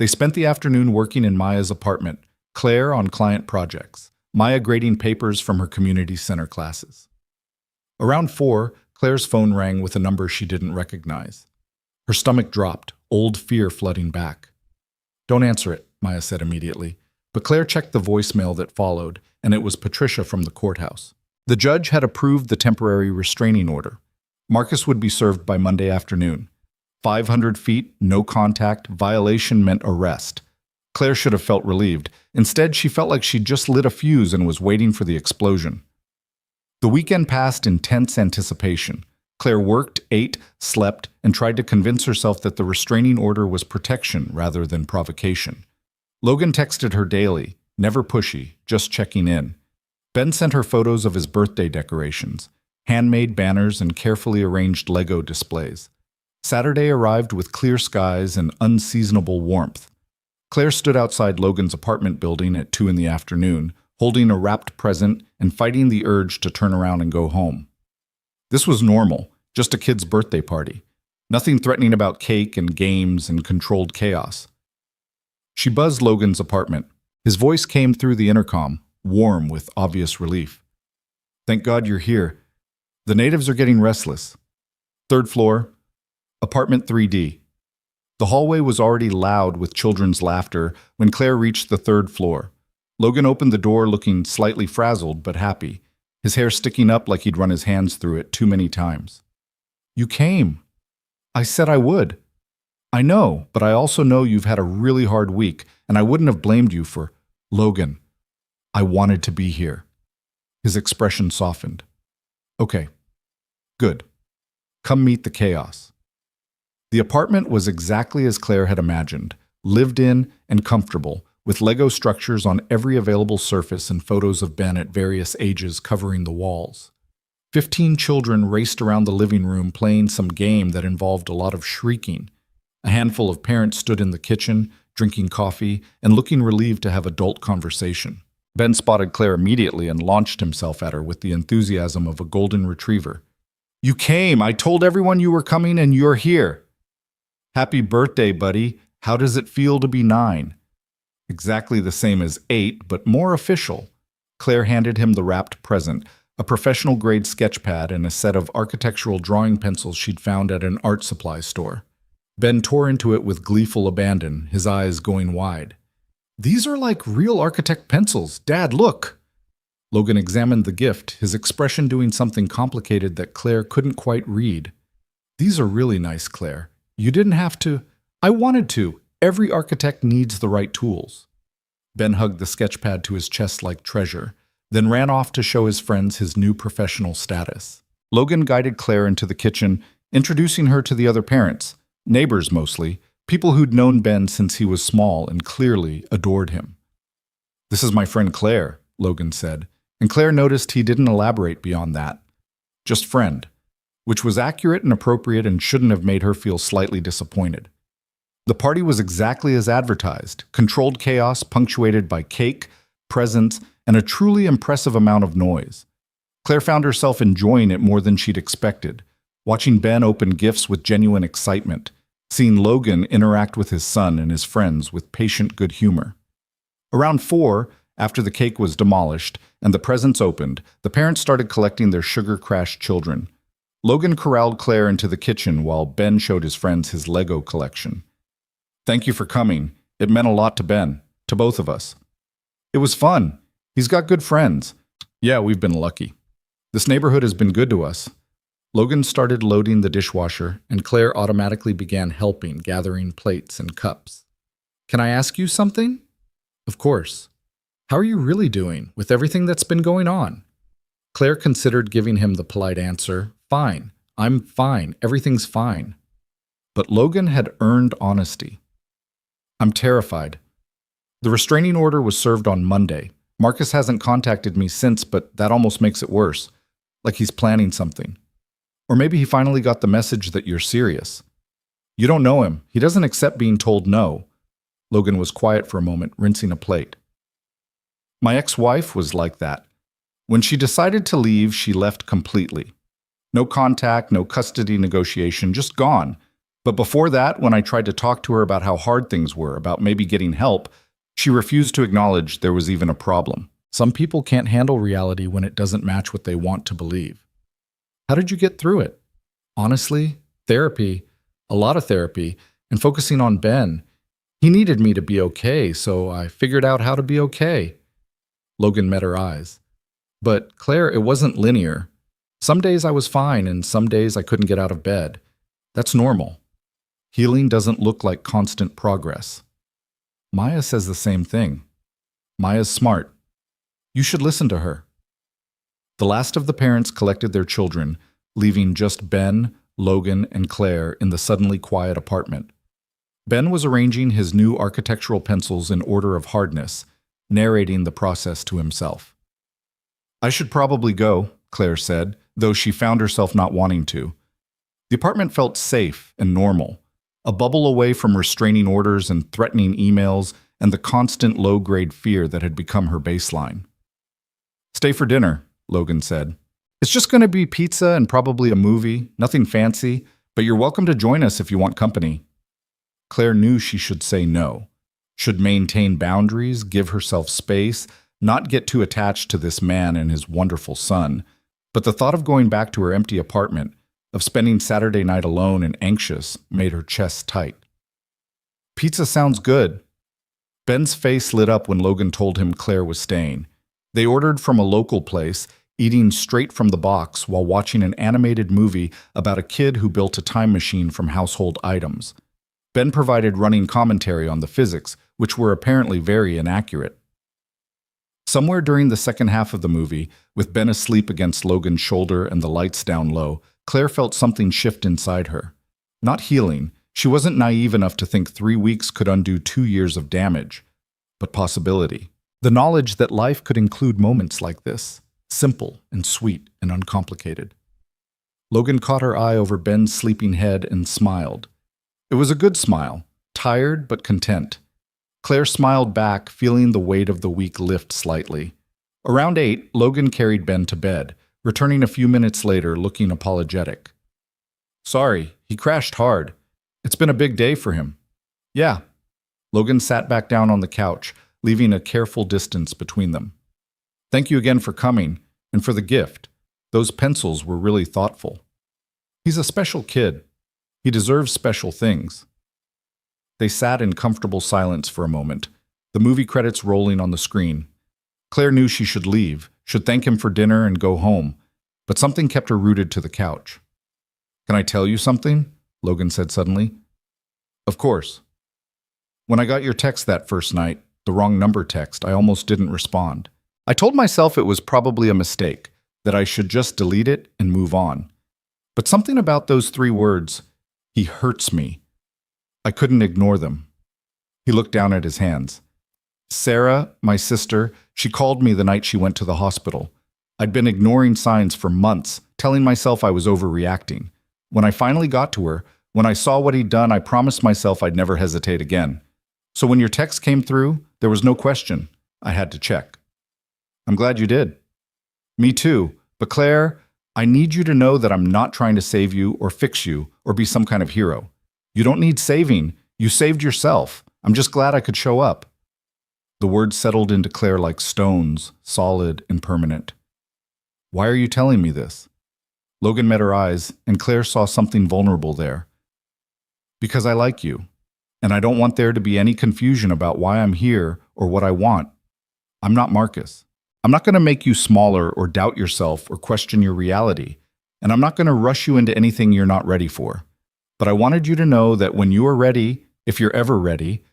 They spent the afternoon working in Maya's apartment, Claire on client projects, Maya grading papers from her community center classes. Around 4, Claire's phone rang with a number she didn't recognize. Her stomach dropped, old fear flooding back. Don't answer it, Maya said immediately, but Claire checked the voicemail that followed, and it was Patricia from the courthouse. The judge had approved the temporary restraining order. Marcus would be served by Monday afternoon. 500 feet, no contact, violation meant arrest. Claire should have felt relieved. Instead, she felt like she'd just lit a fuse and was waiting for the explosion. The weekend passed in tense anticipation. Claire worked, ate, slept, and tried to convince herself that the restraining order was protection rather than provocation. Logan texted her daily, never pushy, just checking in. Ben sent her photos of his birthday decorations, handmade banners and carefully arranged Lego displays. Saturday arrived with clear skies and unseasonable warmth. Claire stood outside Logan's apartment building at 2 in the afternoon, holding a wrapped present and fighting the urge to turn around and go home. This was normal, just a kid's birthday party. Nothing threatening about cake and games and controlled chaos. She buzzed Logan's apartment. His voice came through the intercom, warm with obvious relief. Thank God you're here. The natives are getting restless. 3rd floor, apartment 3D. The hallway was already loud with children's laughter when Claire reached the 3rd floor. Logan opened the door looking slightly frazzled but happy, his hair sticking up like he'd run his hands through it too many times. You came. I said I would. I know, but I also know you've had a really hard week, and I wouldn't have blamed you for... Logan, I wanted to be here. His expression softened. Okay, good. Come meet the chaos. The apartment was exactly as Claire had imagined, lived in and comfortable, with Lego structures on every available surface and photos of Ben at various ages covering the walls. 15 children raced around the living room playing some game that involved a lot of shrieking. A handful of parents stood in the kitchen, drinking coffee, and looking relieved to have adult conversation. Ben spotted Claire immediately and launched himself at her with the enthusiasm of a golden retriever. You came! I told everyone you were coming and you're here! Happy birthday, buddy! How does it feel to be 9? Exactly the same as 8, but more official. Claire handed him the wrapped present, a professional-grade sketchpad and a set of architectural drawing pencils she'd found at an art supply store. Ben tore into it with gleeful abandon, his eyes going wide. These are like real architect pencils. Dad, look! Logan examined the gift, his expression doing something complicated that Claire couldn't quite read. These are really nice, Claire. You didn't have to. I wanted to. Every architect needs the right tools. Ben hugged the sketchpad to his chest like treasure, then ran off to show his friends his new professional status. Logan guided Claire into the kitchen, introducing her to the other parents, neighbors mostly, people who'd known Ben since he was small and clearly adored him. This is my friend Claire, Logan said, and Claire noticed he didn't elaborate beyond that. Just friend, which was accurate and appropriate and shouldn't have made her feel slightly disappointed. The party was exactly as advertised, controlled chaos punctuated by cake, presents, and a truly impressive amount of noise. Claire found herself enjoying it more than she'd expected, watching Ben open gifts with genuine excitement, seeing Logan interact with his son and his friends with patient good humor. Around 4, after the cake was demolished and the presents opened, the parents started collecting their sugar-crashed children. Logan corralled Claire into the kitchen while Ben showed his friends his Lego collection. Thank you for coming. It meant a lot to Ben, to both of us. It was fun. He's got good friends. Yeah, we've been lucky. This neighborhood has been good to us. Logan started loading the dishwasher, and Claire automatically began helping, gathering plates and cups. Can I ask you something? Of course. How are you really doing with everything that's been going on? Claire considered giving him the polite answer, fine. I'm fine. Everything's fine. But Logan had earned honesty. I'm terrified. The restraining order was served on Monday. Marcus hasn't contacted me since, but that almost makes it worse. like he's planning something. Or maybe he finally got the message that you're serious. You don't know him. He doesn't accept being told no. Logan was quiet for a moment, rinsing a plate. My ex-wife was like that. When she decided to leave, she left completely. No contact, no custody negotiation, just gone. But before that, when I tried to talk to her about how hard things were, about maybe getting help, she refused to acknowledge there was even a problem. Some people can't handle reality when it doesn't match what they want to believe. How did you get through it? Honestly, therapy, a lot of therapy, and focusing on Ben. He needed me to be okay, so I figured out how to be okay. Logan met her eyes. But Claire, it wasn't linear. Some days I was fine, and some days I couldn't get out of bed. That's normal. Healing doesn't look like constant progress. Maya says the same thing. Maya's smart. You should listen to her. The last of the parents collected their children, leaving just Ben, Logan, and Claire in the suddenly quiet apartment. Ben was arranging his new architectural pencils in order of hardness, narrating the process to himself. I should probably go, Claire said, though she found herself not wanting to. The apartment felt safe and normal, a bubble away from restraining orders and threatening emails and the constant low-grade fear that had become her baseline. Stay for dinner, Logan said. It's just going to be pizza and probably a movie, nothing fancy, but you're welcome to join us if you want company. Claire knew she should say no, should maintain boundaries, give herself space, not get too attached to this man and his wonderful son. But the thought of going back to her empty apartment, of spending Saturday night alone and anxious, made her chest tight. Pizza sounds good. Ben's face lit up when Logan told him Claire was staying. They ordered from a local place, eating straight from the box while watching an animated movie about a kid who built a time machine from household items. Ben provided running commentary on the physics, which were apparently very inaccurate. Somewhere during the second half of the movie, with Ben asleep against Logan's shoulder and the lights down low, Claire felt something shift inside her. Not healing. She wasn't naive enough to think 3 weeks could undo 2 years of damage, but possibility. The knowledge that life could include moments like this, simple and sweet and uncomplicated. Logan caught her eye over Ben's sleeping head and smiled. It was a good smile, tired but content. Claire smiled back, feeling the weight of the week lift slightly. Around 8, Logan carried Ben to bed, returning a few minutes later looking apologetic. Sorry, he crashed hard. It's been a big day for him. Yeah. Logan sat back down on the couch, leaving a careful distance between them. Thank you again for coming, and for the gift. Those pencils were really thoughtful. He's a special kid. He deserves special things. They sat in comfortable silence for a moment, the movie credits rolling on the screen. Claire knew she should leave, should thank him for dinner and go home, but something kept her rooted to the couch. Can I tell you something? Logan said suddenly. Of course. When I got your text that first night, the wrong number text, I almost didn't respond. I told myself it was probably a mistake, that I should just delete it and move on. But something about those 3 words, he hurts me. I couldn't ignore them. He looked down at his hands. Sarah, my sister, she called me the night she went to the hospital. I'd been ignoring signs for months, telling myself I was overreacting. When I finally got to her, when I saw what he'd done, I promised myself I'd never hesitate again. So when your text came through, there was no question. I had to check. I'm glad you did. Me too. But Claire, I need you to know that I'm not trying to save you or fix you or be some kind of hero. You don't need saving. You saved yourself. I'm just glad I could show up. The words settled into Claire like stones, solid and permanent. Why are you telling me this? Logan met her eyes, and Claire saw something vulnerable there. Because I like you, and I don't want there to be any confusion about why I'm here or what I want. I'm not Marcus. I'm not going to make you smaller or doubt yourself or question your reality, and I'm not going to rush you into anything you're not ready for. But I wanted you to know that when you are ready, if you're ever ready,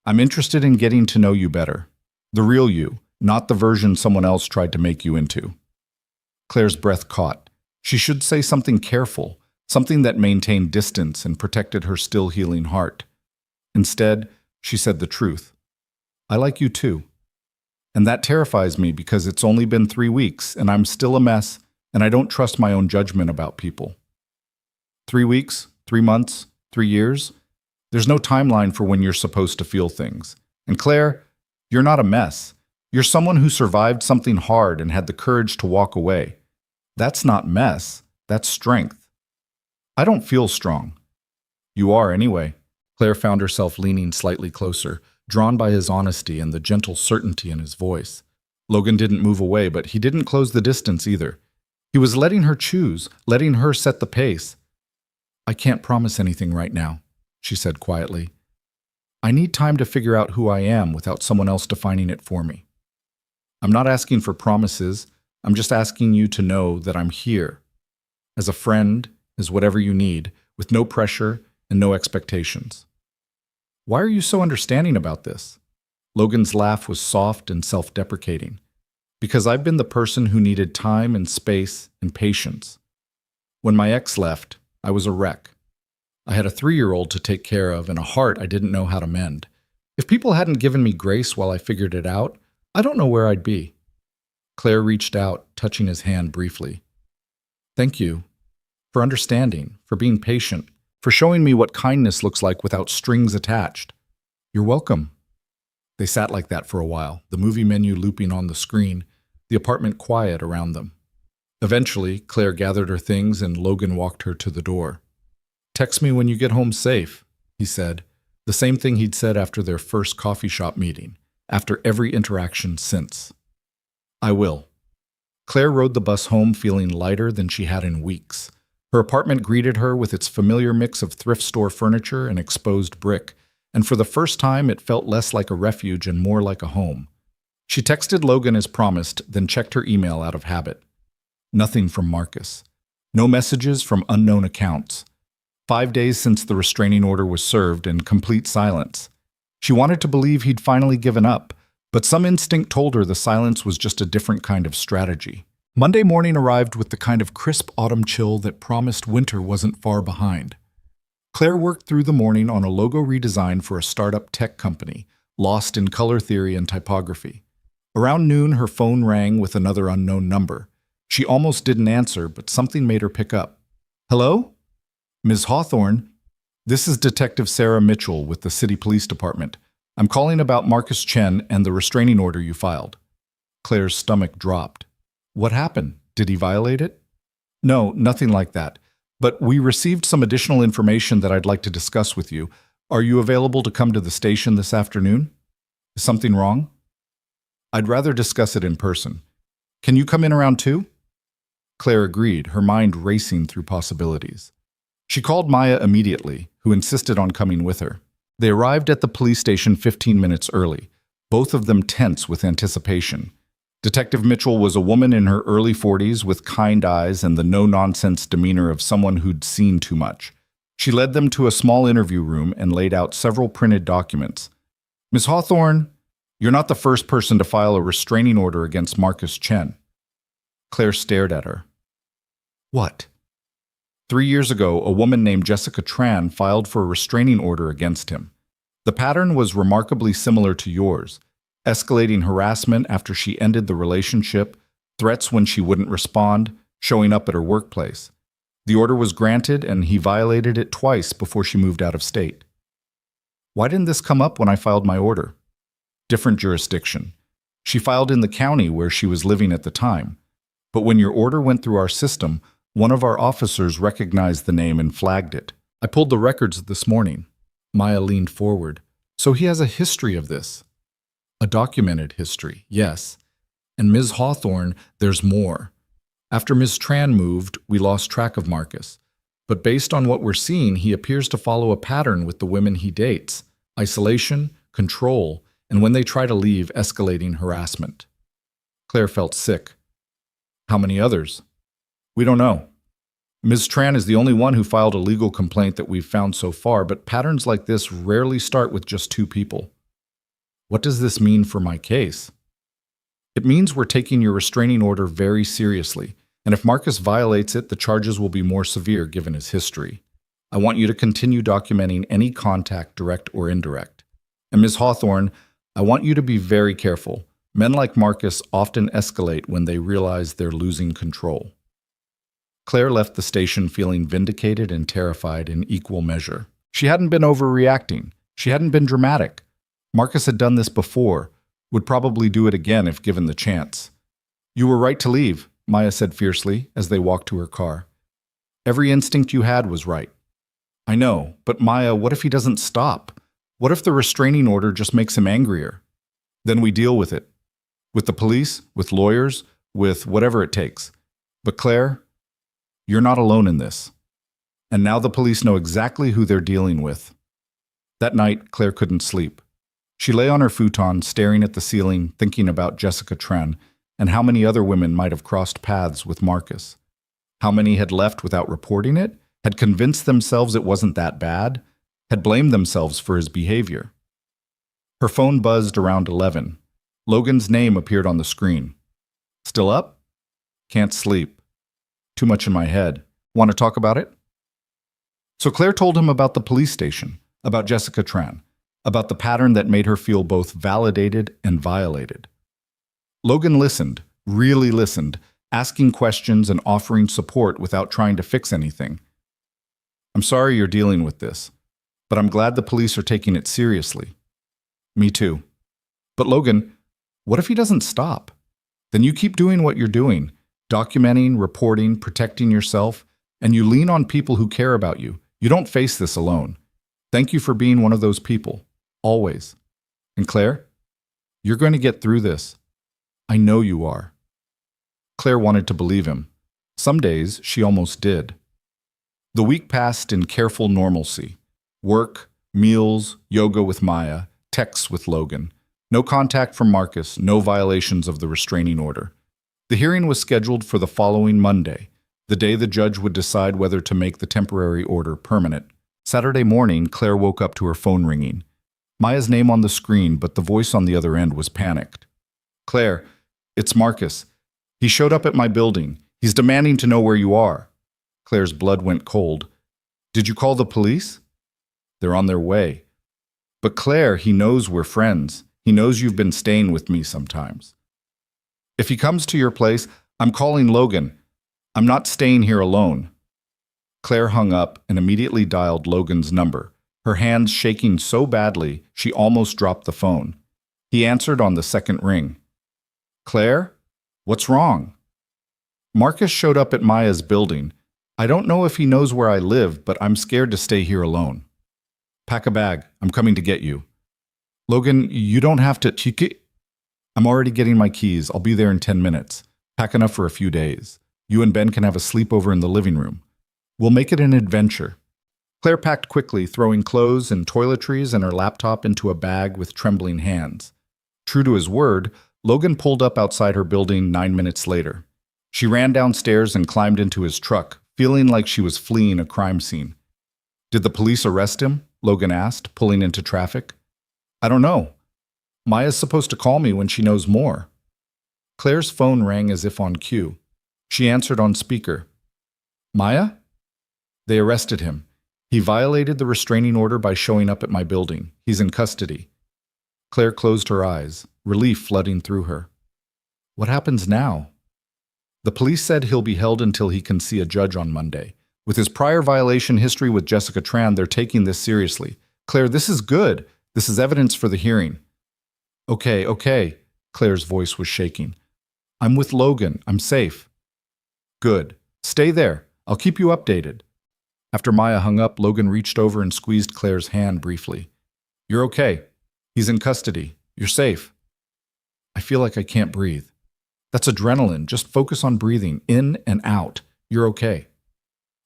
I'm interested in getting to know you better. The real you, not the version someone else tried to make you into. Claire's breath caught. She should say something careful, something that maintained distance and protected her still healing heart. Instead, she said the truth. I like you too. And that terrifies me because it's only been 3 weeks and I'm still a mess, and I don't trust my own judgment about people. 3 weeks, 3 months, 3 years? There's no timeline for when you're supposed to feel things. And Claire, you're not a mess. You're someone who survived something hard and had the courage to walk away. That's not mess, that's strength. I don't feel strong. You are anyway. Claire found herself leaning slightly closer, drawn by his honesty and the gentle certainty in his voice. Logan didn't move away, but he didn't close the distance either. He was letting her choose, letting her set the pace. I can't promise anything right now, she said quietly. I need time to figure out who I am without someone else defining it for me. I'm not asking for promises. I'm just asking you to know that I'm here. As a friend, as whatever you need, with no pressure and no expectations. Why are you so understanding about this? Logan's laugh was soft and self-deprecating. Because I've been the person who needed time and space and patience. When my ex left, I was a wreck. I had a 3-year-old to take care of and a heart I didn't know how to mend. If people hadn't given me grace while I figured it out, I don't know where I'd be. Claire reached out, touching his hand briefly. Thank you. For understanding, for being patient, for showing me what kindness looks like without strings attached. You're welcome. They sat like that for a while, the movie menu looping on the screen, the apartment quiet around them. Eventually, Claire gathered her things and Logan walked her to the door. Text me when you get home safe, he said, the same thing he'd said after their first coffee shop meeting, after every interaction since. I will. Claire rode the bus home feeling lighter than she had in weeks. Her apartment greeted her with its familiar mix of thrift store furniture and exposed brick, and for the first time it felt less like a refuge and more like a home. She texted Logan as promised, then checked her email out of habit. Nothing from Marcus. No messages from unknown accounts. 5 days since the restraining order was served and complete silence. She wanted to believe he'd finally given up, but some instinct told her the silence was just a different kind of strategy. Monday morning arrived with the kind of crisp autumn chill that promised winter wasn't far behind. Claire worked through the morning on a logo redesign for a startup tech company, lost in color theory and typography. Around noon, her phone rang with another unknown number. She almost didn't answer, but something made her pick up. Hello? Ms. Hawthorne, this is Detective Sarah Mitchell with the City Police Department. I'm calling about Marcus Chen and the restraining order you filed. Claire's stomach dropped. What happened? Did he violate it? No, nothing like that. But we received some additional information that I'd like to discuss with you. Are you available to come to the station this afternoon? Is something wrong? I'd rather discuss it in person. Can you come in around 2? Claire agreed, her mind racing through possibilities. She called Maya immediately, who insisted on coming with her. They arrived at the police station 15 minutes early, both of them tense with anticipation. Detective Mitchell was a woman in her early 40s with kind eyes and the no-nonsense demeanor of someone who'd seen too much. She led them to a small interview room and laid out several printed documents. Ms. Hawthorne, you're not the first person to file a restraining order against Marcus Chen. Claire stared at her. What? 3 years ago, a woman named Jessica Tran filed for a restraining order against him. The pattern was remarkably similar to yours. Escalating harassment after she ended the relationship, threats when she wouldn't respond, showing up at her workplace. The order was granted and he violated it twice before she moved out of state. Why didn't this come up when I filed my order? Different jurisdiction. She filed in the county where she was living at the time. But when your order went through our system, one of our officers recognized the name and flagged it. I pulled the records this morning. Maya leaned forward. So he has a history of this. A documented history, yes. And Ms. Hawthorne, there's more. After Ms. Tran moved, we lost track of Marcus. But based on what we're seeing, he appears to follow a pattern with the women he dates. Isolation, control, and when they try to leave, escalating harassment. Claire felt sick. How many others? We don't know. Ms. Tran is the only one who filed a legal complaint that we've found so far, but patterns like this rarely start with just 2 people. What does this mean for my case? It means we're taking your restraining order very seriously, and if Marcus violates it, the charges will be more severe given his history. I want you to continue documenting any contact, direct or indirect. And Ms. Hawthorne, I want you to be very careful. Men like Marcus often escalate when they realize they're losing control. Claire left the station feeling vindicated and terrified in equal measure. She hadn't been overreacting. She hadn't been dramatic. Marcus had done this before, would probably do it again if given the chance. "You were right to leave," Maya said fiercely as they walked to her car. "Every instinct you had was right." "I know, but Maya, what if he doesn't stop? What if the restraining order just makes him angrier? Then we deal with it. With the police, with lawyers, with whatever it takes. But Claire, you're not alone in this. And now the police know exactly who they're dealing with." That night, Claire couldn't sleep. She lay on her futon, staring at the ceiling, thinking about Jessica Tran and how many other women might have crossed paths with Marcus. How many had left without reporting it, had convinced themselves it wasn't that bad, had blamed themselves for his behavior. Her phone buzzed around 11. Logan's name appeared on the screen. "Still up?" "Can't sleep. Too much in my head. Want to talk about it?" So Claire told him about the police station, about Jessica Tran, about the pattern that made her feel both validated and violated. Logan listened, really listened, asking questions and offering support without trying to fix anything. "I'm sorry you're dealing with this, but I'm glad the police are taking it seriously." "Me too. But Logan, what if he doesn't stop? Then you keep doing what you're doing, documenting, reporting, protecting yourself, and you lean on people who care about you. You don't face this alone. Thank you for being one of those people. Always. And Claire, you're going to get through this. I know you are." Claire wanted to believe him. Some days, she almost did. The week passed in careful normalcy. Work, meals, yoga with Maya, texts with Logan. No contact from Marcus, no violations of the restraining order. The hearing was scheduled for the following Monday, the day the judge would decide whether to make the temporary order permanent. Saturday morning, Claire woke up to her phone ringing. Maya's name on the screen, but the voice on the other end was panicked. "Claire, it's Marcus. He showed up at my building. He's demanding to know where you are." Claire's blood went cold. "Did you call the police?" "They're on their way." "But Claire, he knows we're friends. He knows you've been staying with me sometimes." "If he comes to your place, I'm calling Logan. I'm not staying here alone." Claire hung up and immediately dialed Logan's number, her hands shaking so badly she almost dropped the phone. He answered on the second ring. "Claire? What's wrong?" "Marcus showed up at Maya's building. I don't know if he knows where I live, but I'm scared to stay here alone." "Pack a bag. I'm coming to get you." "Logan, you don't have to..." "I'm already getting my keys. I'll be there in 10 minutes. Pack enough for a few days. You and Ben can have a sleepover in the living room. We'll make it an adventure." Claire packed quickly, throwing clothes and toiletries and her laptop into a bag with trembling hands. True to his word, Logan pulled up outside her building 9 minutes later. She ran downstairs and climbed into his truck, feeling like she was fleeing a crime scene. "Did the police arrest him?" Logan asked, pulling into traffic. "I don't know. Maya's supposed to call me when she knows more." Claire's phone rang as if on cue. She answered on speaker. "Maya?" "They arrested him. He violated the restraining order by showing up at my building. He's in custody." Claire closed her eyes, relief flooding through her. "What happens now?" "The police said he'll be held until he can see a judge on Monday. With his prior violation history with Jessica Tran, they're taking this seriously. Claire, this is good. This is evidence for the hearing." Okay. Claire's voice was shaking. "I'm with Logan. I'm safe." "Good. Stay there. I'll keep you updated." After Maya hung up, Logan reached over and squeezed Claire's hand briefly. "You're okay. He's in custody. You're safe." "I feel like I can't breathe." "That's adrenaline. Just focus on breathing, in and out. You're okay."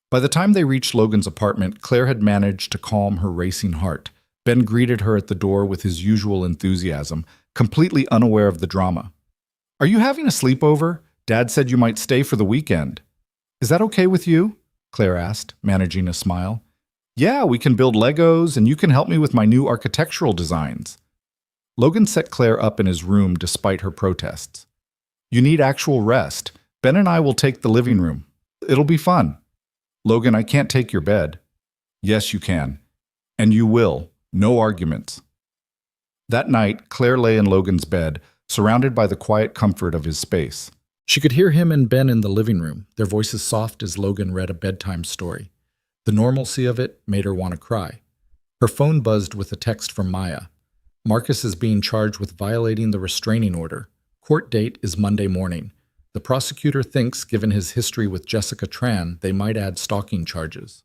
By the time they reached Logan's apartment, Claire had managed to calm her racing heart. Ben greeted her at the door with his usual enthusiasm, completely unaware of the drama. "Are you having a sleepover? Dad said you might stay for the weekend." "Is that okay with you?" Claire asked, managing a smile. "Yeah, we can build Legos, and you can help me with my new architectural designs." Logan set Claire up in his room despite her protests. "You need actual rest. Ben and I will take the living room. It'll be fun." "Logan, I can't take your bed." "Yes, you can. And you will. No arguments." That night, Claire lay in Logan's bed, surrounded by the quiet comfort of his space. She could hear him and Ben in the living room, their voices soft as Logan read a bedtime story. The normalcy of it made her want to cry. Her phone buzzed with a text from Maya. Marcus is being charged with violating the restraining order. Court date is Monday morning. The prosecutor thinks, given his history with Jessica Tran, they might add stalking charges.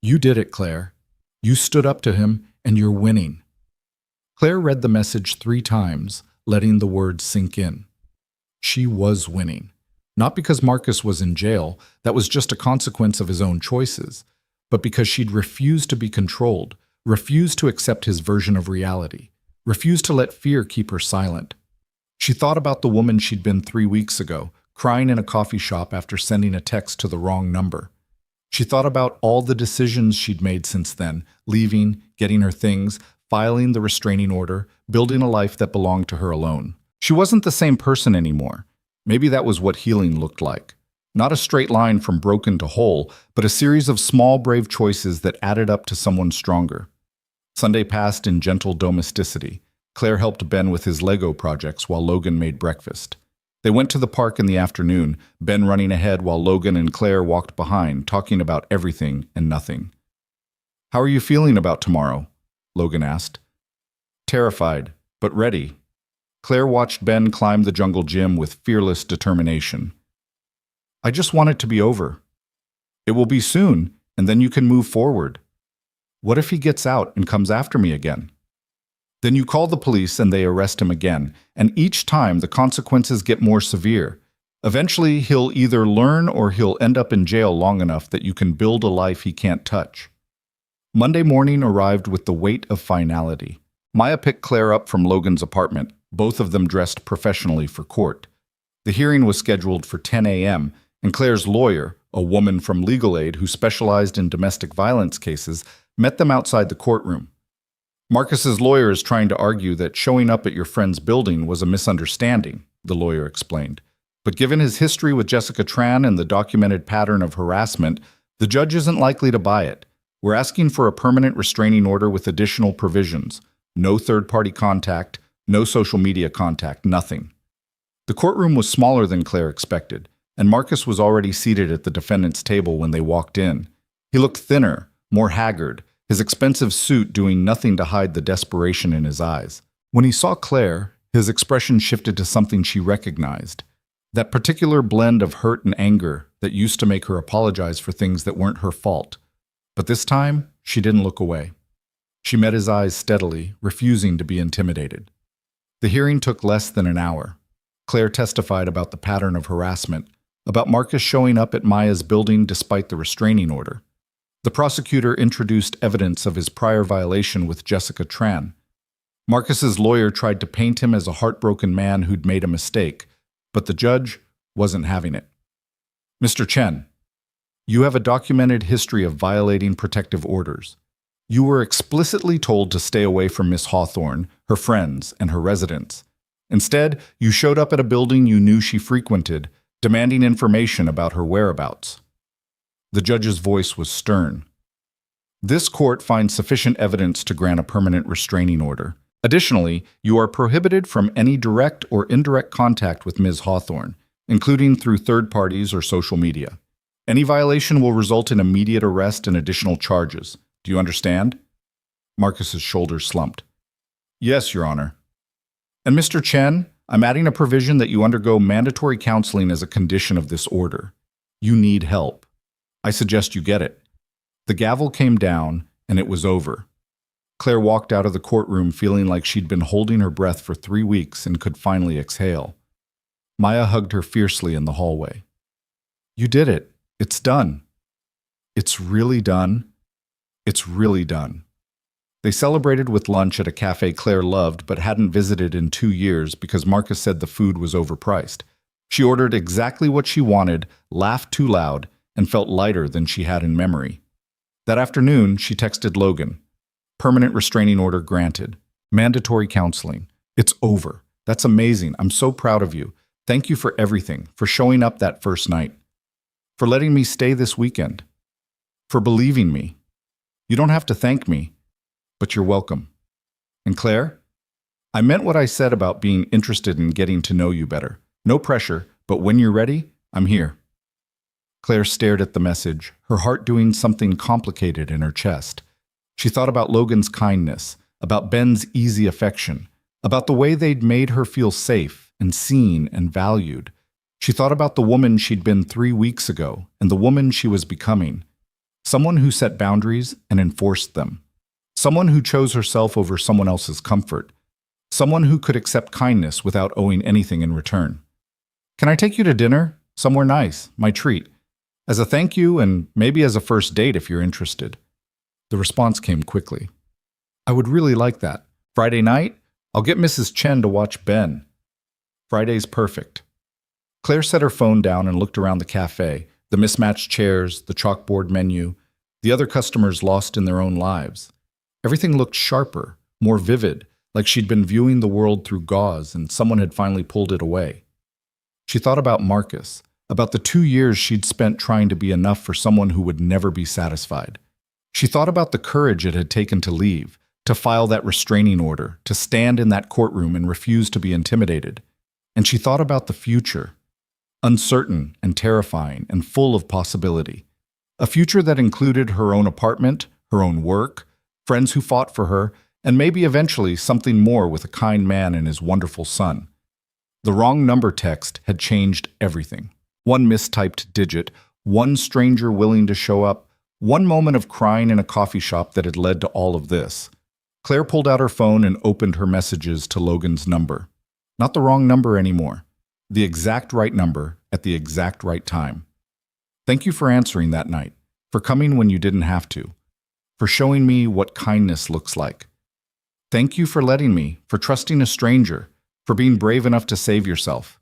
You did it, Claire. You stood up to him, and you're winning. Claire read the message 3 times, letting the words sink in. She was winning. Not because Marcus was in jail, that was just a consequence of his own choices, but because she'd refused to be controlled, refused to accept his version of reality, refused to let fear keep her silent. She thought about the woman she'd been 3 weeks ago, crying in a coffee shop after sending a text to the wrong number. She thought about all the decisions she'd made since then, leaving, getting her things, filing the restraining order, building a life that belonged to her alone. She wasn't the same person anymore. Maybe that was what healing looked like. Not a straight line from broken to whole, but a series of small, brave choices that added up to someone stronger. Sunday passed in gentle domesticity. Claire helped Ben with his Lego projects while Logan made breakfast. They went to the park in the afternoon, Ben running ahead while Logan and Claire walked behind, talking about everything and nothing. "How are you feeling about tomorrow?" Logan asked. "Terrified, but ready." Claire watched Ben climb the jungle gym with fearless determination. "I just want it to be over." "It will be soon, and then you can move forward." "What if he gets out and comes after me again?" "Then you call the police and they arrest him again, and each time the consequences get more severe. Eventually, he'll either learn or he'll end up in jail long enough that you can build a life he can't touch." Monday morning arrived with the weight of finality. Maya picked Claire up from Logan's apartment, both of them dressed professionally for court. The hearing was scheduled for 10 a.m., and Claire's lawyer, a woman from Legal Aid who specialized in domestic violence cases, met them outside the courtroom. "Marcus's lawyer is trying to argue that showing up at your friend's building was a misunderstanding," the lawyer explained. "But given his history with Jessica Tran and the documented pattern of harassment, the judge isn't likely to buy it. We're asking for a permanent restraining order with additional provisions. No third-party contact, no social media contact, nothing." The courtroom was smaller than Claire expected, and Marcus was already seated at the defendant's table when they walked in. He looked thinner, more haggard, his expensive suit doing nothing to hide the desperation in his eyes. When he saw Claire, his expression shifted to something she recognized. That particular blend of hurt and anger that used to make her apologize for things that weren't her fault. But this time, she didn't look away. She met his eyes steadily, refusing to be intimidated. The hearing took less than an hour. Claire testified about the pattern of harassment, about Marcus showing up at Maya's building despite the restraining order. The prosecutor introduced evidence of his prior violation with Jessica Tran. Marcus's lawyer tried to paint him as a heartbroken man who'd made a mistake, but the judge wasn't having it. "Mr. Chen, you have a documented history of violating protective orders. You were explicitly told to stay away from Miss Hawthorne, her friends, and her residents. Instead, you showed up at a building you knew she frequented, demanding information about her whereabouts." The judge's voice was stern. "This court finds sufficient evidence to grant a permanent restraining order. Additionally, you are prohibited from any direct or indirect contact with Ms. Hawthorne, including through third parties or social media. Any violation will result in immediate arrest and additional charges. Do you understand?" Marcus's shoulders slumped. "Yes, Your Honor." "And Mr. Chen, I'm adding a provision that you undergo mandatory counseling as a condition of this order. You need help. I suggest you get it." The gavel came down, and it was over. Claire walked out of the courtroom feeling like she'd been holding her breath for 3 weeks and could finally exhale. Maya hugged her fiercely in the hallway. "You did it. It's done." "It's really done. It's really done." They celebrated with lunch at a cafe Claire loved but hadn't visited in 2 years because Marcus said the food was overpriced. She ordered exactly what she wanted, laughed too loud, and felt lighter than she had in memory. That afternoon, she texted Logan. "Permanent restraining order granted. Mandatory counseling. It's over. That's amazing. I'm so proud of you. Thank you for everything, for showing up that first night, for letting me stay this weekend, for believing me. You don't have to thank me, but you're welcome. And Claire, I meant what I said about being interested in getting to know you better. No pressure, but when you're ready, I'm here." Claire stared at the message, her heart doing something complicated in her chest. She thought about Logan's kindness, about Ben's easy affection, about the way they'd made her feel safe and seen and valued. She thought about the woman she'd been 3 weeks ago and the woman she was becoming. Someone who set boundaries and enforced them. Someone who chose herself over someone else's comfort. Someone who could accept kindness without owing anything in return. "Can I take you to dinner? Somewhere nice, my treat. As a thank you and maybe as a first date if you're interested." The response came quickly. "I would really like that. Friday night? I'll get Mrs. Chen to watch Ben." Friday's perfect. Claire set her phone down and looked around the cafe, the mismatched chairs, the chalkboard menu, the other customers lost in their own lives. Everything looked sharper, more vivid, like she'd been viewing the world through gauze and someone had finally pulled it away. She thought about Marcus, about the 2 years she'd spent trying to be enough for someone who would never be satisfied. She thought about the courage it had taken to leave, to file that restraining order, to stand in that courtroom and refuse to be intimidated. And she thought about the future, uncertain and terrifying and full of possibility. A future that included her own apartment, her own work, friends who fought for her, and maybe eventually something more with a kind man and his wonderful son. The wrong number text had changed everything. One mistyped digit, one stranger willing to show up, one moment of crying in a coffee shop that had led to all of this. Claire pulled out her phone and opened her messages to Logan's number. Not the wrong number anymore. The exact right number at the exact right time. "Thank you for answering that night, for coming when you didn't have to, for showing me what kindness looks like. Thank you for letting me, for trusting a stranger, for being brave enough to save yourself."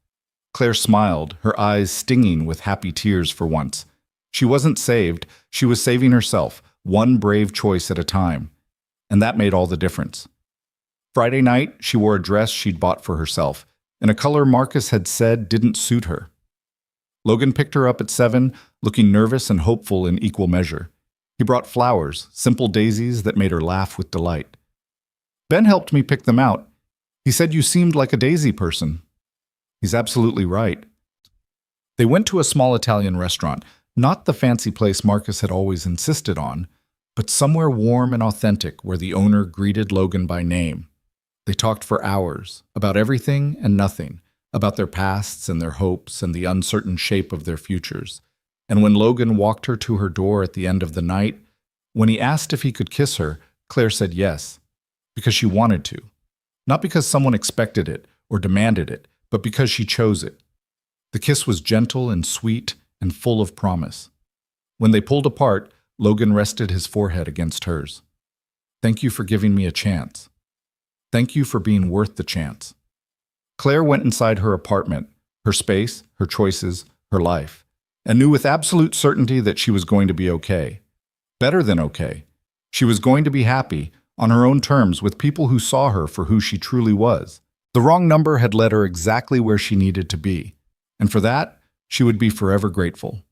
Claire smiled, her eyes stinging with happy tears for once. She wasn't saved, she was saving herself, one brave choice at a time. And that made all the difference. Friday night, she wore a dress she'd bought for herself, in a color Marcus had said didn't suit her. Logan picked her up at 7, looking nervous and hopeful in equal measure. He brought flowers, simple daisies that made her laugh with delight. "Ben helped me pick them out. He said you seemed like a daisy person." He's absolutely right. They went to a small Italian restaurant, not the fancy place Marcus had always insisted on, but somewhere warm and authentic where the owner greeted Logan by name. They talked for hours, about everything and nothing, about their pasts and their hopes and the uncertain shape of their futures. And when Logan walked her to her door at the end of the night, when he asked if he could kiss her, Claire said yes, because she wanted to. Not because someone expected it or demanded it, but because she chose it. The kiss was gentle and sweet and full of promise. When they pulled apart, Logan rested his forehead against hers. "Thank you for giving me a chance. Thank you for being worth the chance." Claire went inside her apartment, her space, her choices, her life, and knew with absolute certainty that she was going to be okay. Better than okay. She was going to be happy, on her own terms, with people who saw her for who she truly was. The wrong number had led her exactly where she needed to be, and for that, she would be forever grateful.